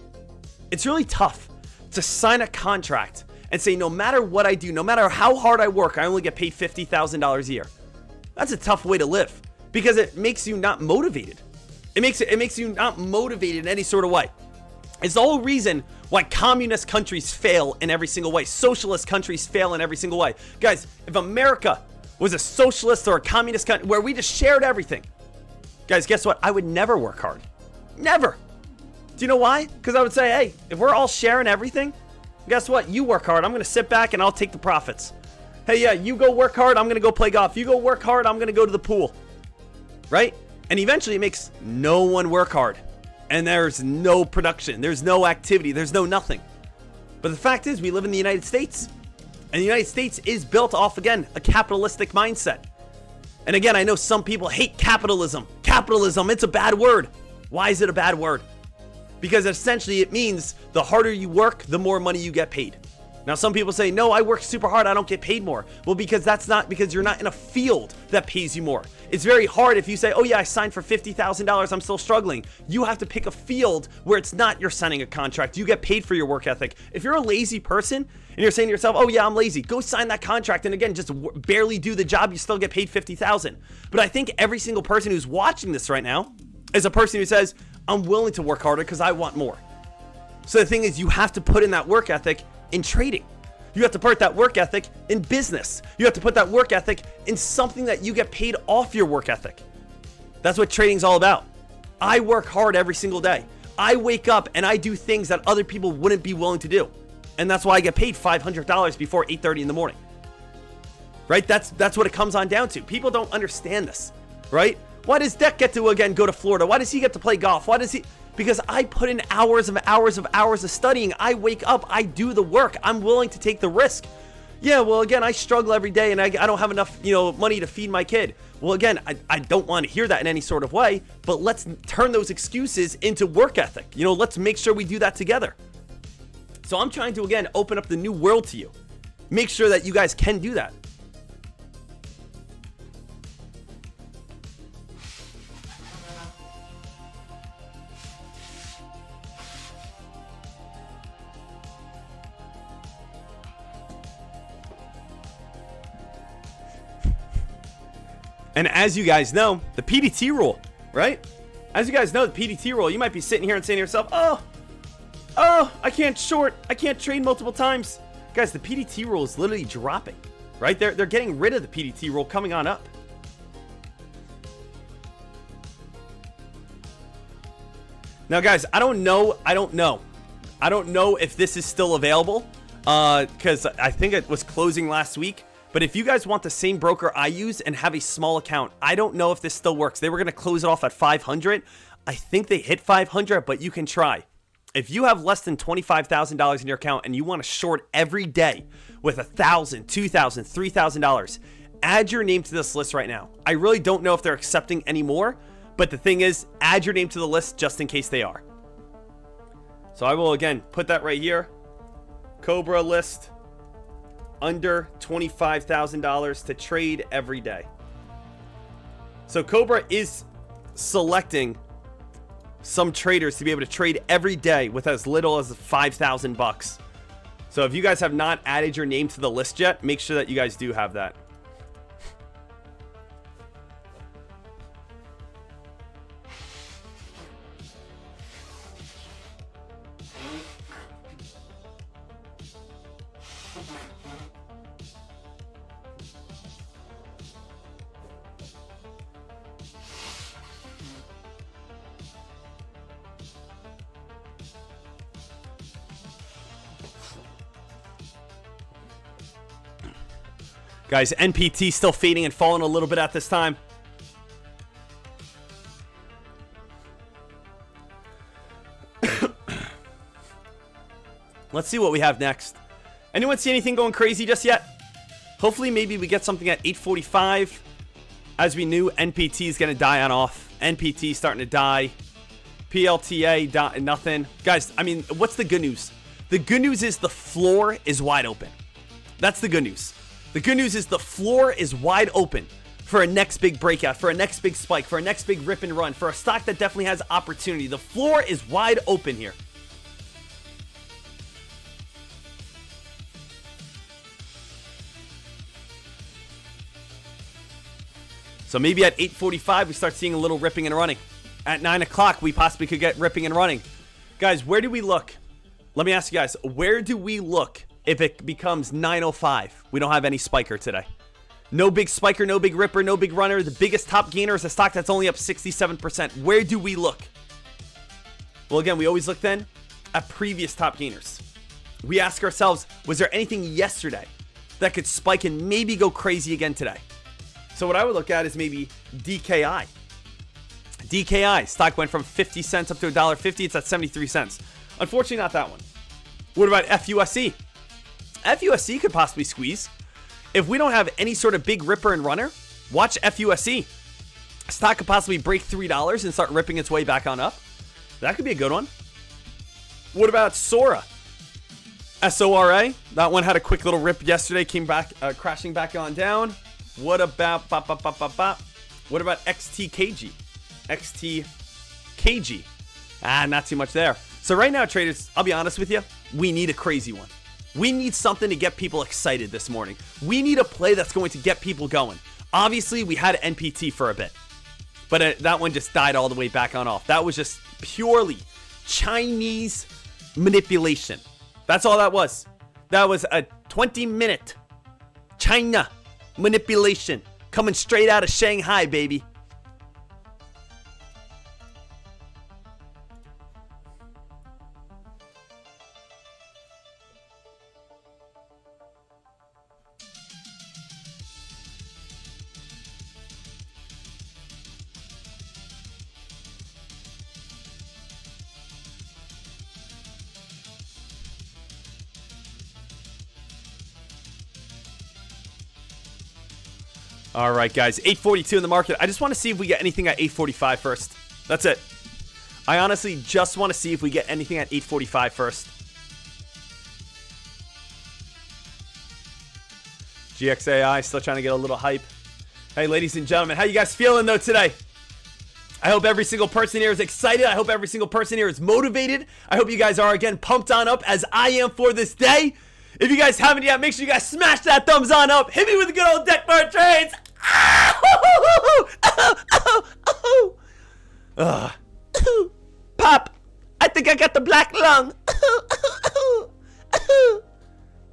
It's really tough to sign a contract and say, no matter what I do, no matter how hard I work, I only get paid $50,000 a year. That's a tough way to live because it makes you not motivated. It makes you not motivated in any sort of way. It's the whole reason why communist countries fail in every single way. Socialist countries fail in every single way. Guys, if America was a socialist or a communist country where we just shared everything, guys, guess what? I would never work hard. Never. Do you know why? Because I would say, hey, if we're all sharing everything, guess what? You work hard. I'm going to sit back and I'll take the profits. Hey, yeah, you go work hard. I'm going to go play golf. You go work hard. I'm going to go to the pool. Right? And eventually it makes no one work hard. And there's no production, there's no activity, there's no nothing. But the fact is, we live in the United States. And the United States is built off, again, a capitalistic mindset. And again, I know some people hate capitalism. Capitalism, it's a bad word. Why is it a bad word? Because essentially it means the harder you work, the more money you get paid. Now, some people say, no, I work super hard, I don't get paid more. Well, because because you're not in a field that pays you more. It's very hard if you say, oh yeah, I signed for $50,000, I'm still struggling. You have to pick a field where it's not you're signing a contract. You get paid for your work ethic. If you're a lazy person and you're saying to yourself, oh yeah, I'm lazy, go sign that contract. And again, just barely do the job, you still get paid $50,000. But I think every single person who's watching this right now is a person who says, I'm willing to work harder because I want more. So the thing is, you have to put in that work ethic in trading. You have to put that work ethic in business. You have to put that work ethic in something that you get paid off your work ethic. That's what trading's all about. I work hard every single day. I wake up and I do things that other people wouldn't be willing to do. And that's why I get paid $500 before 8:30 in the morning. Right? That's what it comes on down to. People don't understand this, right? Why does Deck get to, again, go to Florida? Why does he get to play golf? Why does he? Because I put in hours of studying. I wake up, I do the work. I'm willing to take the risk. Yeah, well, again, I struggle every day and I don't have enough, money to feed my kid. Well, again, I don't want to hear that in any sort of way, but let's turn those excuses into work ethic. Let's make sure we do that together. So I'm trying to, again, open up the new world to you. Make sure that you guys can do that. And as you guys know, the PDT rule, right? As you guys know, the PDT rule, you might be sitting here and saying to yourself, oh, I can't short. I can't trade multiple times. Guys, the PDT rule is literally dropping, right? They're getting rid of the PDT rule coming on up. Now, guys, I don't know if this is still available because I think it was closing last week. But if you guys want the same broker I use and have a small account, I don't know if this still works. They were going to close it off at 500. I think they hit 500, but you can try. If you have less than $25,000 in your account and you want to short every day with $1,000, $2,000, $3,000, add your name to this list right now. I really don't know if they're accepting any more, but the thing is, add your name to the list just in case they are. So I will, again, put that right here. Cobra list, under $25,000 to trade every day. So Cobra is selecting some traders to be able to trade every day with as little as 5,000 bucks. So if you guys have not added your name to the list yet, make sure that you guys do have that. Guys, NPT still fading and falling a little bit at this time. Let's see what we have next. Anyone see anything going crazy just yet? Hopefully, maybe we get something at 8:45. As we knew, NPT is going to die on off. NPT starting to die. PLTA, nothing. Guys, I mean, what's the good news? The good news is the floor is wide open. That's the good news. The good news is the floor is wide open for a next big breakout, for a next big spike, for a next big rip and run, for a stock that definitely has opportunity. The floor is wide open here. So maybe at 8:45 we start seeing a little ripping and running. At 9 o'clock we possibly could get ripping and running. Guys, where do we look? Let me ask you guys, where do we look if it becomes 9:05? We don't have any spiker today. No big spiker, no big ripper, no big runner. The biggest top gainer is a stock that's only up 67%. Where do we look? Well, again, we always look then at previous top gainers. We ask ourselves, was there anything yesterday that could spike and maybe go crazy again today? So what I would look at is maybe DKI. DKI, stock went from 50 cents up to $1.50. It's at 73 cents. Unfortunately, not that one. What about FUSC? FUSC could possibly squeeze. If we don't have any sort of big ripper and runner, watch FUSC. Stock could possibly break $3 and start ripping its way back on up. That could be a good one. What about Sora? SORA. That one had a quick little rip yesterday, came back, crashing back on down. What about What about XTKG? XTKG. Not too much there. So right now, traders, I'll be honest with you, we need a crazy one. We need something to get people excited this morning. We need a play that's going to get people going. Obviously, we had NPT for a bit, but that one just died all the way back on off. That was just purely Chinese manipulation. That's all that was. That was a 20-minute China manipulation coming straight out of Shanghai, baby. All right, guys, 8:42 in the market. I just want to see if we get anything at 8:45 first. That's it. I honestly just want to see if we get anything at 8:45 first. GXAI still trying to get a little hype. Hey, ladies and gentlemen, how you guys feeling though today? I hope every single person here is excited. I hope every single person here is motivated. I hope you guys are, again, pumped on up as I am for this day. If you guys haven't yet, make sure you guys smash that thumbs on up. Hit me with a good old deck bar trades. Pop, I think I got the black lung.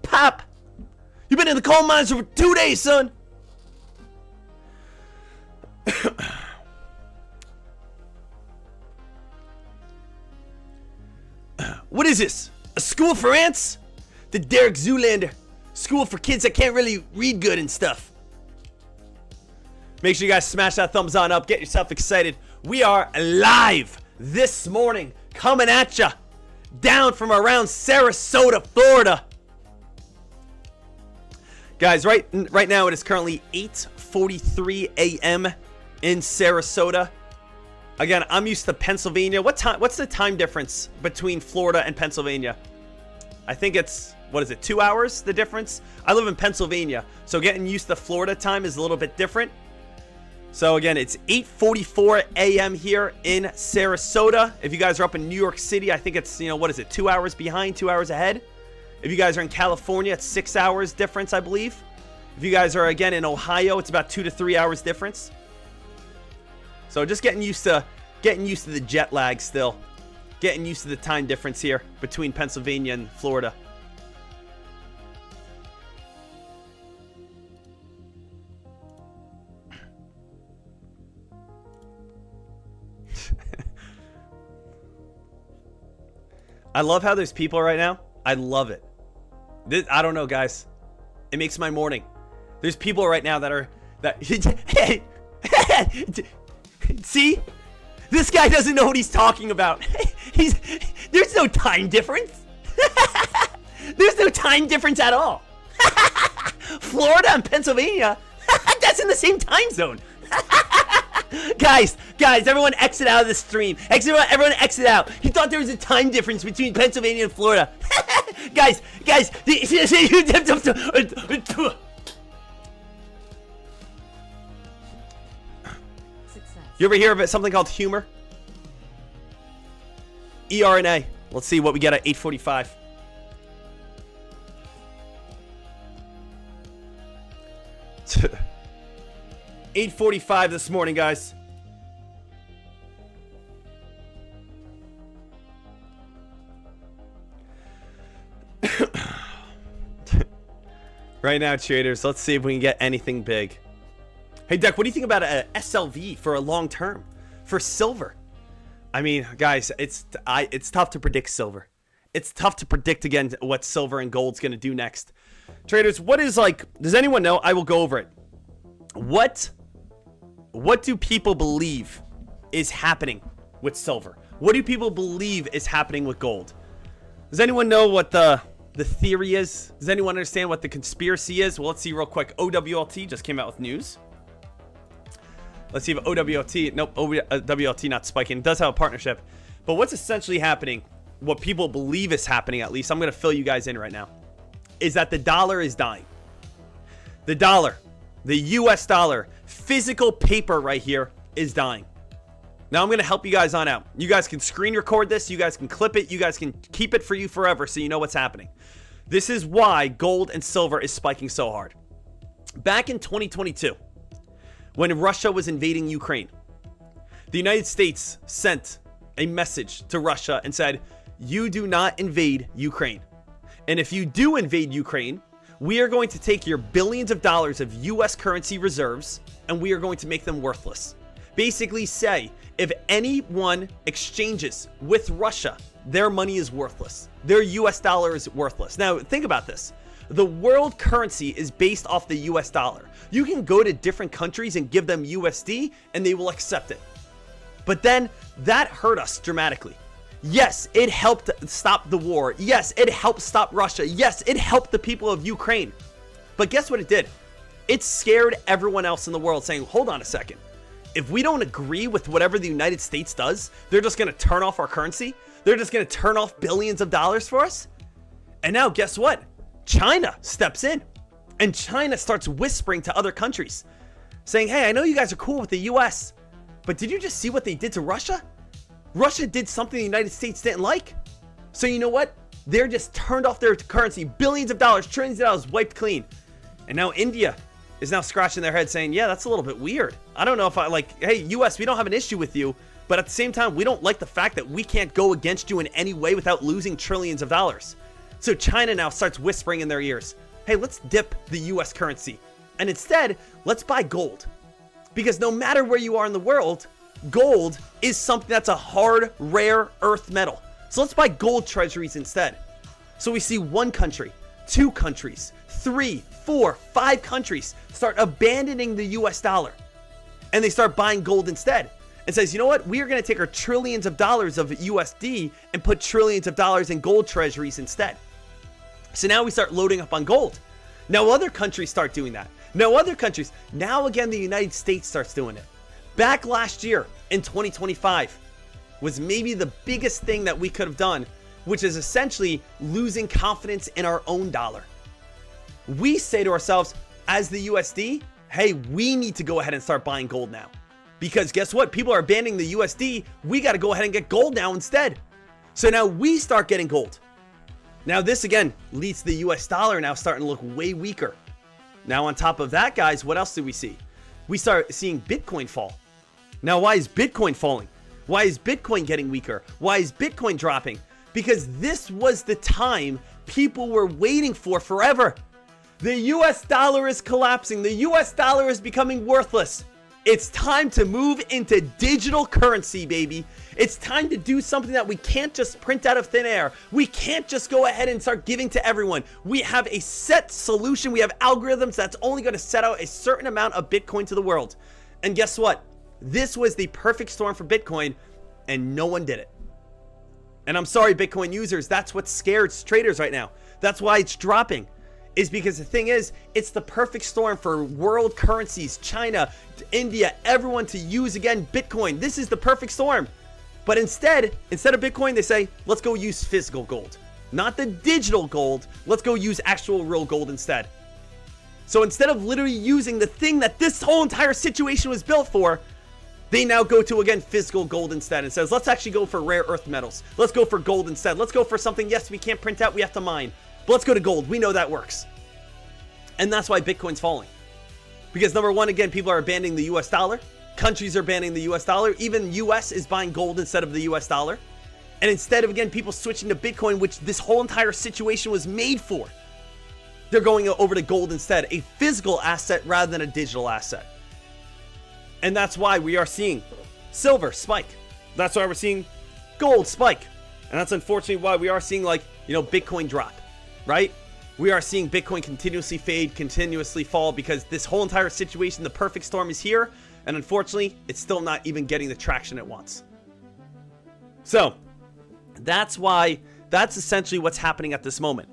Pop, you've been in the coal mines for 2 days, son. What is this? A school for ants? The Derek Zoolander school for kids that can't really read good and stuff. Make sure you guys smash that thumbs on up. Get yourself excited. We are live this morning, coming at ya down from around Sarasota, Florida. Guys, right now it is currently 8:43 a.m. in Sarasota. Again, I'm used to Pennsylvania. What's the time difference between Florida and Pennsylvania? I think it's, what is it, 2 hours, the difference? I live in Pennsylvania, so getting used to Florida time is a little bit different. So again, it's 8:44 a.m. here in Sarasota. If you guys are up in New York City, I think it's, what is it, 2 hours behind, 2 hours ahead? If you guys are in California, it's 6 hours difference, I believe. If you guys are, again, in Ohio, it's about 2 to 3 hours difference. So just getting used to the jet lag still. Getting used to the time difference here between Pennsylvania and Florida. I love how there's people right now. I love it. I don't know, guys. It makes my morning. There's people right now that see? This guy doesn't know what he's talking about. There's no time difference. There's no time difference at all. Florida and Pennsylvania, that's in the same time zone. Guys, everyone exit out of the stream. Everyone exit out. You thought there was a time difference between Pennsylvania and Florida. guys. You ever hear of something called humor? ERNA. Let's see what we get at 8:45. $8:45 this morning, guys. Right now, traders, let's see if we can get anything big. Hey, Deck, what do you think about a SLV for a long term for silver? I mean, guys, it's tough to predict silver. It's tough to predict again what silver and gold's going to do next. Traders, what is does anyone know? I will go over it. What do people believe is happening with silver? What do people believe is happening with gold? Does anyone know what the theory is? Does anyone understand what the conspiracy is? Well, let's see real quick. OWLT just came out with news. Let's see if OWLT, nope, OWLT not spiking. It does have a partnership. But what's essentially happening, what people believe is happening at least, I'm going to fill you guys in right now, is that the dollar is dying. The dollar, the US dollar, physical paper right here is dying. Now I'm going to help you guys on out. You guys can screen record this. You guys can clip it. You guys can keep it for you forever so you know what's happening. This is why gold and silver is spiking so hard. Back in 2022, when Russia was invading Ukraine, the United States sent a message to Russia and said, you do not invade Ukraine. And if you do invade Ukraine, we are going to take your billions of dollars of US currency reserves and we are going to make them worthless. Basically say, if anyone exchanges with Russia, their money is worthless. Their US dollar is worthless. Now, think about this. The world currency is based off the US dollar. You can go to different countries and give them USD and they will accept it. But then that hurt us dramatically. Yes, it helped stop the war. Yes, it helped stop Russia. Yes, it helped the people of Ukraine. But guess what it did? It scared everyone else in the world saying, hold on a second. If we don't agree with whatever the United States does, they're just going to turn off our currency. They're just going to turn off billions of dollars for us. And now guess what? China steps in and China starts whispering to other countries saying, hey, I know you guys are cool with the US, but did you just see what they did to Russia? Russia did something the United States didn't like. So you know what? They're just turned off their currency. Billions of dollars, trillions of dollars wiped clean. And now India is now scratching their head saying, yeah, that's a little bit weird. I don't know if I like, hey, US, we don't have an issue with you, but at the same time, we don't like the fact that we can't go against you in any way without losing trillions of dollars. So China now starts whispering in their ears, hey, let's dip the US currency. And instead, let's buy gold. Because no matter where you are in the world, gold is something that's a hard, rare earth metal. So let's buy gold treasuries instead. So we see one country, two countries, 3, 4, 5 countries start abandoning the US dollar. And they start buying gold instead. And says, you know what? We are going to take our trillions of dollars of USD and put trillions of dollars in gold treasuries instead. So now we start loading up on gold. Now other countries start doing that. Now again, the United States starts doing it. Back last year in 2025 was maybe the biggest thing that we could have done, which is essentially losing confidence in our own dollar. We say to ourselves, as the USD, hey, we need to go ahead and start buying gold now. Because guess what? People are banning the USD. We got to go ahead and get gold now instead. So now we start getting gold. Now this again leads to the US dollar now starting to look way weaker. Now on top of that, guys, what else do we see? We start seeing Bitcoin fall. Now why is Bitcoin falling? Why is Bitcoin getting weaker? Why is Bitcoin dropping? Because this was the time people were waiting for forever. The US dollar is collapsing. The US dollar is becoming worthless. It's time to move into digital currency, baby. It's time to do something that we can't just print out of thin air. We can't just go ahead and start giving to everyone. We have a set solution. We have algorithms that's only going to set out a certain amount of Bitcoin to the world. And guess what? This was the perfect storm for Bitcoin, and no one did it. And I'm sorry, Bitcoin users, that's what scares traders right now. That's why it's dropping. Is because the thing is, it's the perfect storm for world currencies, China, India, everyone to use again Bitcoin. This is the perfect storm. But instead of Bitcoin, they say, let's go use physical gold. Not the digital gold. Let's go use actual real gold instead. So instead of literally using the thing that this whole entire situation was built for, they now go to, again, physical gold instead and says, let's actually go for rare earth metals. Let's go for gold instead. Let's go for something, yes, we can't print out, we have to mine. But let's go to gold. We know that works. And that's why Bitcoin's falling. Because number one, again, people are abandoning the US dollar. Countries are banning the US dollar. Even US is buying gold instead of the US dollar. And instead of, again, people switching to Bitcoin, which this whole entire situation was made for, they're going over to gold instead, a physical asset rather than a digital asset. And that's why we are seeing silver spike. That's why we're seeing gold spike. And that's unfortunately why we are seeing, like, Bitcoin drop, right? We are seeing Bitcoin continuously fade, continuously fall, because this whole entire situation, the perfect storm, is here. And unfortunately, it's still not even getting the traction it wants. So that's essentially what's happening at this moment.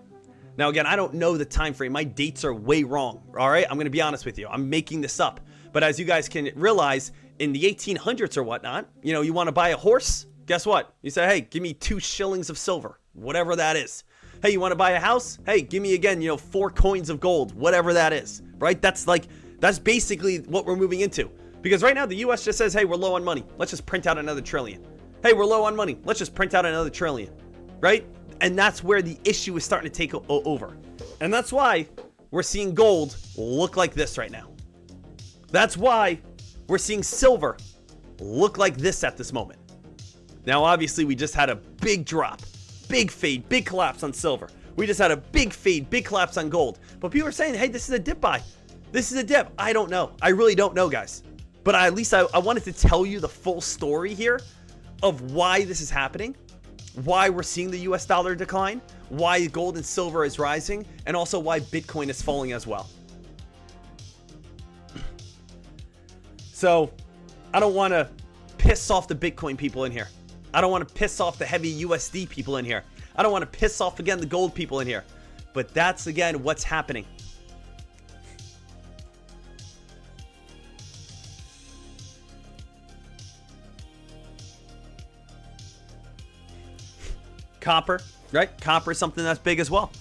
Now, again, I don't know the time frame. My dates are way wrong. All right. I'm going to be honest with you. I'm making this up. But as you guys can realize, in the 1800s or whatnot, you want to buy a horse. Guess what? You say, hey, give me 2 shillings of silver, whatever that is. Hey, you want to buy a house? Hey, give me again, 4 coins of gold, whatever that is, right? That's basically what we're moving into. Because right now the US just says, hey, we're low on money. Let's just print out another trillion. Hey, we're low on money. Let's just print out another trillion, right? And that's where the issue is starting to take over. And that's why we're seeing gold look like this right now. That's why we're seeing silver look like this at this moment. Now, obviously, we just had a big drop, big fade, big collapse on silver. We just had a big fade, big collapse on gold. But people are saying, hey, this is a dip buy. This is a dip. I don't know. I really don't know, guys. But at least I wanted to tell you the full story here of why this is happening, why we're seeing the US dollar decline, why gold and silver is rising, and also why Bitcoin is falling as well. So I don't want to piss off the Bitcoin people in here. I don't want to piss off the heavy USD people in here. I don't want to piss off, again, the gold people in here. But that's, again, what's happening. Copper, right? Copper is something that's big as well.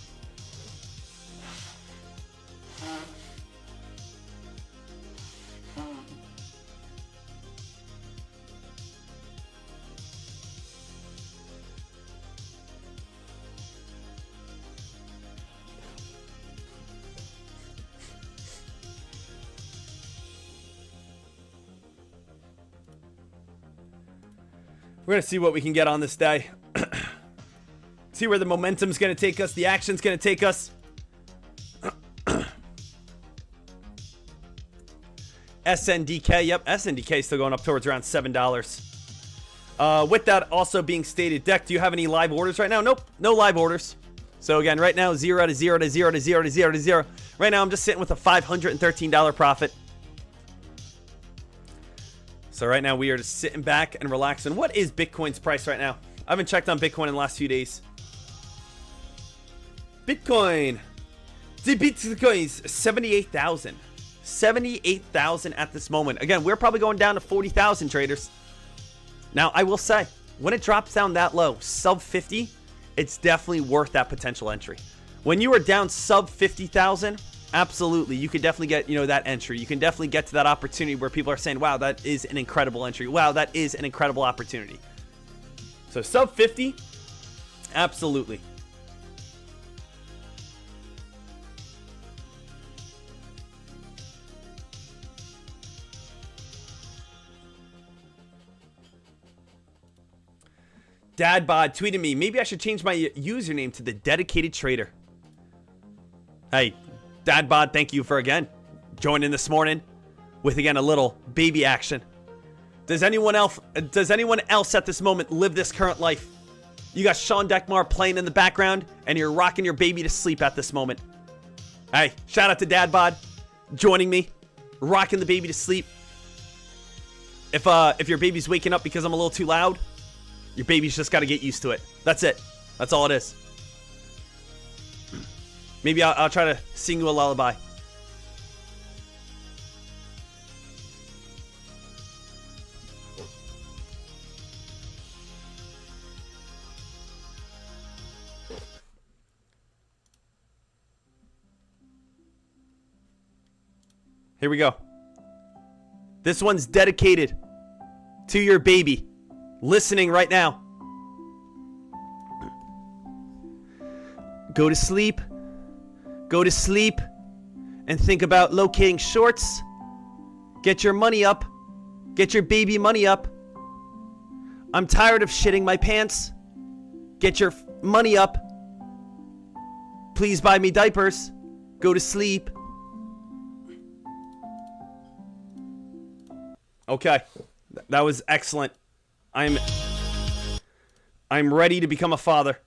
We're going to see what we can get on this day. See where the momentum's going to take us. The action's going to take us. SNDK. Yep, SNDK is still going up towards around $7. With that also being stated, Deck, do you have any live orders right now? Nope, no live orders. So again, right now, 0 to 0 to 0 to 0 to 0 to 0. Right now, I'm just sitting with a $513 profit. So right now, we are just sitting back and relaxing. What is Bitcoin's price right now? I haven't checked on Bitcoin in the last few days. Bitcoin. The Bitcoin's 78,000. 78,000 at this moment. Again, we're probably going down to 40,000 traders. Now, I will say, when it drops down that low, sub 50, it's definitely worth that potential entry. When you are down sub 50,000, absolutely, you could definitely get, that entry. You can definitely get to that opportunity where people are saying, wow, that is an incredible entry. Wow, that is an incredible opportunity. So sub 50, absolutely. Dadbod tweeted me, maybe I should change my username to the Dedicated Trader. Hey, Dadbod, thank you for again joining this morning with again a little baby action. Does anyone else at this moment live this current life? You got Sean Deckmar playing in the background and you're rocking your baby to sleep at this moment. Hey, shout out to Dadbod joining me, rocking the baby to sleep. If your baby's waking up because I'm a little too loud, your baby's just got to get used to it. That's it. That's all it is. Maybe I'll try to sing you a lullaby. Here we go. This one's dedicated to your baby. Listening right now. Go to sleep. Go to sleep. And think about locating shorts. Get your money up. Get your baby money up. I'm tired of shitting my pants. Get your money up. Please buy me diapers. Go to sleep. Okay. That was excellent. I'm ready to become a father.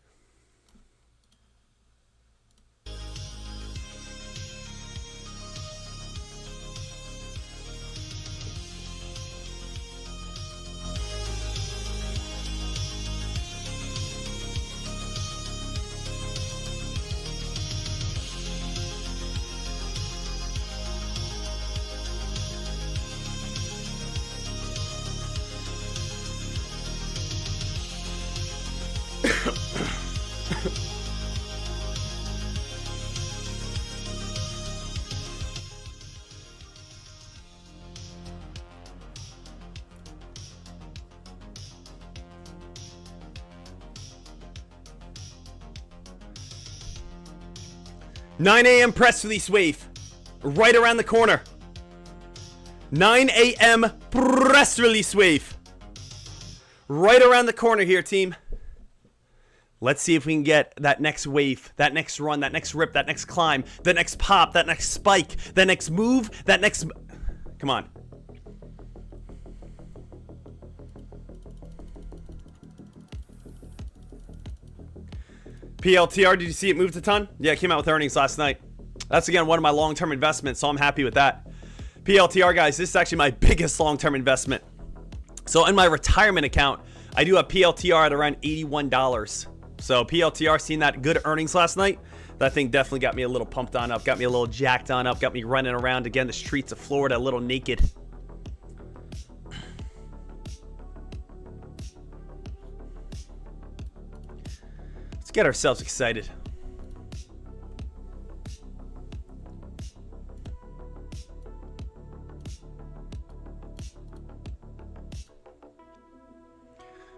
$9 a.m. press release wave. Right around the corner. 9 a.m. press release wave. Right around the corner here, team. Let's see if we can get that next wave, that next run, that next rip, that next climb, the next pop, that next spike, that next move, that next... Come on. PLTR, did you see it moved a ton? Yeah, it came out with earnings last night. That's, again, one of my long-term investments, so I'm happy with that. PLTR, guys, this is actually my biggest long-term investment. So in my retirement account, I do have PLTR at around $81. So PLTR, seeing that good earnings last night, that thing definitely got me a little pumped on up, got me a little jacked on up, got me running around again the streets of Florida a little naked. Let's get ourselves excited.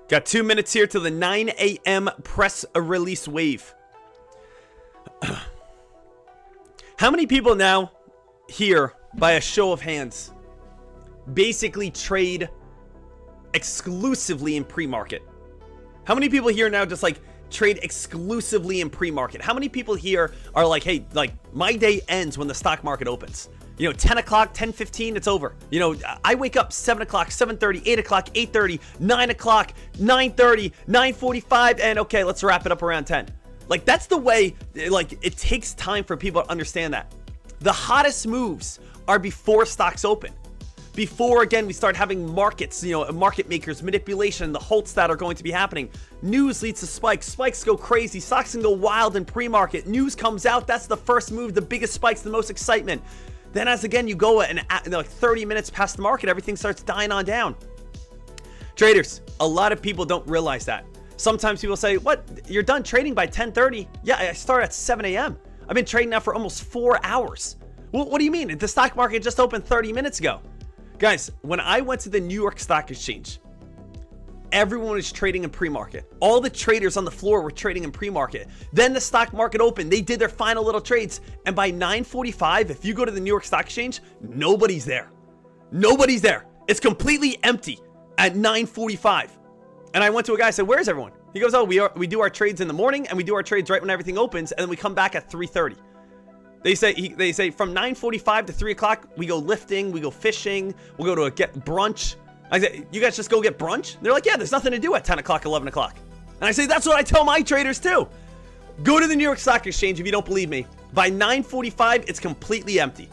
Got 2 minutes here till the 9 a.m. press release wave. How many people now here, by a show of hands, basically trade exclusively in pre-market? How many people here now just like trade exclusively in pre-market? How many people here are like, hey, like my day ends when the stock market opens? 10 o'clock, 10:15, it's over. I wake up 7 o'clock, 7:30, 8 o'clock, 8:30, 9 o'clock, 9:30, 9:45, and okay, let's wrap it up around 10. Like, that's the way, like, it takes time for people to understand that. The hottest moves are before stocks open. Before, again, we start having markets, market makers, manipulation, the halts that are going to be happening. News leads to spikes. Spikes go crazy. Stocks can go wild in pre-market. News comes out. That's the first move, the biggest spikes, the most excitement. Then as, again, you go like 30 minutes past the market, everything starts dying on down. Traders, a lot of people don't realize that. Sometimes people say, what, you're done trading by 10:30? Yeah, I start at 7 a.m. I've been trading now for almost 4 hours. Well, what do you mean? The stock market just opened 30 minutes ago. Guys, when I went to the New York Stock Exchange, everyone was trading in pre-market. All the traders on the floor were trading in pre-market. Then the stock market opened. They did their final little trades. And by 9:45, if you go to the New York Stock Exchange, nobody's there. Nobody's there. It's completely empty at 9:45. And I went to a guy and said, where's everyone? He goes, oh, we do our trades in the morning and we do our trades right when everything opens. And then we come back at 3:30. They say from 9:45 to 3 o'clock, we go lifting, we go fishing, we'll go to get brunch. I say, you guys just go get brunch? They're like, yeah, there's nothing to do at 10 o'clock, 11 o'clock. And I say, that's what I tell my traders too. Go to the New York Stock Exchange if you don't believe me. By 9:45, it's completely empty.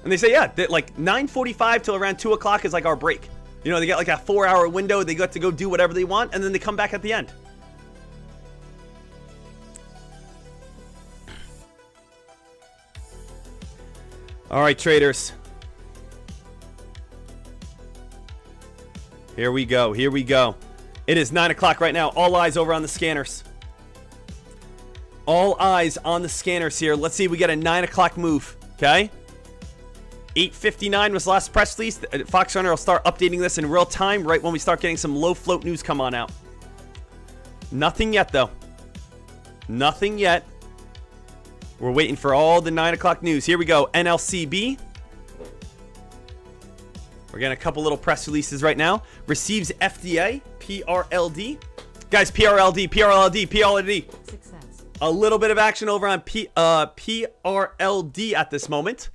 And they say, yeah, like 9:45 till around 2 o'clock is like our break. They get like a 4-hour window. They get to go do whatever they want, and then they come back at the end. All right, traders. Here we go. Here we go. It is 9 o'clock right now. All eyes over on the scanners. All eyes on the scanners here. Let's see if we get a 9 o'clock move. Okay. 8:59 was the last press release. Fox Runner will start updating this in real time right when we start getting some low float news come on out. Nothing yet, though. Nothing yet. We're waiting for all the 9 o'clock news. Here we go. NLCB. We're getting a couple little press releases right now. Receives FDA. PRLD. Guys, PRLD. Success. A little bit of action over on PRLD at this moment.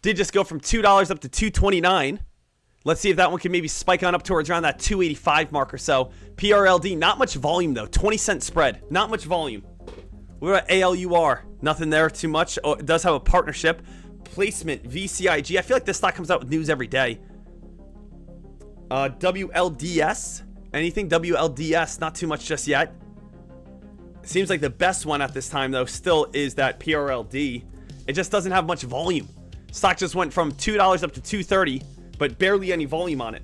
Did just go from $2 up to $2.29. Let's see if that one can maybe spike on up towards around that 285 mark or so. PRLD, not much volume though. 20-cent spread. Not much volume. What about ALUR? Nothing there too much. Oh, it does have a partnership. Placement, VCIG. I feel like this stock comes out with news every day. WLDS. Anything WLDS? Not too much just yet. Seems like the best one at this time, though, still is that PRLD. It just doesn't have much volume. Stock just went from $2 up to $2.30, but barely any volume on it.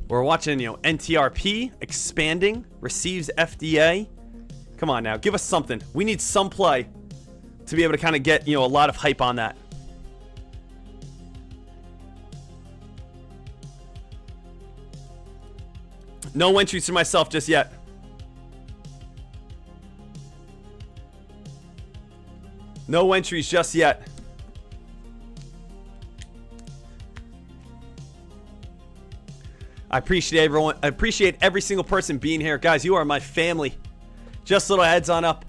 We're watching, NTRP expanding, receives FDA. Come on now, give us something. We need some play to be able to kind of get, a lot of hype on that. No entries for myself just yet. No entries just yet. I appreciate everyone. I appreciate every single person being here. Guys, you are my family. Just little heads on up.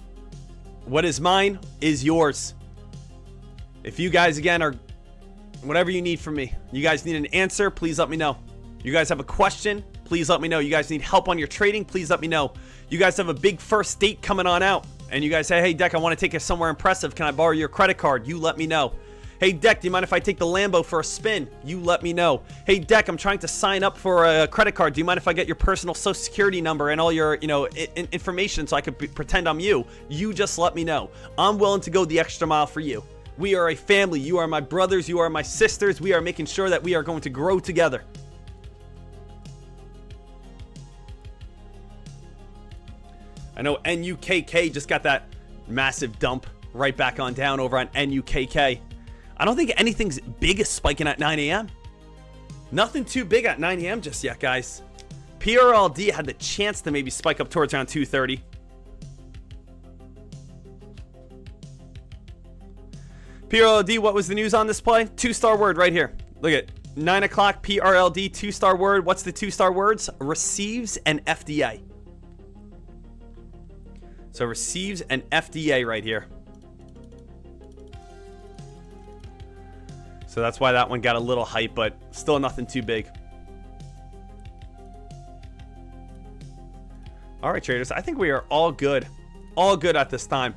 What is mine is yours. If you guys, again, are whatever you need from me, you guys need an answer, please let me know. You guys have a question, please let me know. You guys need help on your trading, please let me know. You guys have a big first date coming on out, and you guys say, hey, Deck, I want to take you somewhere impressive. Can I borrow your credit card? You let me know. Hey, Deck, do you mind if I take the Lambo for a spin? You let me know. Hey, Deck, I'm trying to sign up for a credit card. Do you mind if I get your personal social security number and all your, information so I could pretend I'm you? You just let me know. I'm willing to go the extra mile for you. We are a family. You are my brothers. You are my sisters. We are making sure that we are going to grow together. I know NUKK just got that massive dump right back on down over on NUKK. I don't think anything's big is spiking at 9 a.m. Nothing too big at 9 a.m. just yet, guys. PRLD had the chance to maybe spike up towards around 2:30. PRLD, what was the news on this play? 2-star word right here. Look at 9 o'clock, PRLD, 2-star word. What's the 2-star words? Receives and FDA. So receives and FDA right here. So that's why that one got a little hype, but still nothing too big. All right, traders. I think we are all good. All good at this time.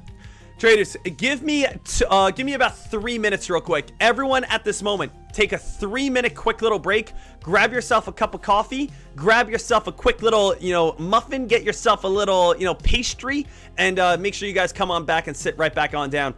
Traders, give me about 3 minutes real quick. Everyone at this moment, take a 3-minute quick little break. Grab yourself a cup of coffee. Grab yourself a quick little, muffin. Get yourself a little, pastry. And make sure you guys come on back and sit right back on down.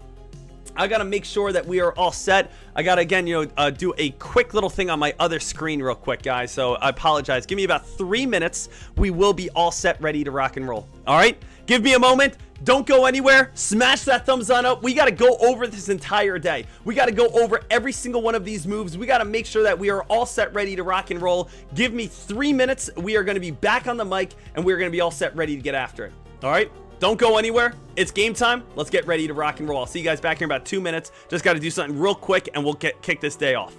I got to make sure that we are all set. I got to, again, do a quick little thing on my other screen real quick, guys. So I apologize. Give me about 3 minutes. We will be all set, ready to rock and roll. All right? Give me a moment. Don't go anywhere. Smash that thumbs on up. We got to go over this entire day. We got to go over every single one of these moves. We got to make sure that we are all set, ready to rock and roll. Give me 3 minutes. We are going to be back on the mic, and we're going to be all set, ready to get after it. All right? Don't go anywhere. It's game time. Let's get ready to rock and roll. I'll see you guys back here in about 2 minutes. Just got to do something real quick, and we'll kick this day off.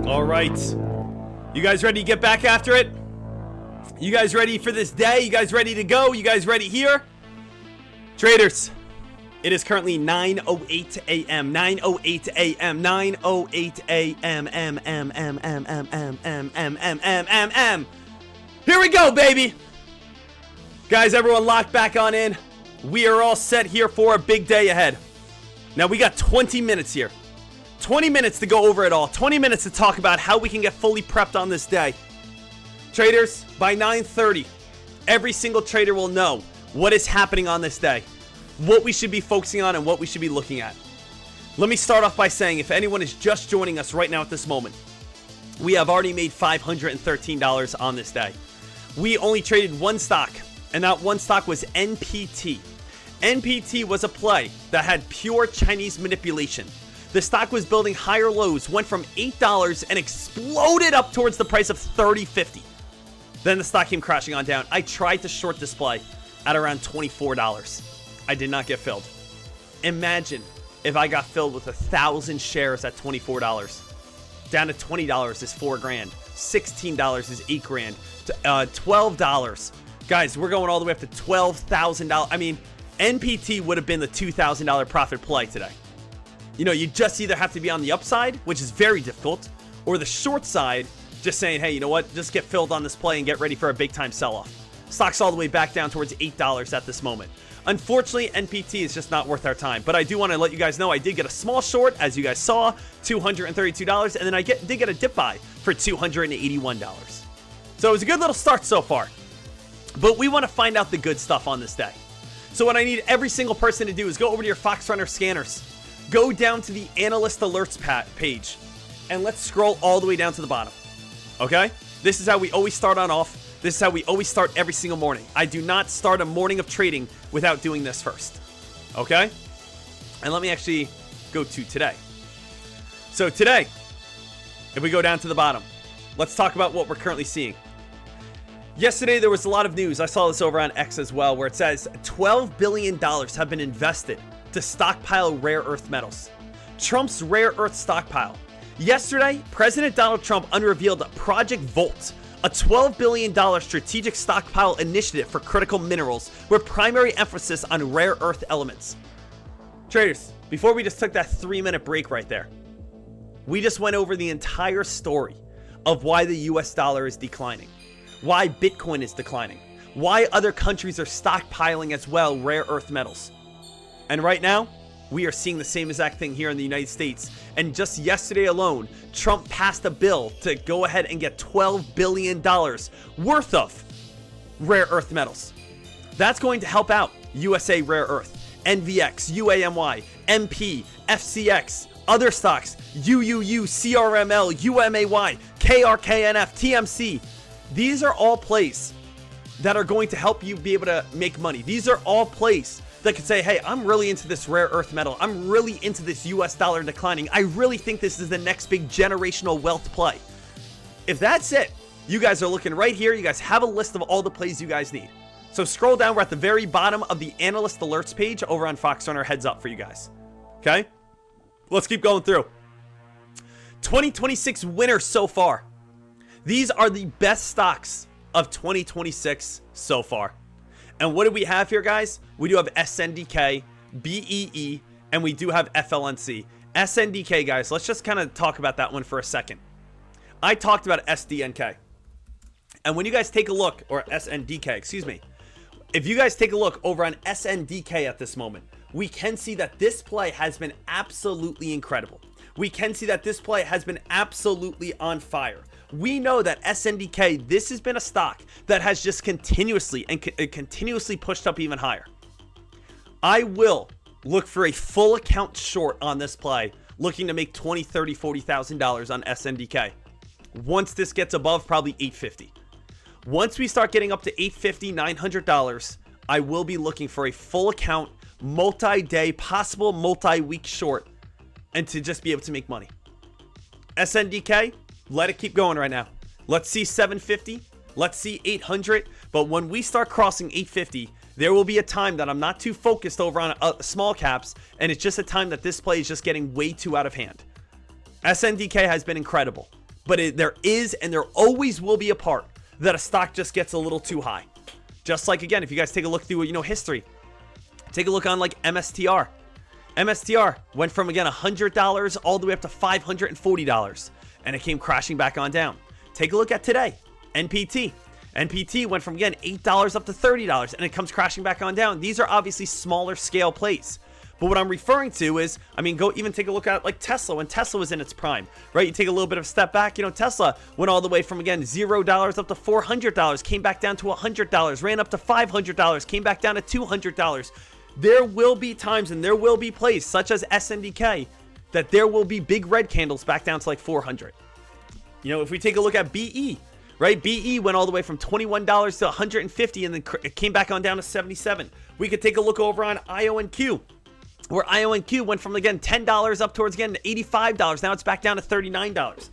All right. You guys ready to get back after it? You guys ready for this day? You guys ready to go? You guys ready here? Traders, it is currently 9:08 a.m. 9:08 a.m. 9:08 a.m. Here we go, baby. Guys, everyone lock back on in. We are all set here for a big day ahead. Now, we got 20 minutes here. 20 minutes to go over it all. 20 minutes to talk about how we can get fully prepped on this day. Traders, by 9:30, every single trader will know what is happening on this day, what we should be focusing on, and what we should be looking at. Let me start off by saying, if anyone is just joining us right now at this moment, we have already made $513 on this day. We only traded one stock, and that one stock was NPT. NPT was a play that had pure Chinese manipulation. The stock was building higher lows, went from $8 and exploded up towards the price of $30.50. Then the stock came crashing on down. I tried to short this play at around $24. I did not get filled. Imagine if I got filled with 1,000 shares at $24. Down to $20 is $4 grand. $16 is $8 grand. $12. Guys, we're going all the way up to $12,000. I mean, NPT would have been the $2,000 profit play today. You know, you just either have to be on the upside, which is very difficult, or the short side, just saying, hey, you know what? Just get filled on this play and get ready for a big time sell-off. Stock's all the way back down towards $8 at this moment. Unfortunately, NPT is just not worth our time. But I do want to let you guys know I did get a small short, as you guys saw, $232, and then I did get a dip buy for $281. So it was a good little start so far. But we want to find out the good stuff on this day. So what I need every single person to do is go over to your Fox Runner scanners. Go down to the analyst alerts page, and let's scroll all the way down to the bottom. Okay? This is how we always start on off. This is how we always start every single morning. I do not start a morning of trading without doing this first. Okay? And let me actually go to today. So today, if we go down to the bottom, let's talk about what we're currently seeing. Yesterday, there was a lot of news. I saw this over on X as well, where it says $12 billion have been invested to stockpile rare earth metals. Trump's rare earth stockpile. Yesterday, President Donald Trump unrevealed Project Volt, a $12 billion strategic stockpile initiative for critical minerals with primary emphasis on rare earth elements. Traders, before we just took that 3-minute break right there, we just went over the entire story of why the US dollar is declining, why Bitcoin is declining, why other countries are stockpiling as well rare earth metals. And right now, we are seeing the same exact thing here in the United States. And just yesterday alone, Trump passed a bill to go ahead and get $12 billion worth of rare earth metals. That's going to help out USA Rare Earth, NVX, UAMY, MP, FCX, other stocks, UUU, CRML, UMAY, KRKNF, TMC. These are all plays that are going to help you be able to make money. These are all plays that could say, hey, I'm really into this rare earth metal. I'm really into this US dollar declining. I really think this is the next big generational wealth play. If that's it, you guys are looking right here. You guys have a list of all the plays you guys need. So scroll down. We're at the very bottom of the analyst alerts page over on Fox Runner Heads Up for you guys. Okay? Let's keep going through. 2026 winners so far. These are the best stocks of 2026 so far. And what do we have here, guys? We do have SNDK, BEE, and we do have FLNC. SNDK, guys, let's just kind of talk about that one for a second. I talked about SDNK. And when you guys take a look, or SNDK, excuse me. If you guys take a look over on SNDK at this moment, we can see that this play has been absolutely incredible. We can see that this play has been absolutely on fire. We know that SNDK, this has been a stock that has just continuously pushed up even higher. I will look for a full account short on this play, looking to make $20,000, $30,000, $40,000 on SNDK. Once this gets above probably $850. Once we start getting up to $850, $900, I will be looking for a full account, multi-day, possible multi-week short, and to just be able to make money. SNDK, let it keep going right now. Let's see 750. Let's see 800. But when we start crossing 850, there will be a time that I'm not too focused over on small caps. And it's just a time that this play is just getting way too out of hand. SNDK has been incredible. But there is and there always will be a part that a stock just gets a little too high. Just like, again, if you guys take a look through, history, take a look on like MSTR. MSTR went from, again, $100 all the way up to $540, and it came crashing back on down. Take a look at today, NPT. NPT went from, again, $8 up to $30, and it comes crashing back on down. These are obviously smaller scale plays. But what I'm referring to is, go even take a look at like Tesla when Tesla was in its prime, right? You take a little bit of a step back, Tesla went all the way from, again, $0 up to $400, came back down to $100, ran up to $500, came back down to $200. There will be times and there will be plays such as SNDK that there will be big red candles back down to like 400. If we take a look at BE, right? BE went all the way from $21 to $150 and then it came back on down to 77. We could take a look over on IONQ, where IONQ went from, again, $10 up towards, again, $85. Now it's back down to $39.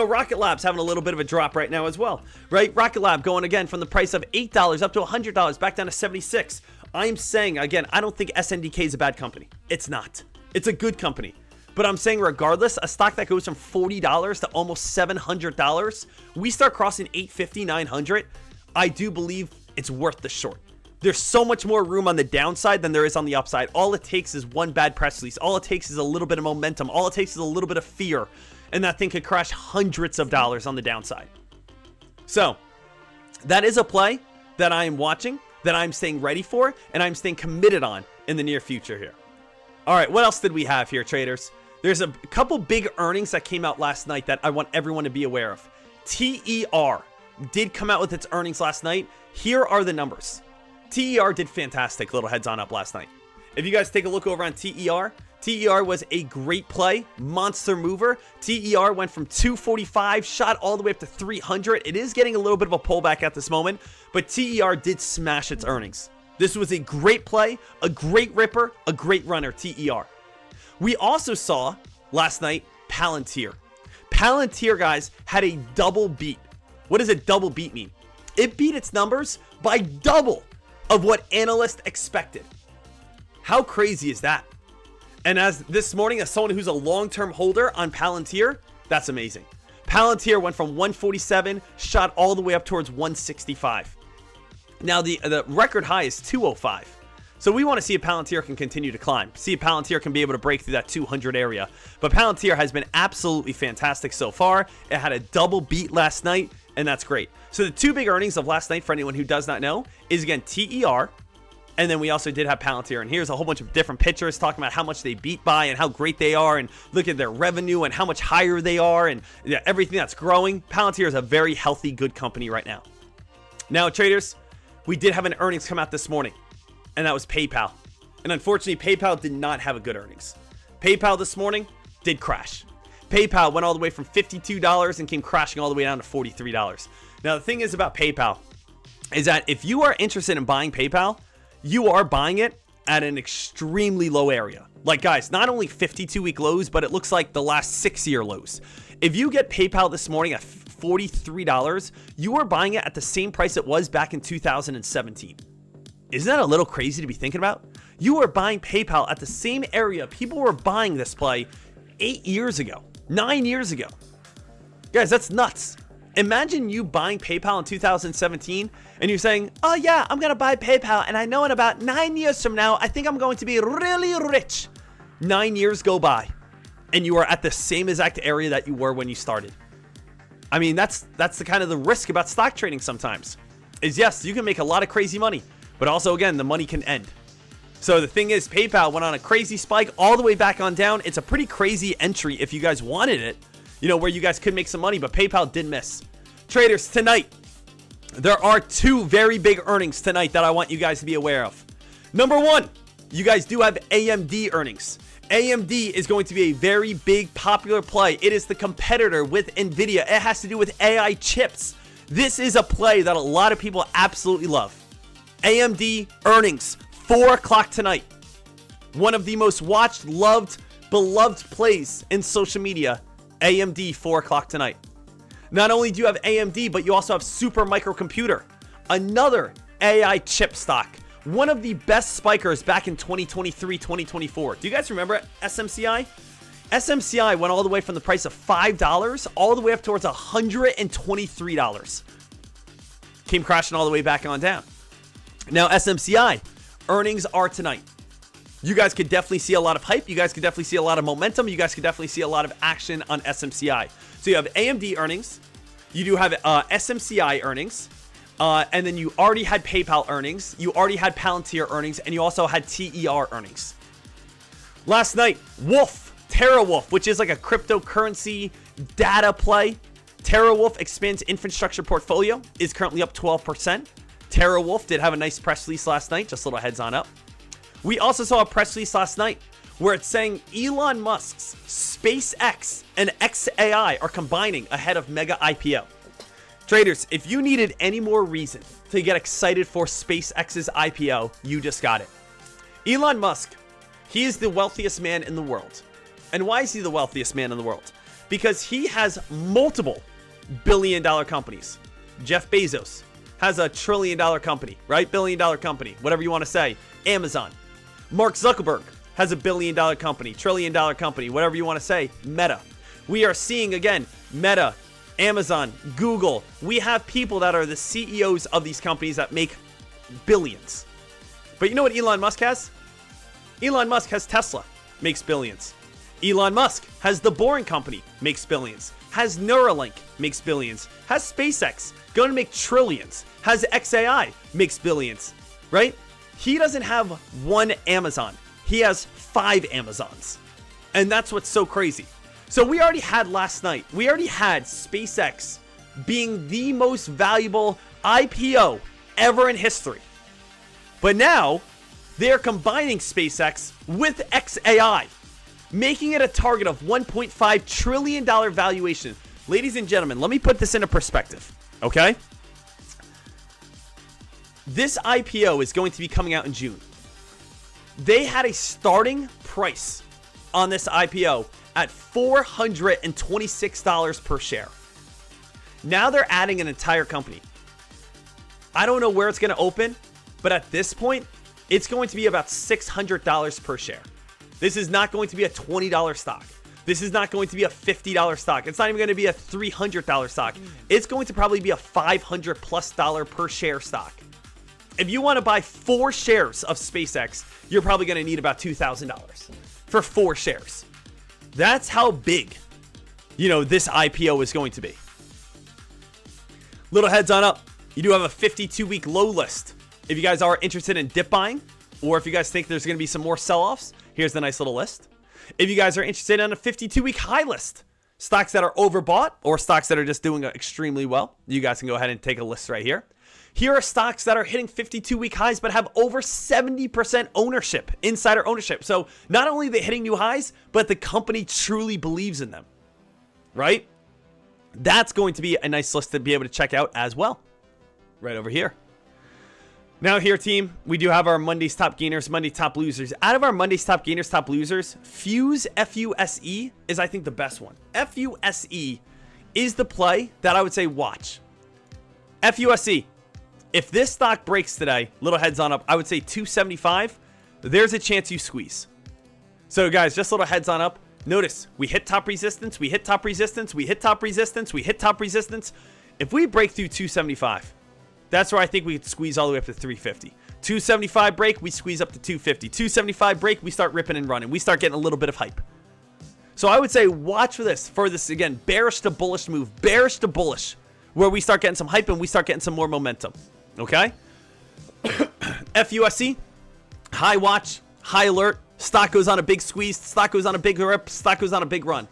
Rocket Lab's having a little bit of a drop right now as well, right? Rocket Lab going, again, from the price of $8 up to $100, back down to 76. I'm saying, again, I don't think SNDK is a bad company. It's not. It's a good company. But I'm saying regardless, a stock that goes from $40 to almost $700, we start crossing $850, $900, I do believe it's worth the short. There's so much more room on the downside than there is on the upside. All it takes is one bad press release. All it takes is a little bit of momentum. All it takes is a little bit of fear. And that thing could crash hundreds of dollars on the downside. So, that is a play that I am watching, that I'm staying ready for, and I'm staying committed on in the near future here. All right, what else did we have here, traders? There's a couple big earnings that came out last night that I want everyone to be aware of. TER did come out with its earnings last night. Here are the numbers. TER did fantastic, little heads on up last night. If you guys take a look over on TER was a great play, monster mover. TER went from 245, shot all the way up to 300. It is getting a little bit of a pullback at this moment, but TER did smash its earnings. This was a great play, a great ripper, a great runner, TER. We also saw last night Palantir. Palantir, guys, had a double beat. What does a double beat mean? It beat its numbers by double of what analysts expected. How crazy is that? And as this morning, as someone who's a long-term holder on Palantir, that's amazing. Palantir went from 147, shot all the way up towards 165. Now the record high is 205. So we want to see if Palantir can continue to climb. See if Palantir can be able to break through that 200 area. But Palantir has been absolutely fantastic so far. It had a double beat last night, and that's great. So the two big earnings of last night, for anyone who does not know, is, again, TER, and then we also did have Palantir. And here's a whole bunch of different pictures talking about how much they beat by and how great they are, and look at their revenue and how much higher they are, and everything that's growing. Palantir is a very healthy, good company right now. Now, traders, we did have an earnings come out this morning, and that was PayPal. And unfortunately, PayPal did not have a good earnings. PayPal this morning did crash. PayPal went all the way from $52 and came crashing all the way down to $43. Now, the thing is about PayPal is that if you are interested in buying PayPal, you are buying it at an extremely low area. Like, guys, not only 52-week lows, but it looks like the last 6-year lows. If you get PayPal this morning at $43, you are buying it at the same price it was back in 2017. Isn't that a little crazy to be thinking about? You are buying PayPal at the same area people were buying this play 8 years ago, 9 years ago. Guys, that's nuts. Imagine you buying PayPal in 2017 and you're saying, oh yeah, I'm going to buy PayPal and I know in about 9 years from now, I think I'm going to be really rich. 9 years go by and you are at the same exact area that you were when you started. I mean, that's the kind of the risk about stock trading sometimes. Is yes, you can make a lot of crazy money, but also again, the money can end. So the thing is, PayPal went on a crazy spike all the way back on down. It's a pretty crazy entry if you guys wanted it, where you guys could make some money, but PayPal did miss. Traders, tonight, there are two very big earnings tonight that I want you guys to be aware of. Number one, you guys do have AMD earnings. AMD is going to be a very big popular play. It is the competitor with NVIDIA. It has to do with AI chips. This is a play that a lot of people absolutely love. AMD earnings, 4 o'clock tonight. One of the most watched, loved, beloved plays in social media. AMD, 4 o'clock tonight. Not only do you have AMD, but you also have Super Microcomputer, another AI chip stock. One of the best spikers back in 2023, 2024. Do you guys remember SMCI? SMCI went all the way from the price of $5 all the way up towards $123. Came crashing all the way back on down. Now, SMCI, earnings are tonight. You guys could definitely see a lot of hype. You guys could definitely see a lot of momentum. You guys could definitely see a lot of action on SMCI. So you have AMD earnings. You do have SMCI earnings. And then you already had PayPal earnings. You already had Palantir earnings. And you also had TER earnings. Last night, TeraWolf, which is like a cryptocurrency data play. TeraWolf expands infrastructure portfolio, is currently up 12%. TeraWolf did have a nice press release last night, just a little heads on up. We also saw a press release last night where it's saying Elon Musk's SpaceX and XAI are combining ahead of mega IPO. Traders, if you needed any more reason to get excited for SpaceX's IPO, you just got it. Elon Musk, he is the wealthiest man in the world. And why is he the wealthiest man in the world? Because he has multiple billion-dollar companies. Jeff Bezos has a trillion-dollar company, right? Billion-dollar company, whatever you want to say. Amazon. Mark Zuckerberg has a billion-dollar company, trillion-dollar company, whatever you want to say. Meta. We are seeing, again, Meta, Amazon, Google. We have people that are the CEOs of these companies that make billions. But you know what Elon Musk has? Elon Musk has Tesla, makes billions. Elon Musk has The Boring Company, makes billions. Has Neuralink, makes billions. Has SpaceX, going to make trillions. Has XAI, makes billions, right? He doesn't have one Amazon. He has 5 Amazons. And that's what's so crazy. So we already had last night, we already had SpaceX being the most valuable IPO ever in history. But now, they're combining SpaceX with XAI, making it a target of $1.5 trillion valuation. Ladies and gentlemen, let me put this into perspective, okay? This IPO is going to be coming out in June. They had a starting price on this IPO at $426 per share. Now they're adding an entire company. I don't know where it's going to open, but at this point, it's going to be about $600 per share. This is not going to be a $20 stock. This is not going to be a $50 stock. It's not even going to be a $300 stock. It's going to probably be a $500+ per share stock. If you want to buy 4 shares of SpaceX, you're probably going to need about $2,000 for 4 shares. That's how big, this IPO is going to be. Little heads on up. You do have a 52-week low list. If you guys are interested in dip buying, or if you guys think there's going to be some more sell-offs, here's the nice little list. If you guys are interested in a 52-week high list, stocks that are overbought or stocks that are just doing extremely well, you guys can go ahead and take a list right here. Here are stocks that are hitting 52-week highs but have over 70% ownership, insider ownership. So not only are they hitting new highs, but the company truly believes in them, right? That's going to be a nice list to be able to check out as well, right over here. Now here, team, we do have our Monday's top gainers, Monday top losers. Out of our Monday's top gainers, top losers, Fuse, F-U-S-E, is I think the best one. F-U-S-E is the play that I would say watch. F-U-S-E. If this stock breaks today, little heads on up, I would say 275, there's a chance you squeeze. So guys, just little heads on up. Notice, we hit top resistance, we hit top resistance, we hit top resistance, we hit top resistance. If we break through 275, that's where I think we could squeeze all the way up to 350. 275 break, we squeeze up to 250. 275 break, we start ripping and running. We start getting a little bit of hype. So I would say watch for this, again, bearish to bullish move. Bearish to bullish, where we start getting some hype and we start getting some more momentum. Okay? FUSC, high watch, high alert. Stock goes on a big squeeze. Stock goes on a big rip. Stock goes on a big run.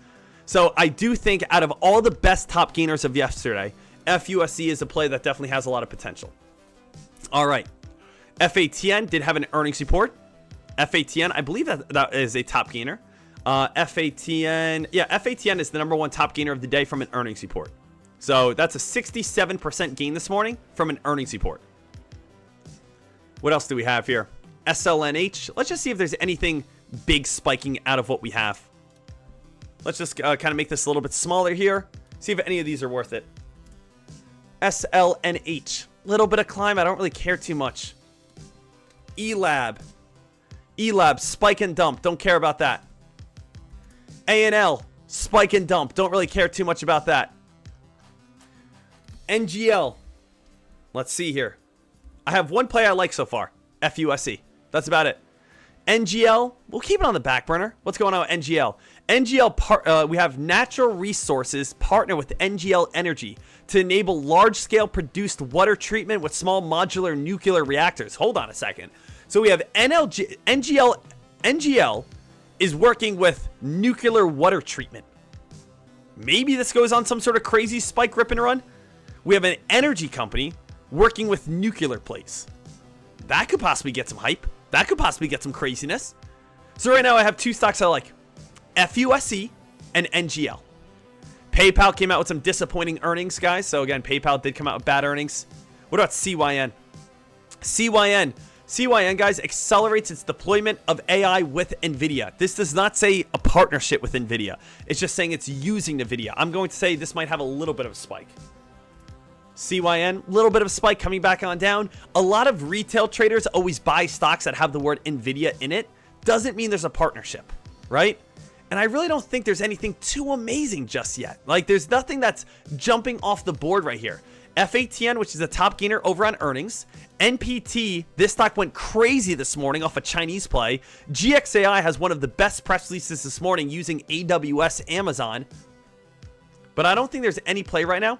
So I do think out of all the best top gainers of yesterday, FUSC is a play that definitely has a lot of potential. All right. FATN did have an earnings report. FATN, I believe that is a top gainer. FATN is the #1 top gainer of the day from an earnings report. So that's a 67% gain this morning from an earnings report. What else do we have here? SLNH. Let's just see if there's anything big spiking out of what we have. Let's just kind of make this a little bit smaller here. See if any of these are worth it. SLNH. Little bit of climb. I don't really care too much. ELAB. ELAB. Spike and dump. Don't care about that. A&L, spike and dump. Don't really care too much about that. NGL. Let's see here. I have one play I like so far. FUSE. That's about it. NGL, we'll keep it on the back burner. What's going on with NGL? NGL, we have natural resources partner with NGL Energy to enable large-scale produced water treatment with small modular nuclear reactors. Hold on a second. So we have NGL is working with nuclear water treatment. Maybe this goes on some sort of crazy spike rip and run. We have an energy company working with nuclear plays. That could possibly get some hype. That could possibly get some craziness. So right now I have two stocks I like. FUSE and NGL. PayPal came out with some disappointing earnings, guys. So again, PayPal did come out with bad earnings. What about CYN? CYN, guys, accelerates its deployment of AI with NVIDIA. This does not say a partnership with NVIDIA. It's just saying it's using NVIDIA. I'm going to say this might have a little bit of a spike. CYN, little bit of a spike coming back on down. A lot of retail traders always buy stocks that have the word NVIDIA in it. Doesn't mean there's a partnership, right? And I really don't think there's anything too amazing just yet. Like, there's nothing that's jumping off the board right here. FATN, which is a top gainer over on earnings. NPT, this stock went crazy this morning off a Chinese play. GXAI has one of the best press releases this morning using AWS Amazon. But I don't think there's any play right now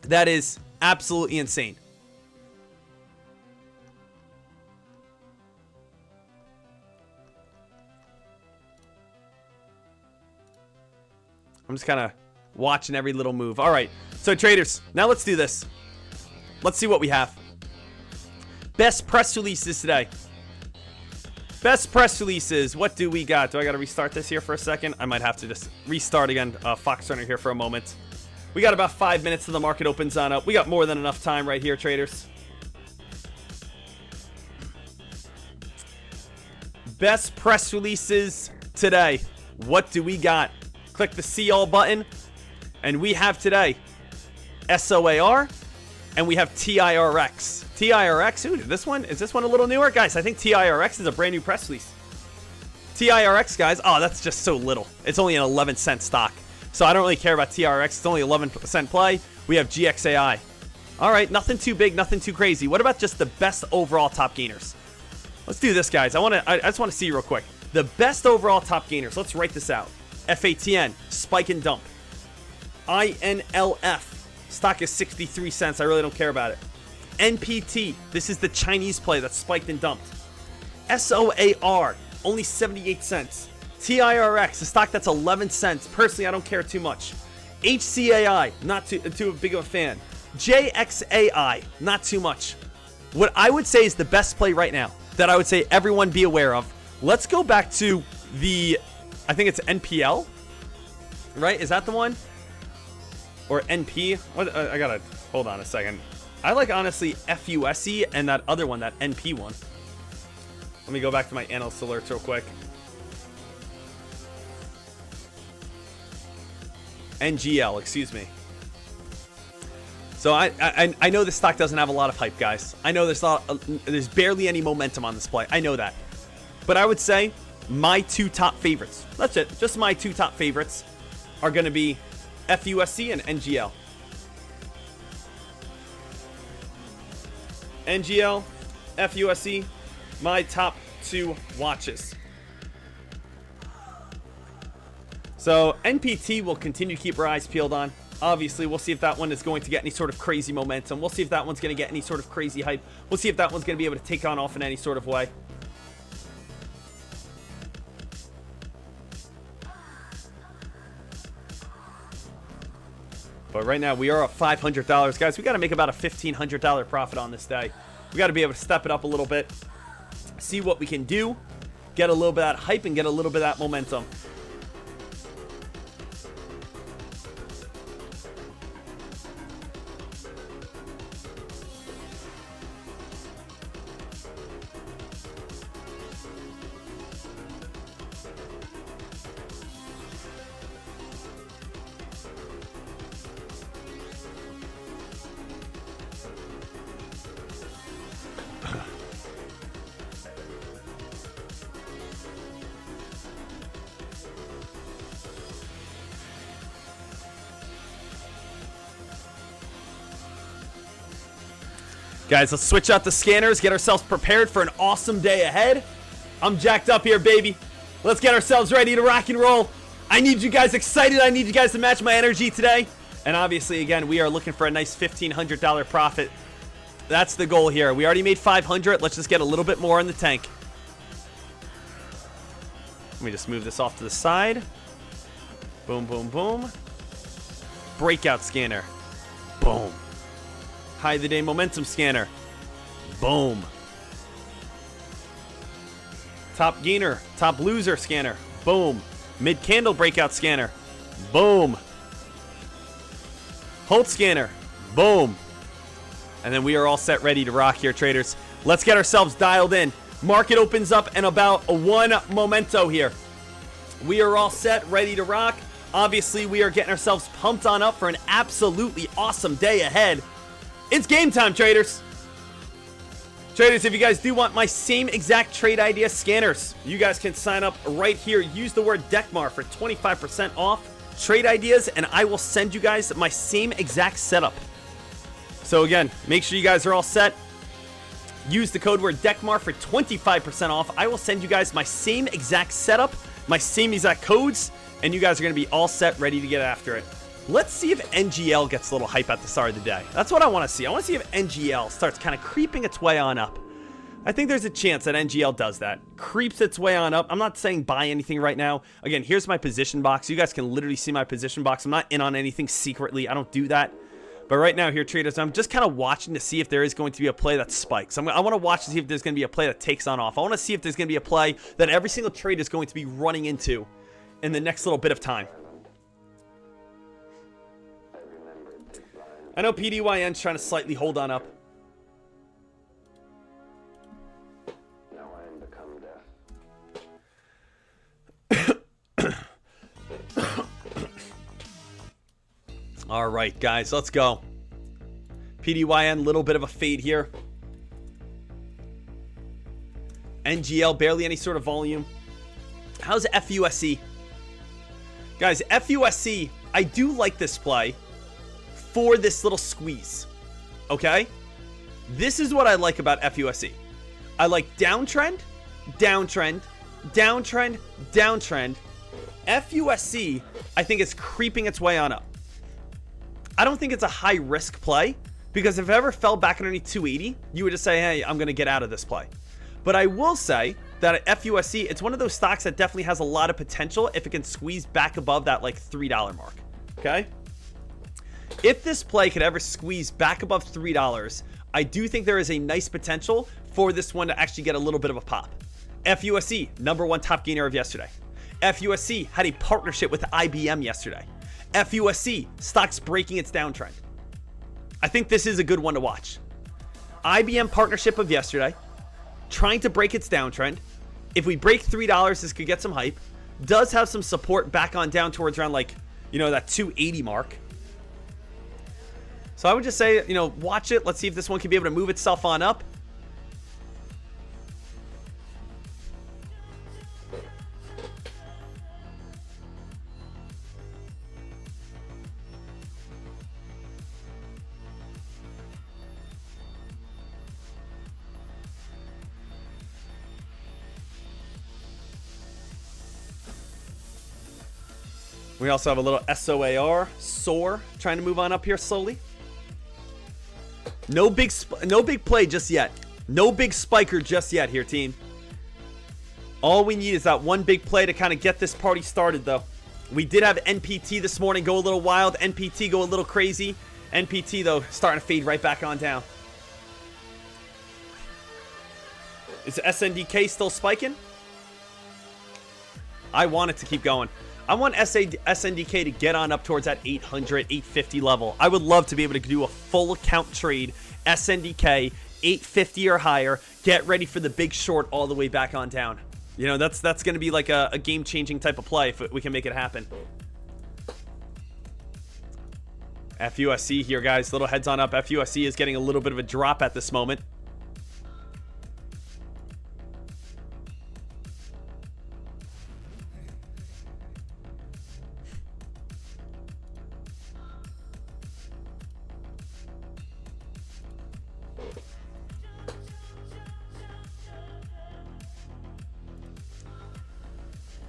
that is absolutely insane. I'm just kind of watching every little move. All right, so traders, now let's do this. Let's see what we have. Best press releases today. Best press releases. What do we got? Do I got to restart this here for a second? I might have to just restart again. Fox Runner here for a moment. We got about 5 minutes till the market opens on up. We got more than enough time right here, traders. Best press releases today. What do we got? Click the see all button. And we have today SOAR and we have TIRX. TIRX, ooh, is this one a little newer? Guys, I think TIRX is a brand new press release. TIRX, guys, oh, that's just so little. It's only an 11-cent stock. So I don't really care about TRX. It's only 11% play. We have GXAI. All right, nothing too big, nothing too crazy. What about just the best overall top gainers? Let's do this, guys. I just want to see real quick. The best overall top gainers. Let's write this out. FATN, spike and dump. INLF, stock is 63 cents. I really don't care about it. NPT, this is the Chinese play that spiked and dumped. SOAR, only 78 cents. TIRX, a stock that's 11 cents. Personally, I don't care too much. HCAI, not too big of a fan. JXAI, not too much. What I would say is the best play right now that I would say everyone be aware of. Let's go back to the, I think it's NPL, right? Is that the one? Or NP? What? I gotta, hold on a second. I like, honestly, FUSE and that other one, that NP one. Let me go back to my analyst alerts real quick. NGL, excuse me. So I know this stock doesn't have a lot of hype, guys. I know there's barely any momentum on this play. I know that. But I would say my two top favorites, that's it, just my two top favorites are going to be FUSE and NGL. NGL, FUSE, my top two watches. So NPT will continue to keep our eyes peeled on. Obviously, we'll see if that one is going to get any sort of crazy momentum. We'll see if that one's going to get any sort of crazy hype. We'll see if that one's going to be able to take on off in any sort of way. But right now, we are at $500. Guys, we got to make about a $1,500 profit on this day. We got to be able to step it up a little bit, see what we can do, get a little bit of that hype, and get a little bit of that momentum. Guys, let's switch out the scanners, get ourselves prepared for an awesome day ahead. I'm jacked up here, baby. Let's get ourselves ready to rock and roll. I need you guys excited. I need you guys to match my energy today. And obviously, again, we are looking for a nice $1,500 profit. That's the goal here. We already made 500. Let's just get a little bit more in the tank. Let me just move this off to the side. Boom, boom, boom. Breakout scanner. Boom. High of the day momentum scanner. Boom. Top gainer, top loser scanner. Boom. Mid candle breakout scanner. Boom. Hold scanner. Boom. And then we are all set, ready to rock here, traders. Let's get ourselves dialed in. Market opens up in about a 1 momento here. We are all set, ready to rock. Obviously, we are getting ourselves pumped on up for an absolutely awesome day ahead. It's game time, traders. Traders, if you guys do want my same exact trade idea scanners, you guys can sign up right here. Use the word DECMAR for 25% off trade ideas, and I will send you guys my same exact setup. So again, make sure you guys are all set. Use the code word DECMAR for 25% off. I will send you guys my same exact setup, my same exact codes, and you guys are going to be all set, ready to get after it. Let's see if NGL gets a little hype at the start of the day. That's what I want to see. I want to see if NGL starts kind of creeping its way on up. I think there's a chance that NGL does that. Creeps its way on up. I'm not saying buy anything right now. Again, here's my position box. You guys can literally see my position box. I'm not in on anything secretly. I don't do that. But right now here, traders, I'm just kind of watching to see if there is going to be a play that spikes. I want to watch to see if there's going to be a play that takes on off. I want to see if there's going to be a play that every single trade is going to be running into in the next little bit of time. I know PDYN's trying to slightly hold on up. Now I am become death. All right, guys, let's go. PDYN, little bit of a fade here. NGL, barely any sort of volume. How's FUSC? Guys, FUSC, I do like this play for this little squeeze. Okay? This is what I like about FUSC. I like downtrend, downtrend, downtrend, downtrend. FUSC, I think it's creeping its way on up. I don't think it's a high risk play, because if it ever fell back underneath 280, you would just say, hey, I'm going to get out of this play. But I will say that at FUSC, it's one of those stocks that definitely has a lot of potential if it can squeeze back above that like $3 mark. Okay? If this play could ever squeeze back above $3, I do think there is a nice potential for this one to actually get a little bit of a pop. FUSC, #1 top gainer of yesterday. FUSC had a partnership with IBM yesterday. FUSC, stocks breaking its downtrend. I think this is a good one to watch. IBM partnership of yesterday, trying to break its downtrend. If we break $3, this could get some hype. Does have some support back on down towards around like, you know, that 280 mark. So I would just say, you know, watch it. Let's see if this one can be able to move itself on up. We also have a little SOAR, trying to move on up here slowly. No big play just yet. No big spiker just yet here, team. All we need is that one big play to kind of get this party started, though. We did have NPT this morning go a little wild. NPT go a little crazy. NPT, though, starting to fade right back on down. Is SNDK still spiking? I want it to keep going. I want SNDK to get on up towards that 800, 850 level. I would love to be able to do a full account trade, SNDK, 850 or higher. Get ready for the big short all the way back on down. You know, that's going to be like a game-changing type of play if we can make it happen. FUSC here, guys. Little heads on up. FUSC is getting a little bit of a drop at this moment.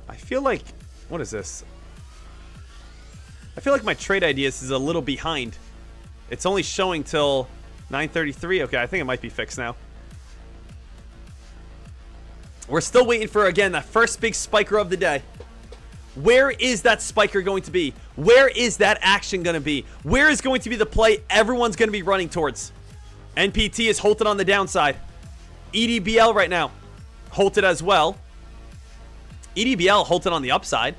I feel like, what is this? I feel like my trade ideas is a little behind. It's only showing till 9:33. Okay, I think it might be fixed now. We're still waiting for, again, that first big spiker of the day. Where is that spiker going to be? Where is that action going to be? Where is going to be the play everyone's going to be running towards? NPT is halted on the downside. EDBL right now halted as well. EDBL halted on the upside.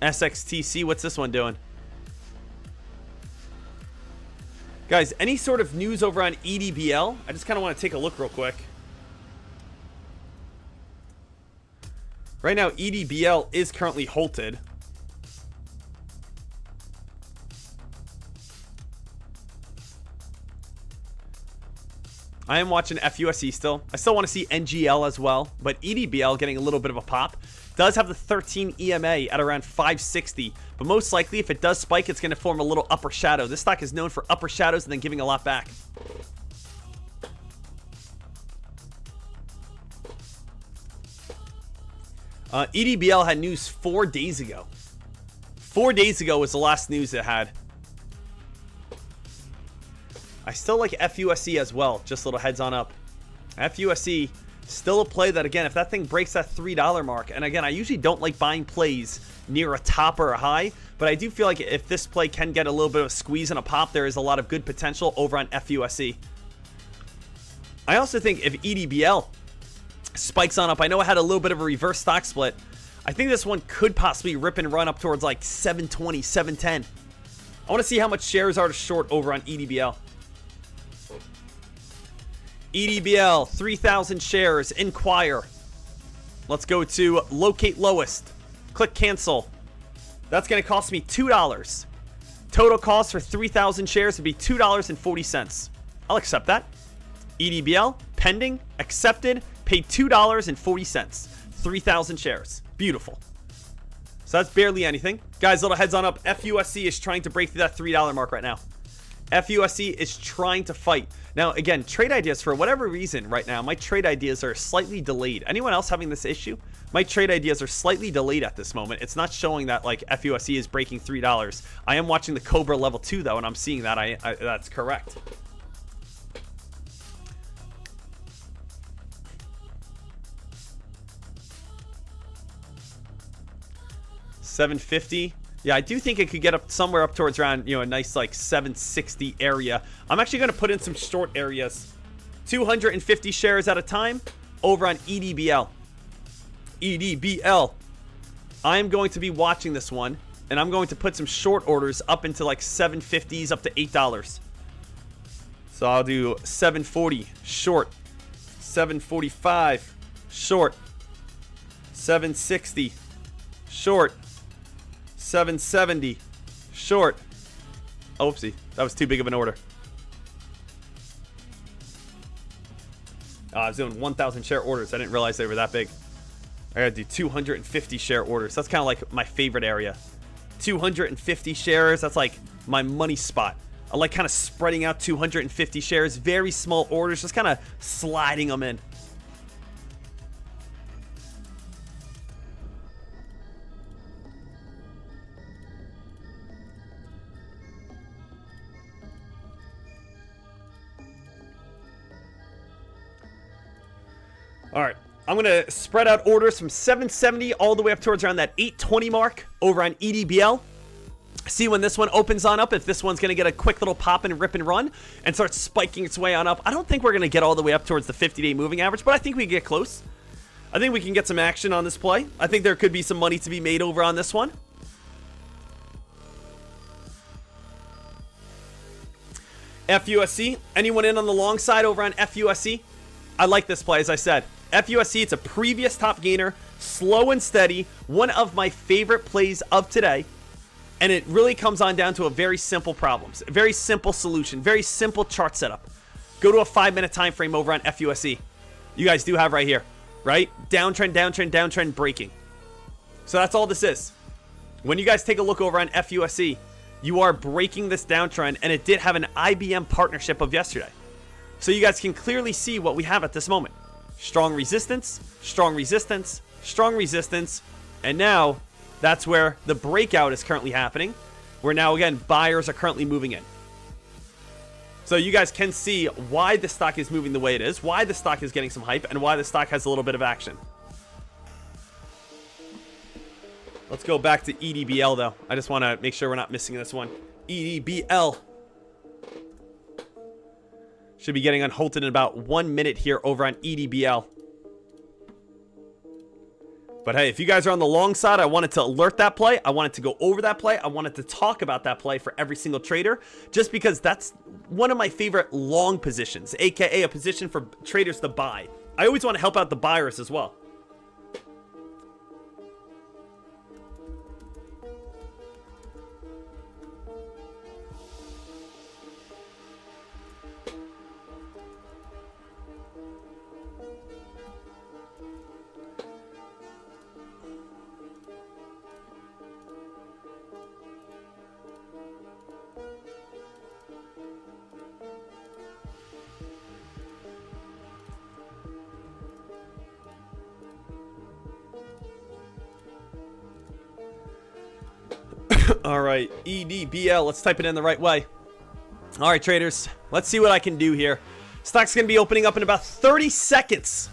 SXTC, what's this one doing? Guys, any sort of news over on EDBL? I just kind of want to take a look real quick. Right now, EDBL is currently halted. I am watching FUSE still. I still want to see NGL as well, but EDBL getting a little bit of a pop. Does have the 13 EMA at around 560, but most likely if it does spike, it's going to form a little upper shadow. This stock is known for upper shadows and then giving a lot back. EDBL had news 4 days ago. 4 days ago was the last news it had. I still like FUSE as well. Just a little heads on up. FUSE, still a play that, again, if that thing breaks that $3 mark, and again, I usually don't like buying plays near a top or a high, but I do feel like if this play can get a little bit of a squeeze and a pop, there is a lot of good potential over on FUSE. I also think if EDBL spikes on up, I know I had a little bit of a reverse stock split. I think this one could possibly rip and run up towards like 720, 710. I want to see how much shares are to short over on EDBL. EDBL, 3,000 shares, inquire. Let's go to locate lowest. Click cancel. That's going to cost me $2. Total cost for 3,000 shares would be $2.40. I'll accept that. EDBL, pending, accepted, paid $2.40. 3,000 shares. Beautiful. So that's barely anything. Guys, little heads on up. FUSE is trying to break through that $3 mark right now. FUSE is trying to fight. Now, again, trade ideas, for whatever reason right now, my trade ideas are slightly delayed. Anyone else having this issue? My trade ideas are slightly delayed at this moment. It's not showing that like FUSE is breaking $3. I am watching the Cobra level 2 though, and I'm seeing that that's correct. $750. Yeah, I do think it could get up somewhere up towards around, a nice like 760 area. I'm actually going to put in some short areas. 250 shares at a time over on EDBL. EDBL. I'm going to be watching this one, and I'm going to put some short orders up into like 750s up to $8. So I'll do 740 short, 745 short, 760 short, 770 short. Oopsie, that was too big of an order. I was doing 1,000 share orders. I didn't realize they were that big. I gotta do 250 share orders. That's kind of like my favorite area. 250 shares, that's like my money spot. I like kind of spreading out 250 shares, very small orders, just kind of sliding them in. All right, I'm going to spread out orders from 770 all the way up towards around that 820 mark over on EDBL. See when this one opens on up, if this one's going to get a quick little pop and rip and run and start spiking its way on up. I don't think we're going to get all the way up towards the 50-day moving average, but I think we can get close. I think we can get some action on this play. I think there could be some money to be made over on this one. FUSE, anyone in on the long side over on FUSE? I like this play, as I said. FUSE, it's a previous top gainer, slow and steady, one of my favorite plays of today, and it really comes on down to a very simple problem, a very simple solution, very simple chart setup. Go to a 5-minute time frame over on FUSE. You guys do have right here, right? Downtrend, downtrend, downtrend, breaking. So that's all this is. When you guys take a look over on FUSE, you are breaking this downtrend, and it did have an IBM partnership of yesterday. So you guys can clearly see what we have at this moment. Strong resistance, strong resistance, and now that's where the breakout is currently happening, where now again buyers are currently moving in. So you guys can see why the stock is moving the way it is, why the stock is getting some hype, and why the stock has a little bit of action. Let's go back to EDBL though. I just want to make sure we're not missing this one. EDBL should be getting unhalted in about 1 minute here over on EDBL. But hey, if you guys are on the long side, I wanted to alert that play. I wanted to go over that play. I wanted to talk about that play for every single trader, just because that's one of my favorite long positions, aka a position for traders to buy. I always want to help out the buyers as well. All right, EDBL, let's type it in the right way. All right, traders, let's see what I can do here. Stock's going to be opening up in about 30 seconds.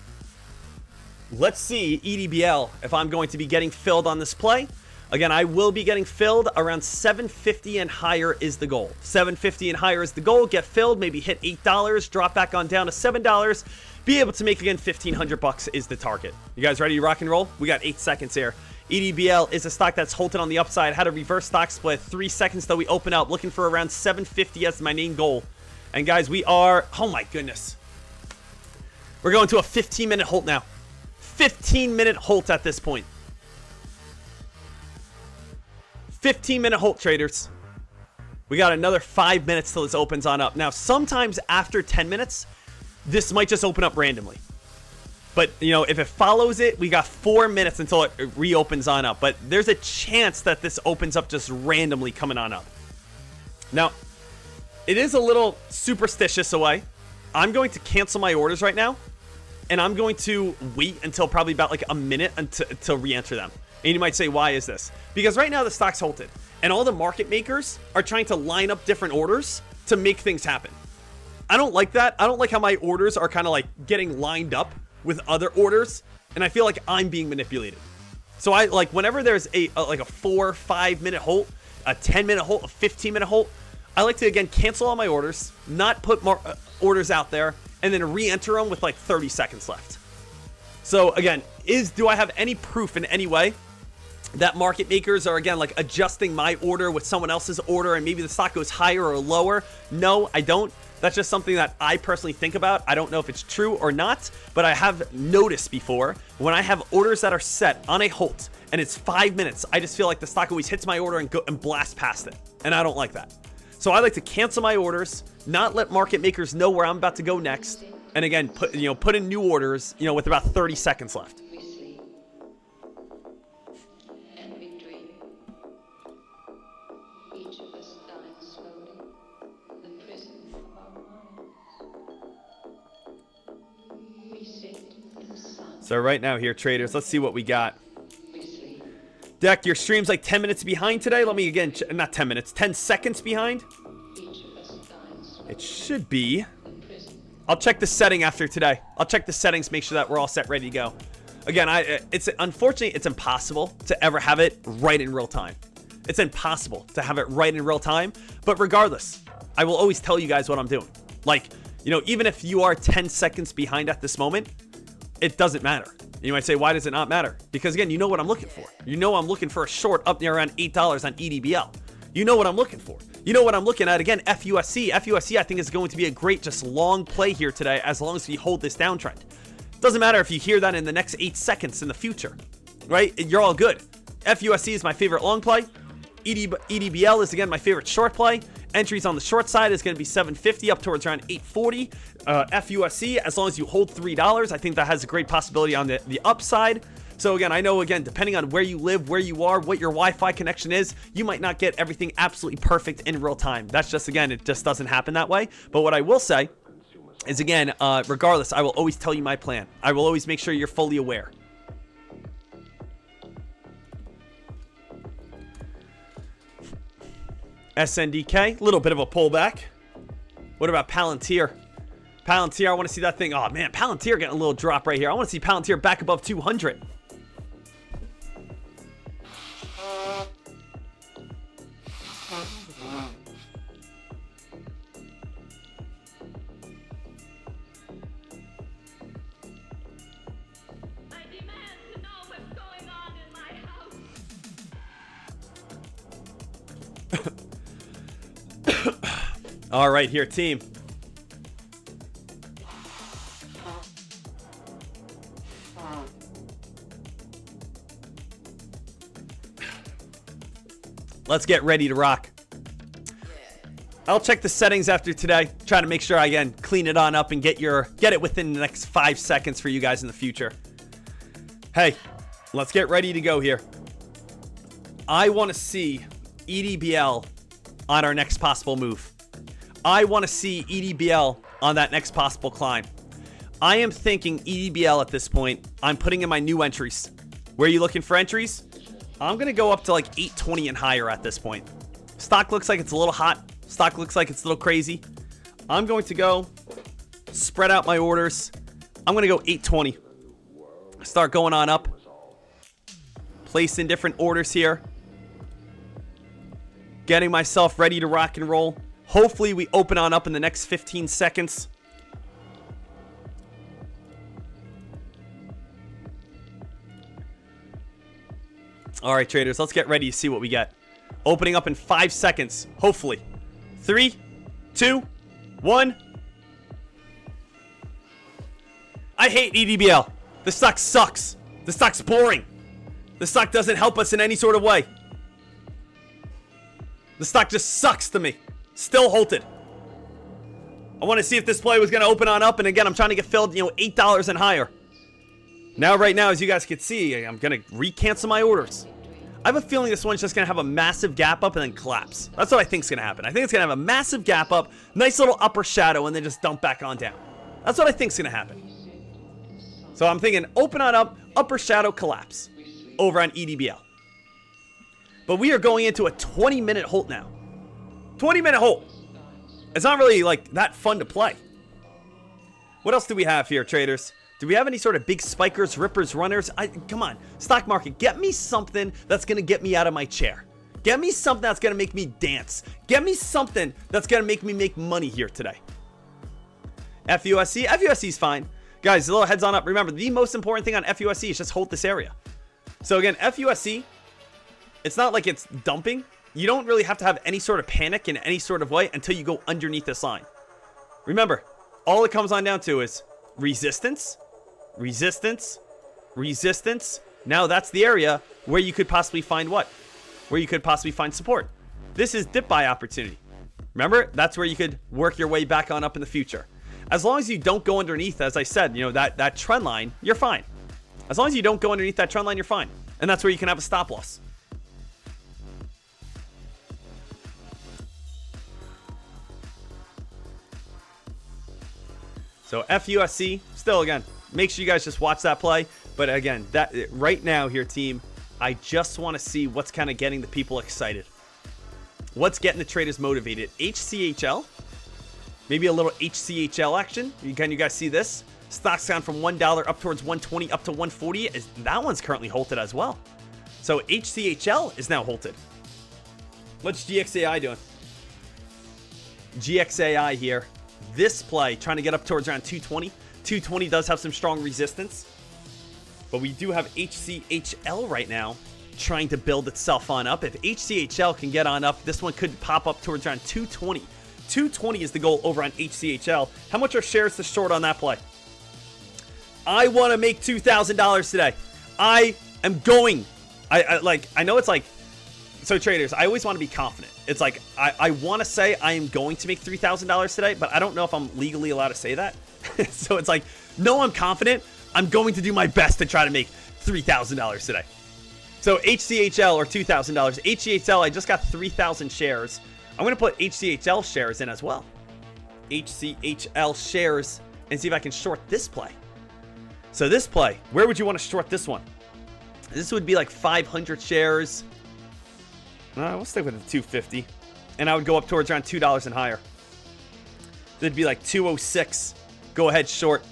Let's see, EDBL, if I'm going to be getting filled on this play. Again, I will be getting filled around 750 and higher is the goal. 750 and higher is the goal. Get filled, maybe hit $8, drop back on down to $7. Be able to make again 1,500 bucks is the target. You guys ready to rock and roll? We got 8 seconds here. EDBL is a stock that's halted on the upside. Had a reverse stock split. 3 seconds till we open up. Looking for around 750 as my main goal. And guys, we are... Oh my goodness. We're going to a 15-minute halt now. 15-minute halt at this point. 15-minute halt, traders. We got another 5 minutes till this opens on up. Now, sometimes after 10 minutes, this might just open up randomly. But, you know, if it follows it, we got 4 minutes until it reopens on up. But there's a chance that this opens up just randomly coming on up. Now, it is a little superstitious away. I'm going to cancel my orders right now. And I'm going to wait until probably about like a minute until re-enter them. And you might say, why is this? Because right now the stock's halted. And all the market makers are trying to line up different orders to make things happen. I don't like that. I don't like how my orders are kind of like getting lined up with other orders, and I feel like I'm being manipulated. So I like whenever there's like a 4 or 5 minute halt, a 10-minute halt, a 15-minute halt, I like to again cancel all my orders, not put more orders out there, and then re-enter them with like 30 seconds left. So again, do I have any proof in any way that market makers are again like adjusting my order with someone else's order and maybe the stock goes higher or lower? No, I don't. That's just something that I personally think about. I don't know if it's true or not, but I have noticed before when I have orders that are set on a halt and it's 5 minutes, I just feel like the stock always hits my order and go and blast past it. And I don't like that. So I like to cancel my orders, not let market makers know where I'm about to go next. And again, put in new orders, with about 30 seconds left. So right now here, traders, let's see what we got. Deck, your stream's like 10 minutes behind today. Let me again, not 10 minutes, 10 seconds behind. It should be. I'll check the setting after today. I'll check the settings, make sure that we're all set, ready to go. Again, unfortunately, it's impossible to ever have it right in real time. It's impossible to have it right in real time. But regardless, I will always tell you guys what I'm doing. Like, even if you are 10 seconds behind at this moment, it doesn't matter. You might say, why does it not matter? Because again, you know what I'm looking for. I'm looking for a short up near around $8 on EDBL. You know what I'm looking for. You know what I'm looking at. Again, FUSC. FUSC, I think, is going to be a great, just long play here today as long as we hold this downtrend. Doesn't matter if you hear that in the next 8 seconds in the future, right? You're all good. FUSC is my favorite long play. EDBL is, again, my favorite short play. Entries on the short side is going to be 750 up towards around 840. FUSC, as long as you hold $3, I think that has a great possibility on the upside. So again, I know, again, depending on where you live, where you are, what your Wi-Fi connection is, you might not get everything absolutely perfect in real time. That's just, again, it just doesn't happen that way. But what I will say is, again, regardless, I will always tell you my plan. I will always make sure you're fully aware. SNDK, a little bit of a pullback. What about Palantir? Palantir, I want to see that thing. Oh, man, Palantir getting a little drop right here. I want to see Palantir back above 200. All right, here, team. Let's get ready to rock. I'll check the settings after today. Try to make sure I, again, clean it on up and get it within the next 5 seconds for you guys in the future. Hey, let's get ready to go here. I want to see EDBL on our next possible move. I want to see EDBL on that next possible climb. I am thinking EDBL at this point. I'm putting in my new entries. Where are you looking for entries? I'm going to go up to like 820 and higher at this point. Stock looks like it's a little hot. Stock looks like it's a little crazy. I'm going to go spread out my orders. I'm going to go 820. Start going on up. Place in different orders here. Getting myself ready to rock and roll. Hopefully we open on up in the next 15 seconds. All right, traders, let's get ready to see what we get. Opening up in 5 seconds, hopefully. 3, 2, 1. I hate EDBL. The stock sucks. The stock's boring. The stock doesn't help us in any sort of way. The stock just sucks to me. Still halted. I want to see if this play was going to open on up. And again, I'm trying to get filled, $8 and higher. Now, right now, as you guys can see, I'm going to recancel my orders. I have a feeling this one's just going to have a massive gap up and then collapse. That's what I think is going to happen. I think it's going to have a massive gap up, nice little upper shadow, and then just dump back on down. That's what I think is going to happen. So I'm thinking open on up, upper shadow, collapse over on EDBL. But we are going into a 20-minute hold now. 20-minute hold. It's not really like that fun to play. What else do we have here, traders? Do we have any sort of big spikers, rippers, runners? Come on, stock market, get me something that's going to get me out of my chair. Get me something that's going to make me dance. Get me something that's going to make me make money here today. FUSC? FUSC's fine. Guys, a little heads on up. Remember, the most important thing on FUSC is just hold this area. So again, FUSC, it's not like it's dumping. You don't really have to have any sort of panic in any sort of way until you go underneath this line. Remember, all it comes on down to is resistance, resistance, resistance. Now that's the area where you could possibly find what? Where you could possibly find support. This is dip buy opportunity. Remember, that's where you could work your way back on up in the future. As long as you don't go underneath, as I said, that trend line, you're fine. As long as you don't go underneath that trend line, you're fine. And that's where you can have a stop loss. So FUSC, still again, make sure you guys just watch that play. But again, that right now here, team, I just want to see what's kind of getting the people excited. What's getting the traders motivated? HCHL? Maybe a little HCHL action. Can you guys see this? Stock's gone from $1 up towards 120 up to 140. That one's currently halted as well. So HCHL is now halted. What's GXAI doing? GXAI here. This play trying to get up towards around 220. 220 does have some strong resistance. But we do have HCHL right now trying to build itself on up. If HCHL can get on up, this one could pop up towards around 220. 220 is the goal over on HCHL. How much are shares to short on that play? I want to make $2,000 today. I am going. I know it's like, so traders, I always want to be confident. It's like, I want to say I am going to make $3,000 today, but I don't know if I'm legally allowed to say that. So it's like, no, I'm confident. I'm going to do my best to try to make $3,000 today. So HCHL or $2,000. HCHL, I just got 3,000 shares. I'm going to put HCHL shares in as well. HCHL shares and see if I can short this play. So this play, where would you want to short this one? This would be like 500 shares. We'll stick with the 250. and I would go up towards around $2 and higher. That'd be like 206. Go ahead short.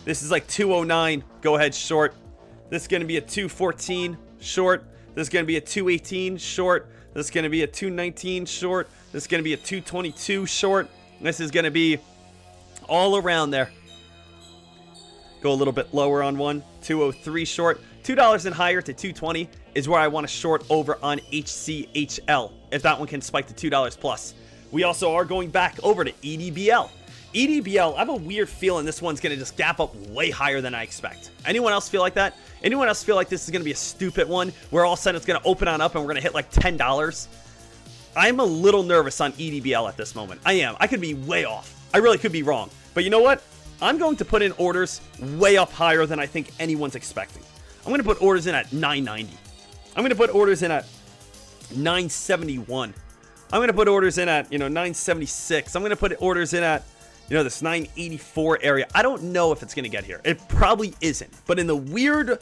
This is like 209. Go ahead short. This is going to be a 214 short. This is going to be a 218 short. This is going to be a 219 short. This is going to be a 222 short. This is going to be all around there. Go a little bit lower on one. 203 short. $2 and higher to 220 is where I want to short over on HCHL. If that one can spike to $2 plus. We also are going back over to EDBL. EDBL, I have a weird feeling this one's going to just gap up way higher than I expect. Anyone else feel like that? Anyone else feel like this is going to be a stupid one where all of a sudden it's going to open on up and we're going to hit like $10? I'm a little nervous on EDBL at this moment. I am. I could be way off. I really could be wrong. But you know what? I'm going to put in orders way up higher than I think anyone's expecting. I'm going to put orders in at 990. I'm going to put orders in at 971. I'm going to put orders in at, 976. I'm going to put orders in at, this 984 area. I don't know if it's going to get here. It probably isn't. But in the weird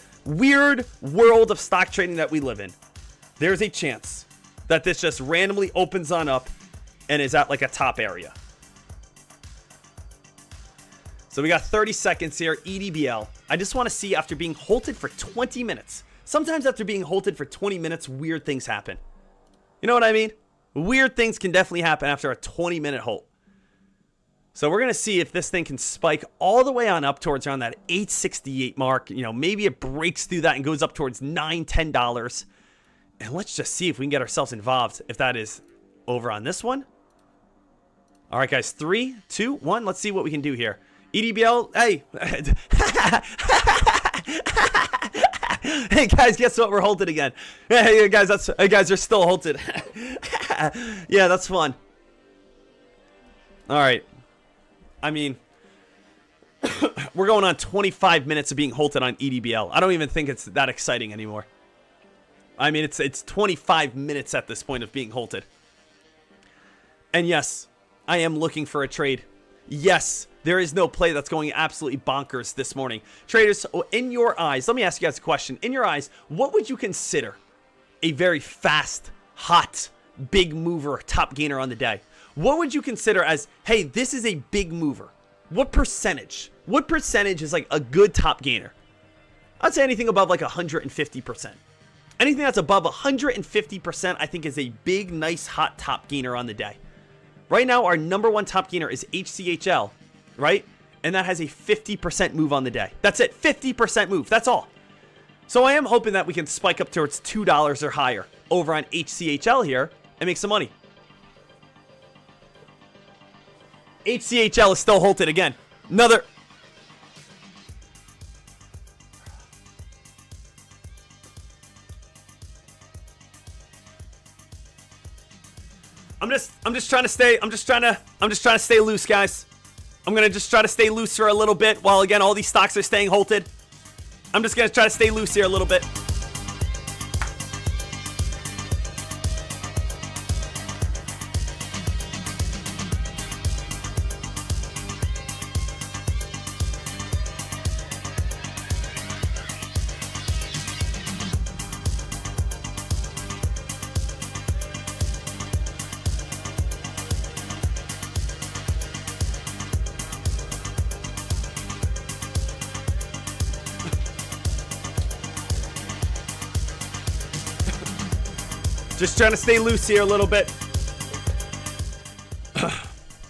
world of stock trading that we live in, there's a chance that this just randomly opens on up and is at like a top area. So we got 30 seconds here, EDBL. I just want to see after being halted for 20 minutes. Sometimes after being halted for 20 minutes, weird things happen. You know what I mean? Weird things can definitely happen after a 20-minute halt. So we're going to see if this thing can spike all the way on up towards around that 868 mark. Maybe it breaks through that and goes up towards $9, $10. And let's just see if we can get ourselves involved if that is over on this one. All right, guys, 3, 2, 1. Let's see what we can do here. EDBL, hey. Hey, guys, guess what? We're halted again. Hey, guys, they're still halted. Yeah, that's fun. All right. I mean, we're going on 25 minutes of being halted on EDBL. I don't even think it's that exciting anymore. I mean, it's 25 minutes at this point of being halted. And yes, I am looking for a trade. Yes, there is no play that's going absolutely bonkers this morning. Traders, in your eyes, let me ask you guys a question. In your eyes, what would you consider a very fast, hot, big mover, top gainer on the day? What would you consider as, hey, this is a big mover? What percentage? What percentage is like a good top gainer? I'd say anything above like 150%. Anything that's above 150%, I think is a big, nice, hot top gainer on the day. Right now, our number one top gainer is HCHL, right? And that has a 50% move on the day. That's it, 50% move, that's all. So I am hoping that we can spike up towards $2 or higher over on HCHL here and make some money. HCHL is still halted again. Another. I'm just trying to stay loose, guys. I'm gonna just try to stay loose for a little bit while again all these stocks are staying halted. I'm just gonna try to stay loose here a little bit. Just trying to stay loose here a little bit.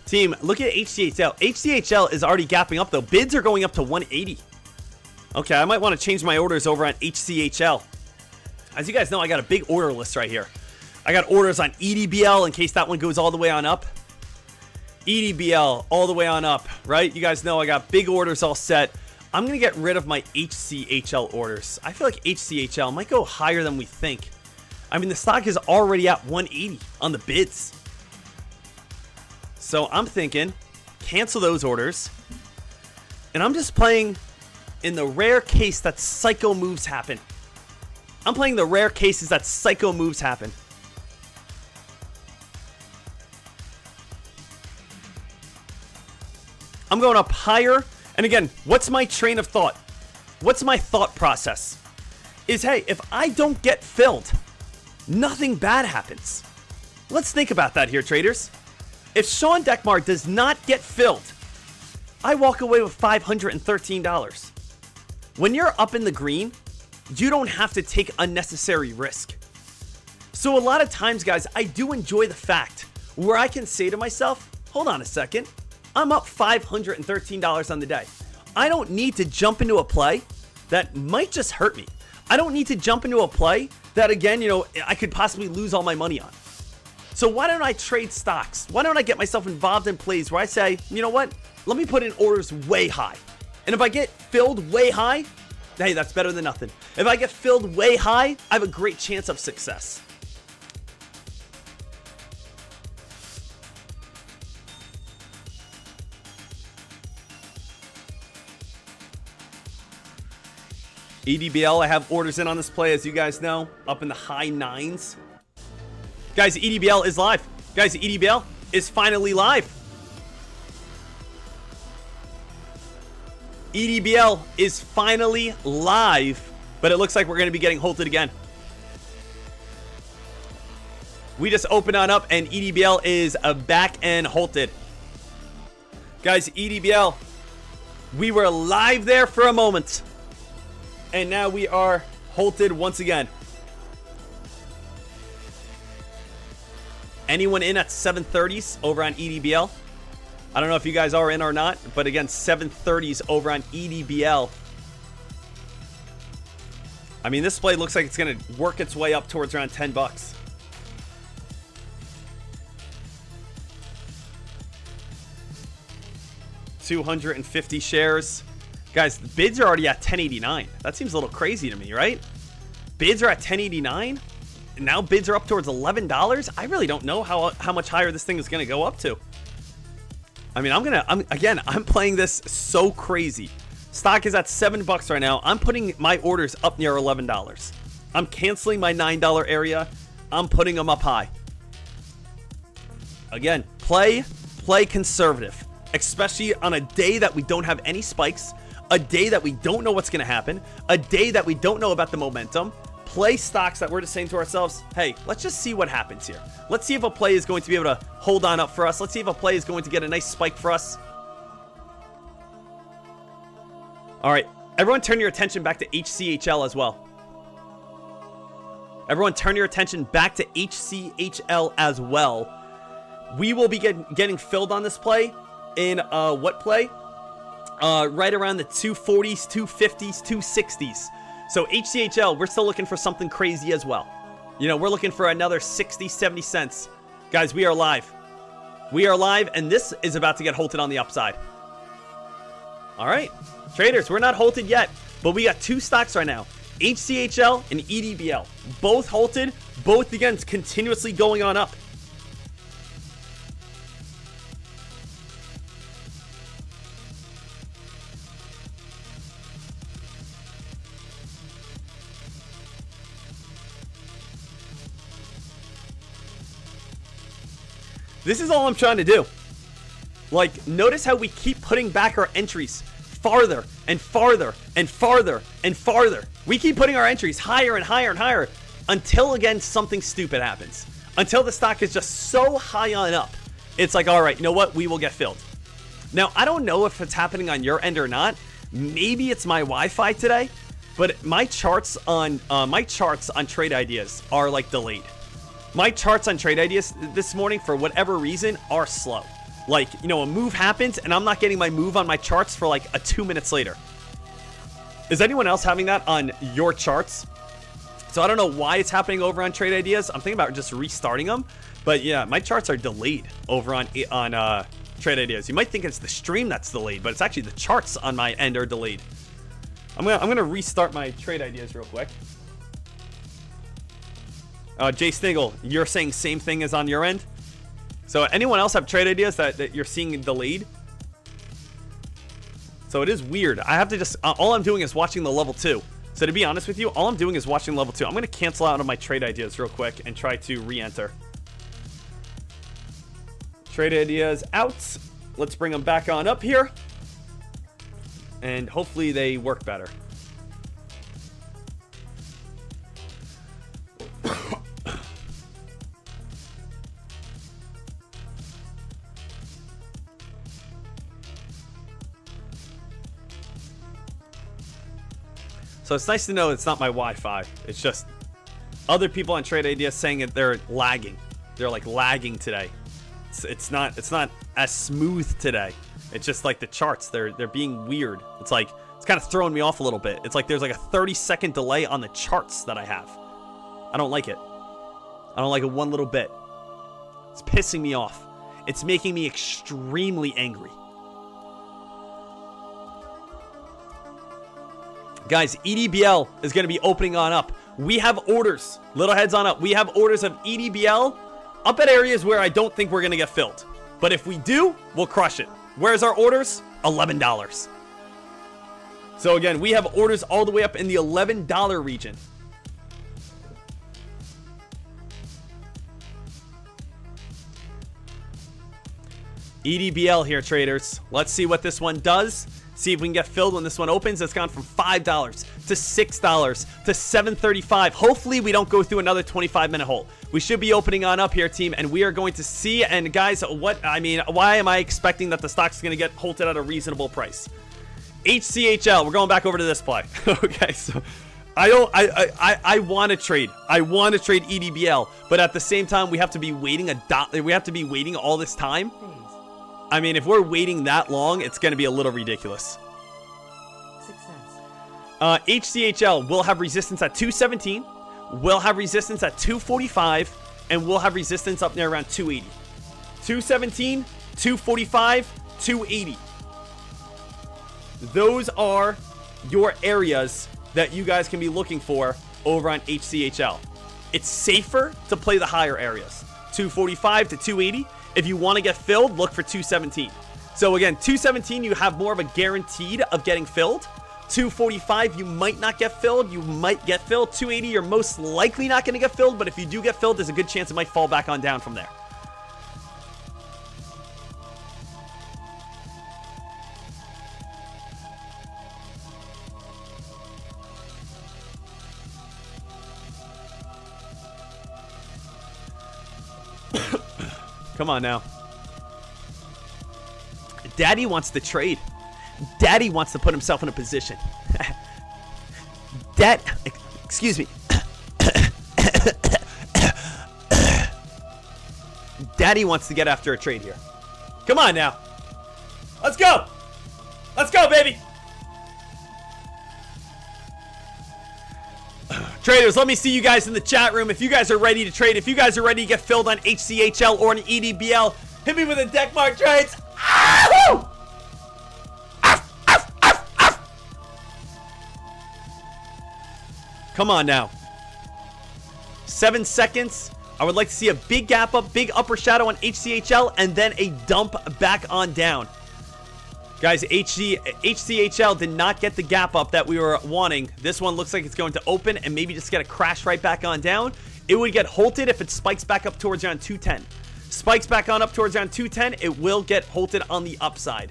Team, look at HCHL. HCHL is already gapping up, though. Bids are going up to 180. Okay, I might want to change my orders over on HCHL. As you guys know, I got a big order list right here. I got orders on EDBL in case that one goes all the way on up. EDBL all the way on up, right? You guys know I got big orders all set. I'm going to get rid of my HCHL orders. I feel like HCHL might go higher than we think. I mean, the stock is already at 180 on the bids. So I'm thinking, cancel those orders. And I'm just playing in the rare case that psycho moves happen. I'm playing the rare cases that psycho moves happen. I'm going up higher. And again, what's my train of thought? What's my thought process? Is, hey, if I don't get filled, nothing bad happens. Let's think about that here, traders. If Sean Deckmar does not get filled, I walk away with $513. When you're up in the green, you don't have to take unnecessary risk. So a lot of times, guys, I do enjoy the fact where I can say to myself, hold on a second, I'm up $513 on the day. I don't need to jump into a play that might just hurt me. I don't need to jump into a play that, again, I could possibly lose all my money on. So why don't I trade stocks? Why don't I get myself involved in plays where I say, you know what? Let me put in orders way high. And if I get filled way high, hey, that's better than nothing. If I get filled way high, I have a great chance of success. EDBL, I have orders in on this play, as you guys know, up in the high 9s. Guys, EDBL is live. Guys, EDBL is finally live. EDBL is finally live, but it looks like we're going to be getting halted again. We just opened on up, and EDBL is back and halted. Guys, EDBL, we were live there for a moment. And now we are halted once again. Anyone in at 730s over on EDBL? I don't know if you guys are in or not, but again, 730s over on EDBL. I mean, this play looks like it's going to work its way up towards around 10 bucks. $250 shares. Guys, the bids are already at 1089. That seems a little crazy to me, right? Bids are at 1089. And now bids are up towards $11. I really don't know how much higher this thing is going to go up to. I mean, I'm playing this so crazy. Stock is at $7 right now. I'm putting my orders up near $11. I'm canceling my $9 area. I'm putting them up high. Again, play conservative, especially on a day that we don't have any spikes. A day that we don't know what's going to happen, a day that we don't know about the momentum. Play stocks that we're just saying to ourselves, hey, let's just see what happens here. Let's see if a play is going to be able to hold on up for us. Let's see if a play is going to get a nice spike for us. All right, everyone turn your attention back to HCHL as well. Everyone turn your attention back to HCHL as well. We will be getting filled on this play in what play? Right around the 240s, 250s, 260s. So HCHL, we're still looking for something crazy as well. We're looking for another 60, 70 cents. Guys, we are live. We are live, and this is about to get halted on the upside. All right, traders, we're not halted yet, but we got two stocks right now. HCHL and EDBL. Both halted, both again continuously going on up. This is all I'm trying to do. Like, notice how we keep putting back our entries farther and farther and farther and farther. We keep putting our entries higher and higher and higher until, again, something stupid happens. Until the stock is just so high on up. It's like, all right, you know what? We will get filled. Now, I don't know if it's happening on your end or not. Maybe it's my Wi-Fi today, but my charts on Trade Ideas are like delayed. My charts on Trade Ideas this morning, for whatever reason, are slow. Like, a move happens and I'm not getting my move on my charts for like 2 minutes later. Is anyone else having that on your charts? So I don't know why it's happening over on Trade Ideas. I'm thinking about just restarting them. But yeah, my charts are delayed over on Trade Ideas. You might think it's the stream that's delayed, but it's actually the charts on my end are delayed. I'm gonna restart my Trade Ideas real quick. Jay Sniggle, you're saying same thing as on your end? So anyone else have Trade Ideas that you're seeing delayed? So it is weird. I have to just, all I'm doing is watching the level 2. So to be honest with you, all I'm doing is watching level 2. I'm going to cancel out of my Trade Ideas real quick and try to re-enter. Trade Ideas out. Let's bring them back on up here. And hopefully they work better. So it's nice to know it's not my Wi-Fi. It's just other people on Trade Ideas saying that they're lagging. They're like lagging today. It's not as smooth today. It's just like the charts. They're being weird. It's like it's kind of throwing me off a little bit. It's like there's like a 30-second delay on the charts that I have. I don't like it. I don't like it one little bit. It's pissing me off. It's making me extremely angry. Guys, EDBL is going to be opening on up. We have orders. Little heads on up. We have orders of EDBL up at areas where I don't think we're going to get filled. But if we do, we'll crush it. Where's our orders? $11. So again, we have orders all the way up in the $11 region. EDBL here, traders. Let's see what this one does. See if we can get filled when this one opens. It's gone from $5 to $6 to $7.35. Hopefully we don't go through another 25-minute hold. We should be opening on up here, team, and we are going to see. And guys, why am I expecting that the stock's going to get halted at a reasonable price? HCHL, we're going back over to this play. Okay, so I want to trade. I want to trade EDBL, but at the same time, we have to be waiting all this time. I mean, if we're waiting that long, it's going to be a little ridiculous. HCHL will have resistance at 217, will have resistance at 245, and will have resistance up there around 280. 217, 245, 280. Those are your areas that you guys can be looking for over on HCHL. It's safer to play the higher areas. 245 to 280. If you want to get filled, look for 217. So again, 217, you have more of a guaranteed of getting filled. 245, you might not get filled. You might get filled. 280, you're most likely not going to get filled. But if you do get filled, there's a good chance it might fall back on down from there. Come on now. Daddy wants to trade. Daddy wants to put himself in a position. Excuse me. Daddy wants to get after a trade here. Come on now. Let's go. Let's go, baby. Traders, let me see you guys in the chat room. If you guys are ready to trade, if you guys are ready to get filled on HCHL or an EDBL, hit me with a deck mark trades. Ah! Come on now. 7 seconds. I would like to see a big gap up, big upper shadow on HCHL, and then a dump back on down. Guys, HCHL did not get the gap up that we were wanting. This one looks like it's going to open and maybe just get a crash right back on down. It would get halted if it spikes back up towards around 210. Spikes back on up towards around 210, it will get halted on the upside.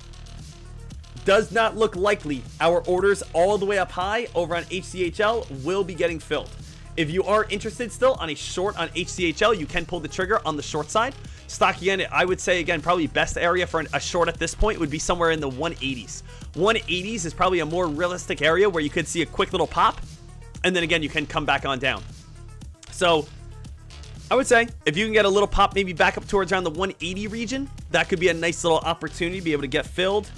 Does not look likely our orders all the way up high over on HCHL will be getting filled. If you are interested still on a short on HCHL, you can pull the trigger on the short side. Stock again, I would say again, probably best area for a short at this point would be somewhere in the 180s. 180s is probably a more realistic area where you could see a quick little pop, and then again, you can come back on down. So I would say if you can get a little pop, maybe back up towards around the 180 region, that could be a nice little opportunity to be able to get filled,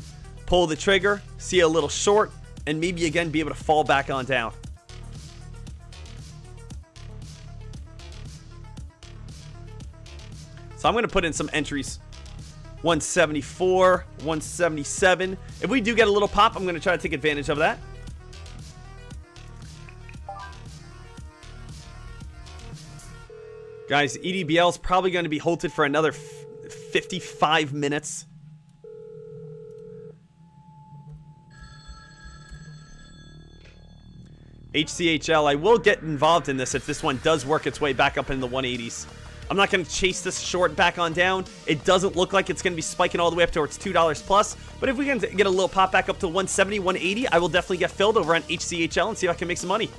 pull the trigger, see a little short, and maybe again be able to fall back on down. So I'm going to put in some entries. 174, 177. If we do get a little pop, I'm going to try to take advantage of that. Guys, EDBL is probably going to be halted for another 55 minutes. HCHL, I will get involved in this if this one does work its way back up in the 180s. I'm not going to chase this short back on down. It doesn't look like it's going to be spiking all the way up towards $2 plus. But if we can get a little pop back up to 170, 180, I will definitely get filled over on HCHL and see if I can make some money.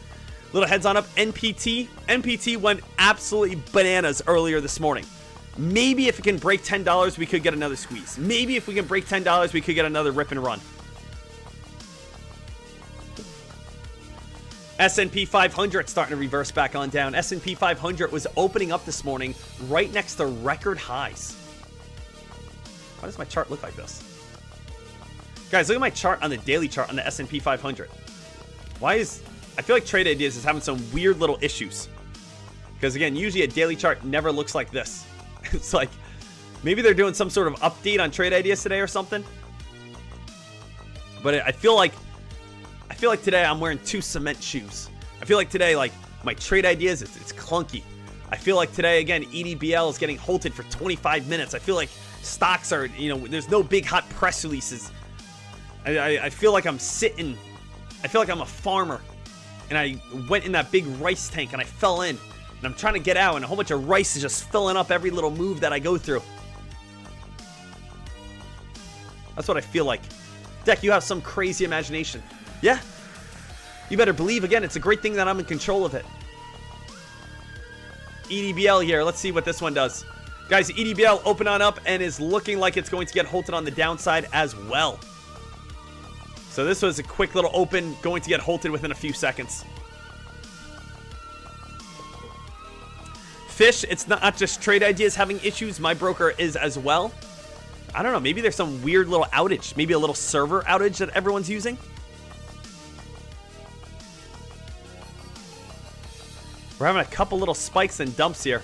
Little heads on up, NPT. NPT went absolutely bananas earlier this morning. Maybe if it can break $10, we could get another squeeze. Maybe if we can break $10, we could get another rip and run. S&P 500 starting to reverse back on down. S&P 500 was opening up this morning right next to record highs. Why does my chart look like this? Guys, look at my chart on the daily chart on the S&P 500. I feel like Trade Ideas is having some weird little issues. Because again, usually a daily chart never looks like this. It's like, maybe they're doing some sort of update on Trade Ideas today or something. But I feel like today I'm wearing 2 cement shoes. I feel like today, like, my Trade Ideas, it's clunky. I feel like today, again, EDBL is getting halted for 25 minutes. I feel like stocks are, there's no big hot press releases. I feel like I'm sitting, I feel like I'm a farmer. And I went in that big rice tank and I fell in. And I'm trying to get out and a whole bunch of rice is just filling up every little move that I go through. That's what I feel like. Deck, you have some crazy imagination. Yeah. You better believe, again, it's a great thing that I'm in control of it. EDBL here. Let's see what this one does. Guys, EDBL open on up and is looking like it's going to get halted on the downside as well. So this was a quick little open, going to get halted within a few seconds. Fish, it's not just Trade Ideas having issues. My broker is as well. I don't know. Maybe there's some weird little outage. Maybe a little server outage that everyone's using. We're having a couple little spikes and dumps here.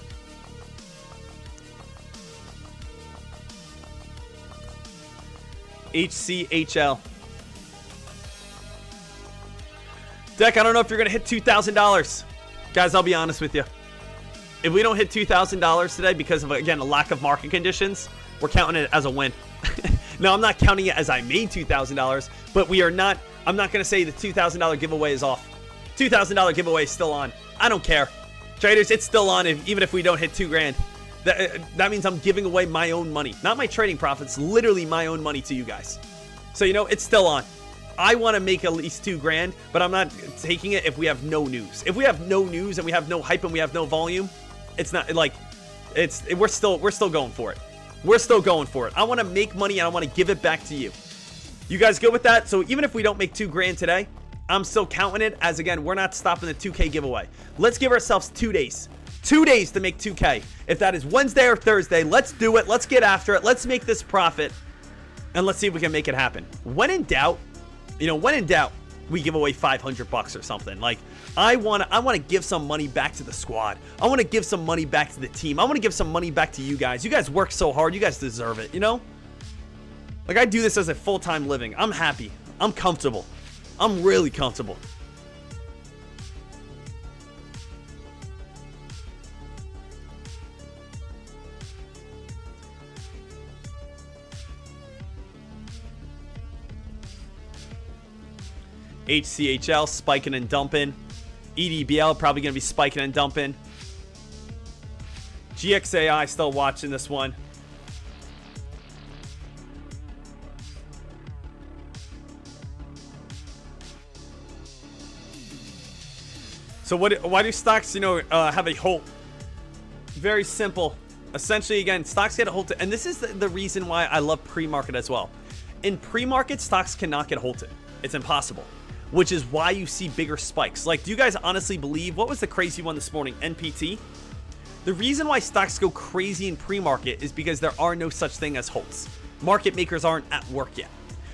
HCHL. Deck, I don't know if you're going to hit $2,000. Guys, I'll be honest with you. If we don't hit $2,000 today because of, again, a lack of market conditions, we're counting it as a win. Now, I'm not counting it as I made $2,000, but I'm not going to say the $2,000 giveaway is off. $2,000 giveaway is still on. I don't care. Traders, it's still on even if we don't hit $2,000. That means I'm giving away my own money. Not my trading profits, literally my own money to you guys. So, it's still on. I want to make at least $2,000, but I'm not taking it if we have no news. If we have no news and we have no hype and we have no volume, it's not like we're still going for it. We're still going for it. I want to make money and I want to give it back to you. You guys good with that? So even if we don't make $2,000 today, I'm still counting it as, again, we're not stopping the 2K giveaway. Let's give ourselves 2 days. 2 days to make 2K. If that is Wednesday or Thursday, let's do it. Let's get after it. Let's make this profit. And let's see if we can make it happen. When in doubt, we give away $500 or something. Like, I want to give some money back to the squad. I want to give some money back to the team. I want to give some money back to you guys. You guys work so hard. You guys deserve it, Like, I do this as a full-time living. I'm happy. I'm comfortable. I'm really comfortable. HCHL spiking and dumping. EDBL probably going to be spiking and dumping. GXAI still watching this one. So why do stocks, have a halt? Very simple. Essentially, again, stocks get halted. And this is the reason why I love pre-market as well. In pre-market, stocks cannot get halted. It's impossible. Which is why you see bigger spikes. Like, do you guys honestly believe, what was the crazy one this morning? NPT? The reason why stocks go crazy in pre-market is because there are no such thing as halts. Market makers aren't at work yet.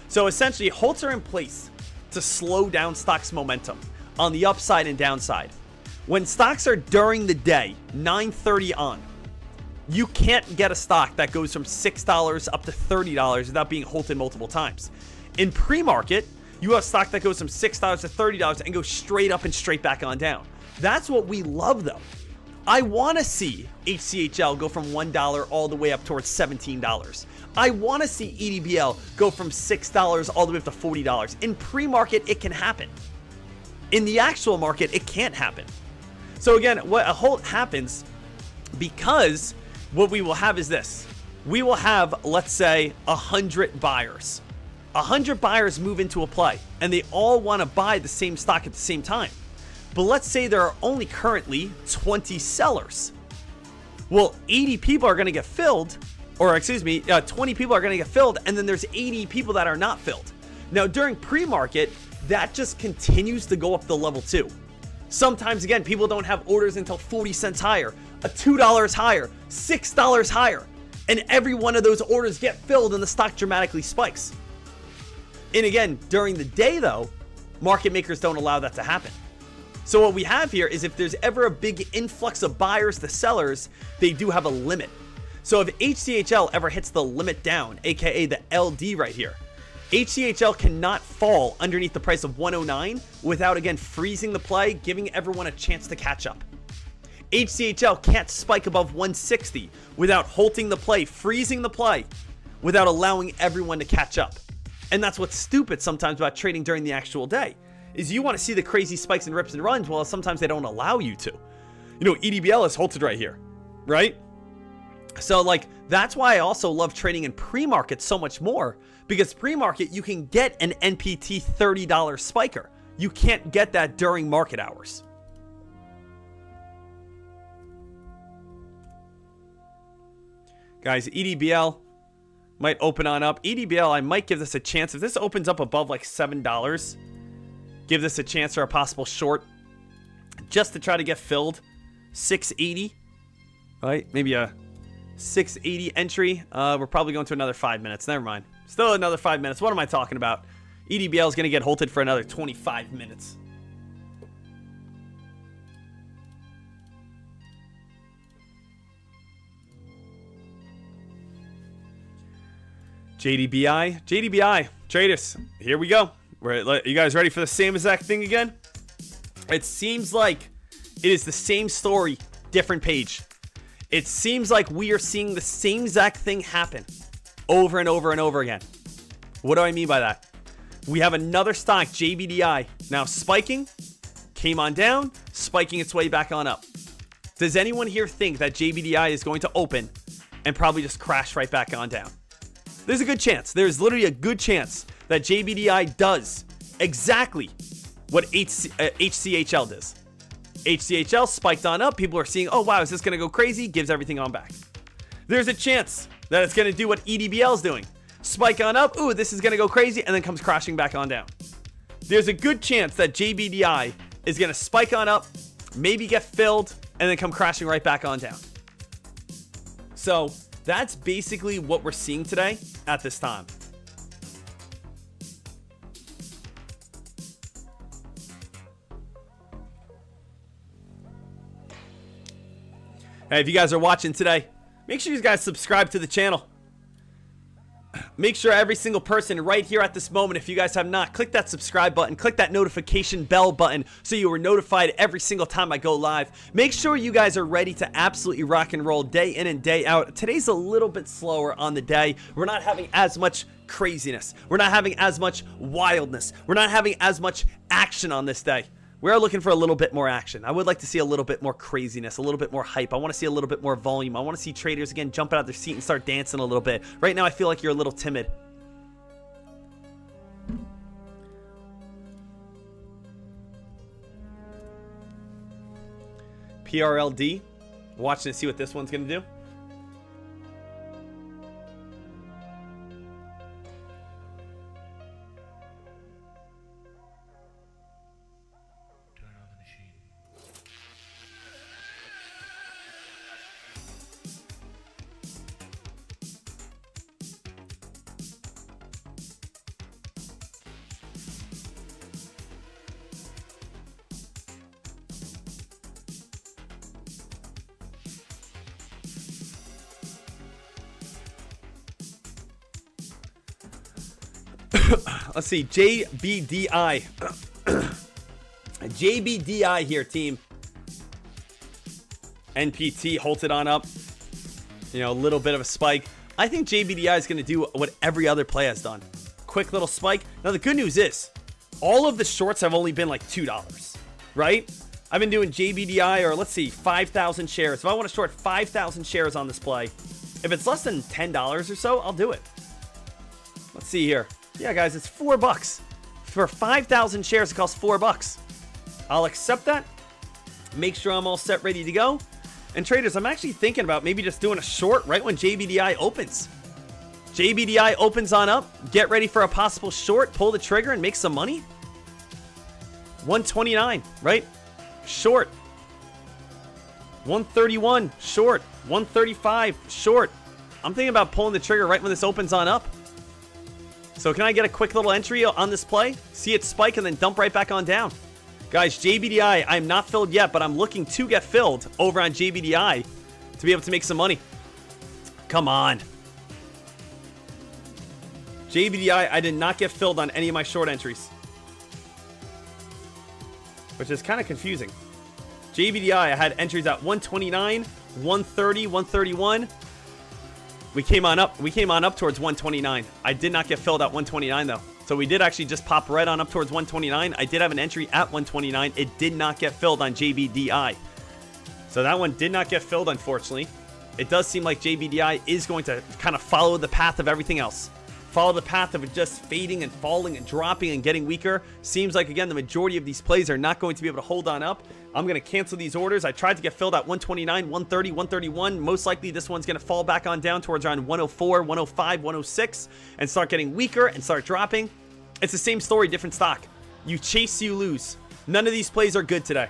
So essentially, halts are in place to slow down stocks' momentum on the upside and downside. When stocks are during the day, 9:30 on, you can't get a stock that goes from $6 up to $30 without being halted multiple times. In pre-market, you have stock that goes from $6 to $30 and goes straight up and straight back on down. That's what we love, though. I want to see HCHL go from $1 all the way up towards $17. I want to see EDBL go from $6 all the way up to $40. In pre-market, it can happen. In the actual market, it can't happen. So again, what a halt happens because what we will have is this. We will have, let's say, 100 buyers. 100 buyers move into a play, and they all want to buy the same stock at the same time. But let's say there are only currently 20 sellers. Well, 80 people are going to get filled, or 20 people are going to get filled, and then there's 80 people that are not filled. Now, during pre-market, that just continues to go up the level too. Sometimes, again, people don't have orders until 40 cents higher, $2 higher, $6 higher. And every one of those orders get filled and the stock dramatically spikes. And again, during the day though, market makers don't allow that to happen. So what we have here is if there's ever a big influx of buyers to sellers, they do have a limit. So if HCHL ever hits the limit down, aka the LD right here, HCHL cannot fall underneath the price of 109 without again freezing the play, giving everyone a chance to catch up. HCHL can't spike above 160 without halting the play, freezing the play, without allowing everyone to catch up. And that's what's stupid sometimes about trading during the actual day, is you want to see the crazy spikes and rips and runs, well, sometimes they don't allow you to. You know, EDBL is halted right here, right? So like, that's why I also love trading in pre-market so much more, because pre-market, you can get an NPT $30 spiker. You can't get that during market hours. Guys, EDBL might open on up. EDBL, I might give this a chance. If this opens up above like $7, give this a chance for a possible short just to try to get filled. 680, right? Maybe a 680 entry. We're probably going to another 5 minutes. Never mind. Still another 5 minutes. What am I talking about? EDBL is going to get halted for another 25 minutes. JDBI, traders, here we go. You guys ready for the same exact thing again? It seems like it is the same story, different page. It seems like we are seeing the same exact thing happen over and over and over again. What do I mean by that? We have another stock, JBDI, now spiking, came on down, spiking its way back on up. Does anyone here think that JBDI is going to open and probably just crash right back on down? There's a good chance. There's literally a good chance that JBDI does exactly what HCHL does. HCHL spiked on up. People are seeing, oh, wow, is this going to go crazy? Gives everything on back. There's a chance that it's going to do what EDBL is doing. Spike on up. Ooh, this is going to go crazy. And then comes crashing back on down. There's a good chance that JBDI is going to spike on up, maybe get filled, and then come crashing right back on down. So that's basically what we're seeing today at this time. Hey, if you guys are watching today, make sure you guys subscribe to the channel. Make sure every single person right here at this moment, if you guys have not, click that subscribe button, click that notification bell button so you are notified every single time I go live. Make sure you guys are ready to absolutely rock and roll day in and day out. Today's a little bit slower on the day. We're not having as much craziness. We're not having as much wildness. We're not having as much action on this day. We are looking for a little bit more action. I would like to see a little bit more craziness, a little bit more hype. I want to see a little bit more volume. I want to see traders, again, jump out of their seat and start dancing a little bit. Right now, I feel like you're a little timid. PRLD. Watching to see what this one's going to do. Let's see, JBDI. JBDI here, team. NPT halted on up. You know, a little bit of a spike. I think JBDI is going to do what every other play has done. Quick little spike. Now, the good news is, all of the shorts have only been like $2, right? I've been doing JBDI, or let's see, 5,000 shares. If I want to short 5,000 shares on this play, if it's less than $10 or so, I'll do it. Let's see here. Yeah, guys, it's $4. For 5,000 shares, it costs $4. I'll accept that. Make sure I'm all set, ready to go. And traders, I'm actually thinking about maybe just doing a short right when JBDI opens. JBDI opens on up. Get ready for a possible short. Pull the trigger and make some money. 129, right? short. 131, short. 135, short. I'm thinking about pulling the trigger right when this opens on up. So can I get a quick little entry on this play? See it spike and then dump right back on down. Guys, JBDI, I'm not filled yet, but I'm looking to get filled over on JBDI to be able to make some money. Come on. JBDI, I did not get filled on any of my short entries, which is kind of confusing. JBDI, I had entries at 129, 130, 131. We came on up towards 129. I did not get filled at 129 though. So we did actually just pop right on up towards 129. I did have an entry at 129. It did not get filled on JBDI. So that one did not get filled, unfortunately. It does seem like JBDI is going to kind of follow the path of everything else. Follow the path of it just fading and falling and dropping and getting weaker. Seems like, again, the majority of these plays are not going to be able to hold on up. I'm going to cancel these orders. I tried to get filled at 129, 130, 131. Most likely this one's going to fall back on down towards around 104, 105, 106 and start getting weaker and start dropping. It's the same story, different stock. You chase, you lose. None of these plays are good today.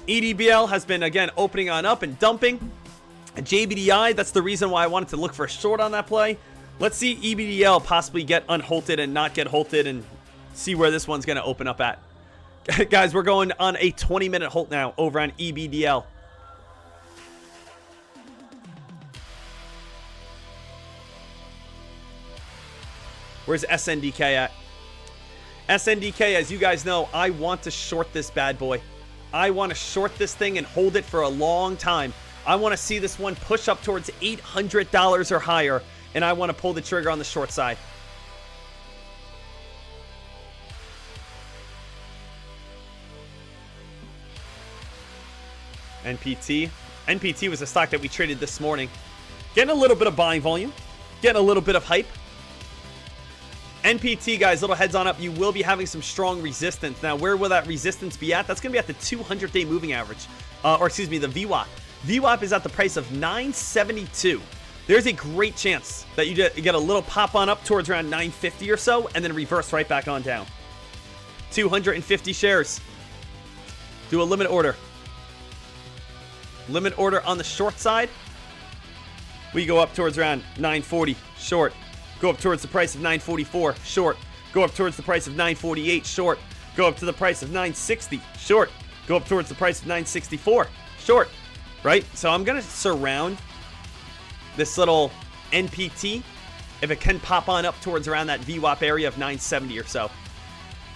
EDBL has been, again, opening on up and dumping. JBDI, that's the reason why I wanted to look for a short on that play. Let's see EBDL possibly get unholted and not get holted and see where this one's going to open up at. Guys, we're going on a 20-minute hold now over on EBDL. Where's SNDK at? SNDK, as you guys know, I want to short this bad boy. I want to short this thing and hold it for a long time. I want to see this one push up towards $800 or higher, and I want to pull the trigger on the short side. NPT. NPT was a stock that we traded this morning. Getting a little bit of buying volume. Getting a little bit of hype. NPT, guys, little heads on up. You will be having some strong resistance. Now, where will that resistance be at? That's going to be at the 200-day moving average. Or excuse me, the VWAP. VWAP is at the price of 972. There's a great chance that you get a little pop on up towards around 950 or so, and then reverse right back on down. 250 shares. Do a limit order. Limit order on the short side. We go up towards around 940, short. Go up towards the price of 944, short. Go up towards the price of 948, short. Go up to the price of 960, short. Go up towards the price of 964, short. Right? So I'm going to surround this little NPT if it can pop on up towards around that VWAP area of 970 or so.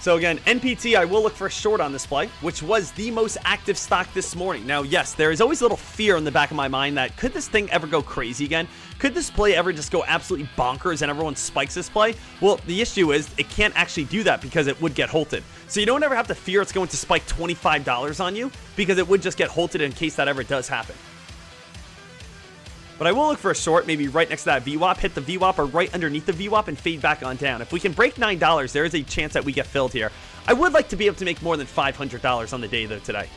So again, NPT, I will look for a short on this play, which was the most active stock this morning. Now, yes, there is always a little fear in the back of my mind that could this thing ever go crazy again? Could this play ever just go absolutely bonkers and everyone spikes this play? Well, the issue is it can't actually do that because it would get halted. So you don't ever have to fear it's going to spike $25 on you because it would just get halted in case that ever does happen. But I will look for a short, maybe right next to that VWAP, hit the VWAP or right underneath the VWAP and fade back on down. If we can break $9, there is a chance that we get filled here. I would like to be able to make more than $500 on the day though today.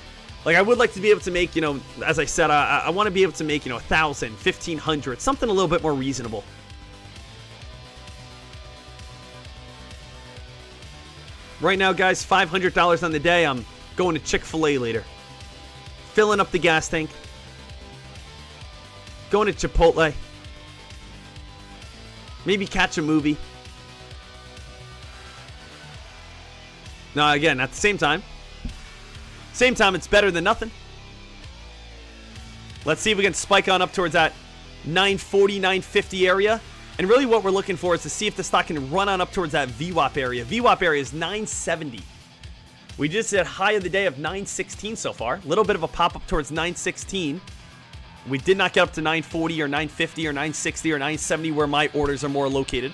Like I would like to be able to make, you know, as I said, I want to be able to make, you know, $1,000, $1,500, something a little bit more reasonable. Right now, guys, $500 on the day. I'm going to Chick-fil-A later. Filling up the gas tank. Going to Chipotle. Maybe catch a movie. No, again, at the same time, it's better than nothing. Let's see if we can spike on up towards that 940, 950 area. And really what we're looking for is to see if the stock can run on up towards that VWAP area. VWAP area is 970. We just hit high of the day of 916 so far. A little bit of a pop up towards 916. We did not get up to 940 or 950 or 960 or 970 where my orders are more located.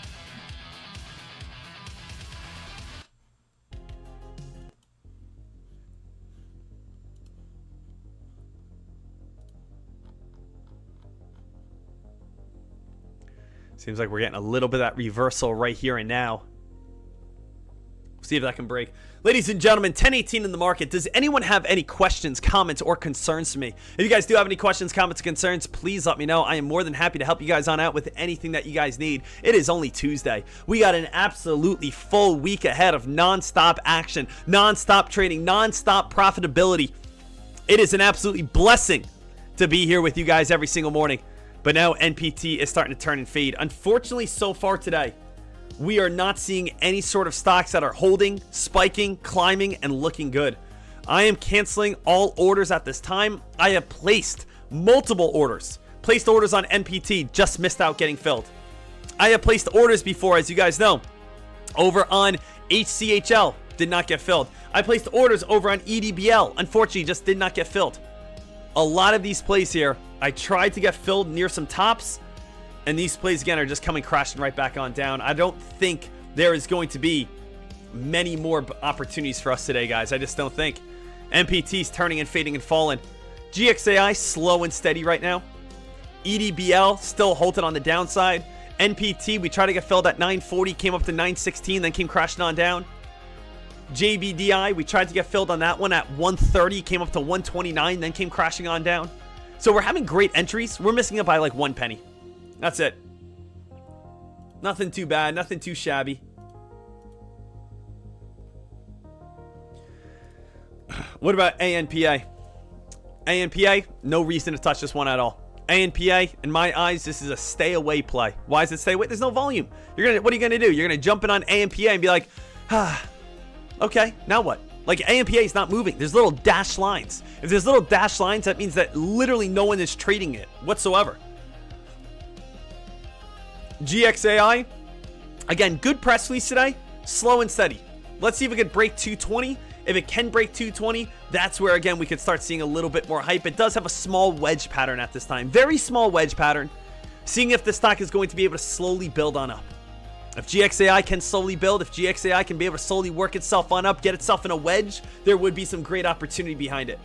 Seems like we're getting a little bit of that reversal right here and now. See if that can break. Ladies and gentlemen, 10:18 in the market. Does anyone have any questions, comments, or concerns for me? If you guys do have any questions, comments, concerns, please let me know. I am more than happy to help you guys on out with anything that you guys need. It is only Tuesday. We got an absolutely full week ahead of non-stop action, non-stop trading, non-stop profitability. It is an absolutely blessing to be here with you guys every single morning. But now NPT is starting to turn and fade. Unfortunately, so far today, we are not seeing any sort of stocks that are holding, spiking, climbing, and looking good. I am canceling all orders at this time. I have placed multiple orders. Placed orders on NPT, just missed out getting filled. I have placed orders before, as you guys know, over on HCHL, did not get filled. I placed orders over on EDBL, unfortunately just did not get filled. A lot of these plays here, I tried to get filled near some tops, and these plays again are just coming crashing right back on down. I don't think there is going to be many more opportunities for us today, guys. I just don't think. NPT's turning and fading and falling. GXAI slow and steady right now. EDBL still halted on the downside. NPT, we tried to get filled at 940, came up to 916, then came crashing on down. JBDI, we tried to get filled on that one at 130, came up to 129, then came crashing on down. So we're having great entries. We're missing it by like 1 penny. That's it. Nothing too bad, nothing too shabby. What about ANPA? ANPA, no reason to touch this one at all. ANPA, in my eyes, this is a stay away play. Why is it stay away? There's no volume. What are you gonna do? You're gonna jump in on ANPA and be like, okay, now what? Like ANPA is not moving. There's little dashed lines. If there's little dashed lines, that means that literally no one is trading it whatsoever. GXAI, again, good press release today. Slow and steady. Let's see if it can break 220. If it can break 220, that's where, again, we could start seeing a little bit more hype. It does have a small wedge pattern at this time. Very small wedge pattern. Seeing if the stock is going to be able to slowly build on up. If GXAI can slowly build, if GXAI can be able to slowly work itself on up, get itself in a wedge, there would be some great opportunity behind it.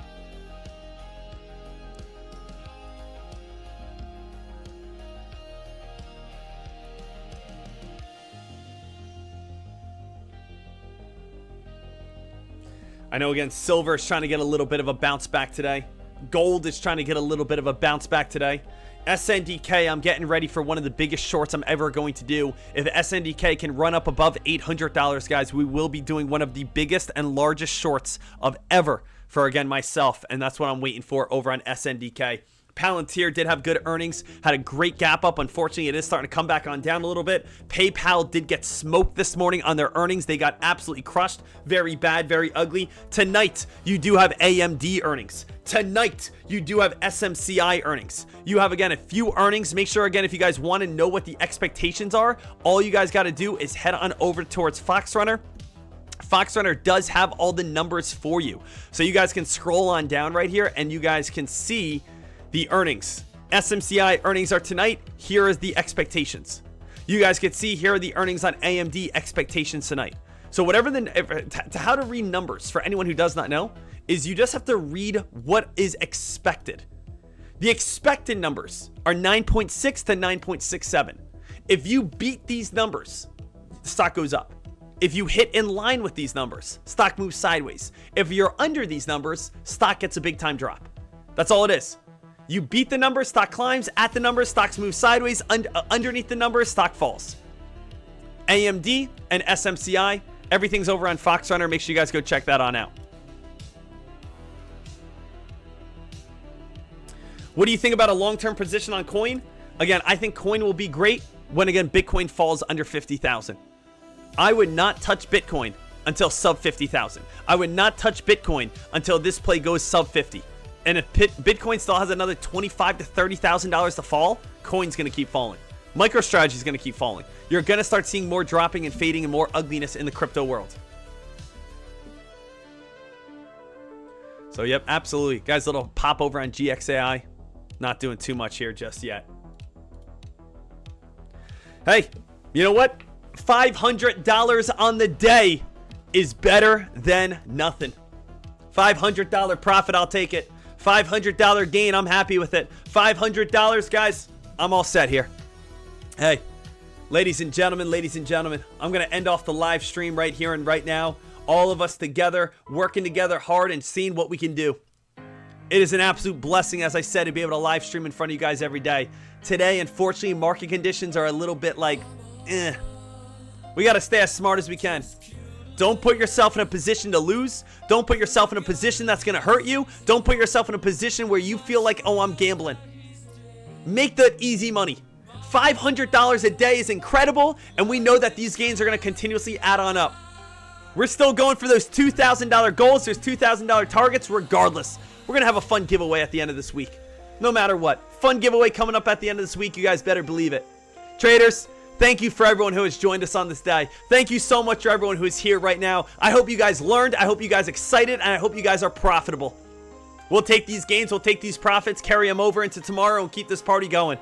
I know, again, silver is trying to get a little bit of a bounce back today. Gold is trying to get a little bit of a bounce back today. SNDK, I'm getting ready for one of the biggest shorts I'm ever going to do. If SNDK can run up above $800, guys, we will be doing one of the biggest and largest shorts of ever for, again, myself. And that's what I'm waiting for over on SNDK. Palantir did have good earnings, had a great gap up. Unfortunately, it is starting to come back on down a little bit. PayPal did get smoked this morning on their earnings. They got absolutely crushed. Very bad, very ugly. Tonight, you do have AMD earnings. Tonight, you do have SMCI earnings. You have, again, a few earnings. Make sure, again, if you guys want to know what the expectations are, all you guys got to do is head on over towards FoxRunner. FoxRunner does have all the numbers for you. So you guys can scroll on down right here, and you guys can see the earnings. SMCI earnings are tonight. Here is the expectations. You guys can see here are the earnings on AMD expectations tonight. So whatever how to read numbers for anyone who does not know is you just have to read what is expected. The expected numbers are 9.6 to 9.67. If you beat these numbers, the stock goes up. If you hit in line with these numbers, stock moves sideways. If you're under these numbers, stock gets a big time drop. That's all it is. You beat the numbers, stock climbs. At the numbers, stocks move sideways. Underneath the numbers, stock falls. AMD and SMCI, everything's over on FoxRunner. Make sure you guys go check that on out. What do you think about a long-term position on coin? Again, I think coin will be great when, again, Bitcoin falls under 50,000. I would not touch Bitcoin until sub 50,000. I would not touch Bitcoin until this play goes sub 50. And if Bitcoin still has another $25,000 to $30,000 to fall, coin's going to keep falling. MicroStrategy is going to keep falling. You're going to start seeing more dropping and fading and more ugliness in the crypto world. So, yep, absolutely. Guys, little pop over on GXAI. Not doing too much here just yet. Hey, you know what? $500 on the day is better than nothing. $500 profit, I'll take it. $500 gain, I'm happy with it. $500, guys, I'm all set here. Hey, ladies and gentlemen, I'm going to end off the live stream right here and right now. All of us together, working together hard and seeing what we can do. It is an absolute blessing, as I said, to be able to live stream in front of you guys every day. Today, unfortunately, market conditions are a little bit like, We got to stay as smart as we can. Don't put yourself in a position to lose. Don't put yourself in a position that's going to hurt you. Don't put yourself in a position where you feel like, oh, I'm gambling. Make the easy money. $500 a day is incredible, and we know that these gains are going to continuously add on up. We're still going for those $2,000 goals, those $2,000 targets regardless. We're going to have a fun giveaway at the end of this week. No matter what. Fun giveaway coming up at the end of this week. You guys better believe it. Traders, thank you for everyone who has joined us on this day. Thank you so much for everyone who is here right now. I hope you guys learned. I hope you guys are excited, and I hope you guys are profitable. We'll take these gains, we'll take these profits, carry them over into tomorrow, and keep this party going.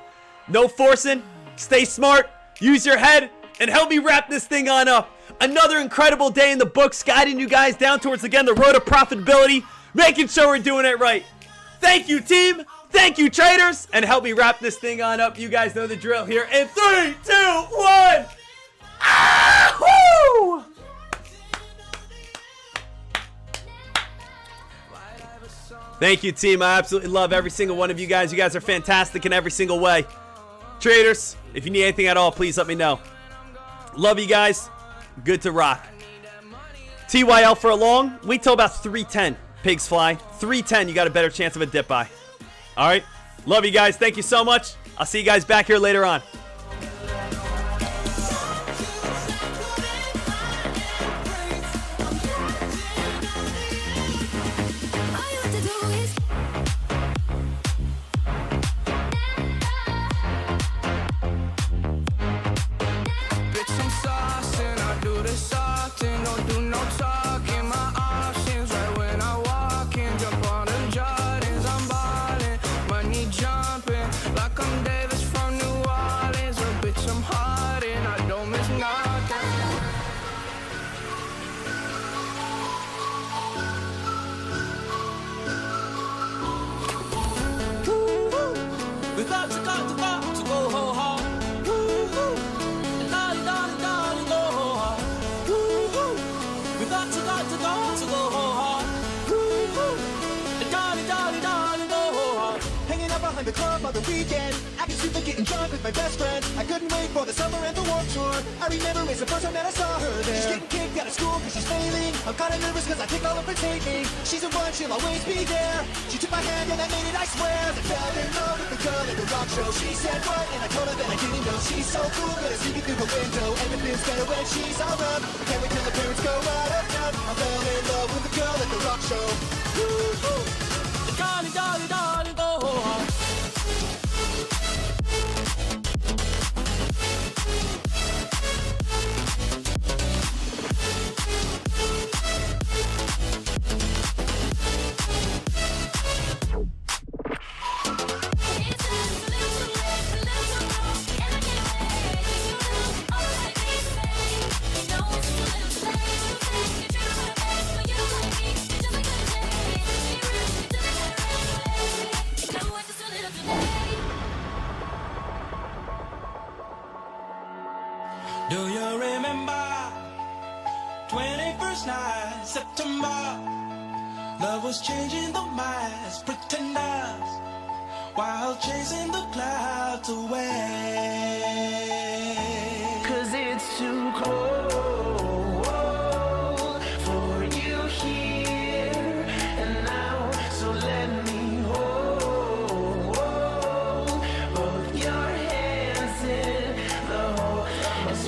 No forcing. Stay smart. Use your head, and help me wrap this thing on up. Another incredible day in the books, guiding you guys down towards, again, the road to profitability, making sure we're doing it right. Thank you, team. Thank you, traders. And help me wrap this thing on up. You guys know the drill here. In 3, 2, 1. Ah, woo! Thank you, team. I absolutely love every single one of you guys. You guys are fantastic in every single way. Traders, if you need anything at all, please let me know. Love you guys. Good to rock. TYL for a long. Wait till about 310. Pigs fly. 310, you got a better chance of a dip buy. All right. Love you guys. Thank you so much. I'll see you guys back here later on. The club on the weekend, I can see them getting drunk with my best friend. I couldn't wait for the summer and the warm tour. I remember it's the first time that I saw her there. She's getting kicked out of school cause she's failing. I'm kinda nervous cause I think all of her taking. She's the one, she'll always be there. She took my hand and I made it, I swear. I fell in love with the girl at the rock show. She said what? And I told her that I didn't know. She's so cool, gonna see me through the window. Everything's better when she's around. Can't wait till the parents go out of town. I fell in love with the girl at the rock show. Woo-hoo. Darling, darling, darling, go home. Do you remember 21st night, September? Love was changing the minds, pretenders, while chasing the clouds away. 'Cause it's too cold for you here and now, so let me hold both your hands in the hole. It's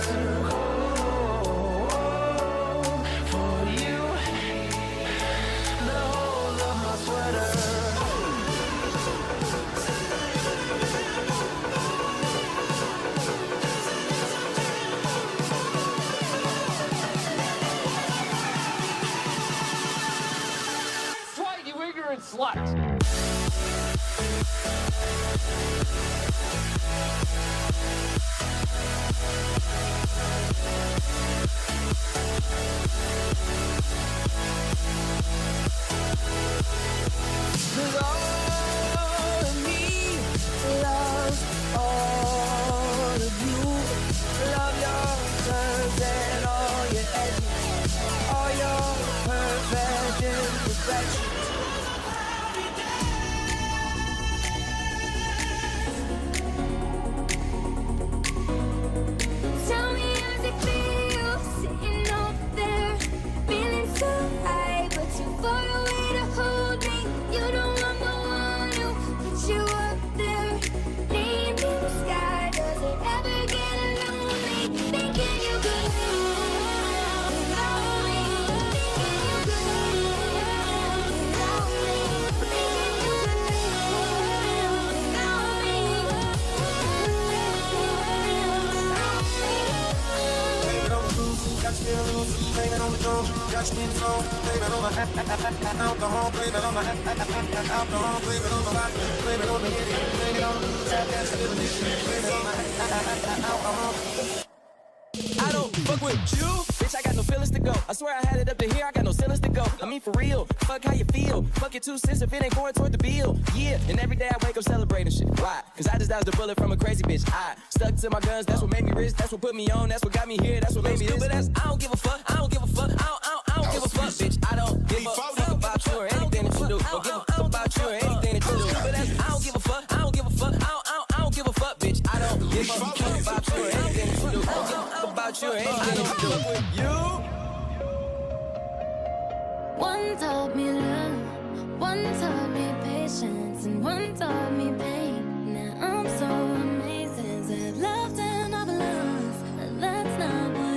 too cold for you, the whole of my sweater. Slight, you ignorant slut. Cause all of me loves all of you. Love your curves and all your edges, all your perfect imperfections. Tell me how's it feel sitting up there I don't fuck with you, bitch. I got no feelings to go. I swear I had it up to here. I got no ceilings to go. I mean for real, fuck how you feel. Fuck your 2 cents if it ain't going toward the bill. Yeah, and every day I wake up celebrating shit. Why? Cause I just dodged a bullet from a crazy bitch. I stuck to my guns. That's what made me rich. That's what put me on. That's what got me here. That's what made me stupid ass. I don't give a fuck. I don't give a fuck. I don't give a fuck, bitch. I don't give a fuck about you or anything that you do. Don't give a fuck about you or anything that you do. Stupid ass. I don't give a fuck. I don't give a fuck. I don't give a fuck, bitch. I don't give a fuck about you or anything that you do. Don't give a fuck about you or anything that you do. With you. One taught me love, one taught me patience, and one taught me pain.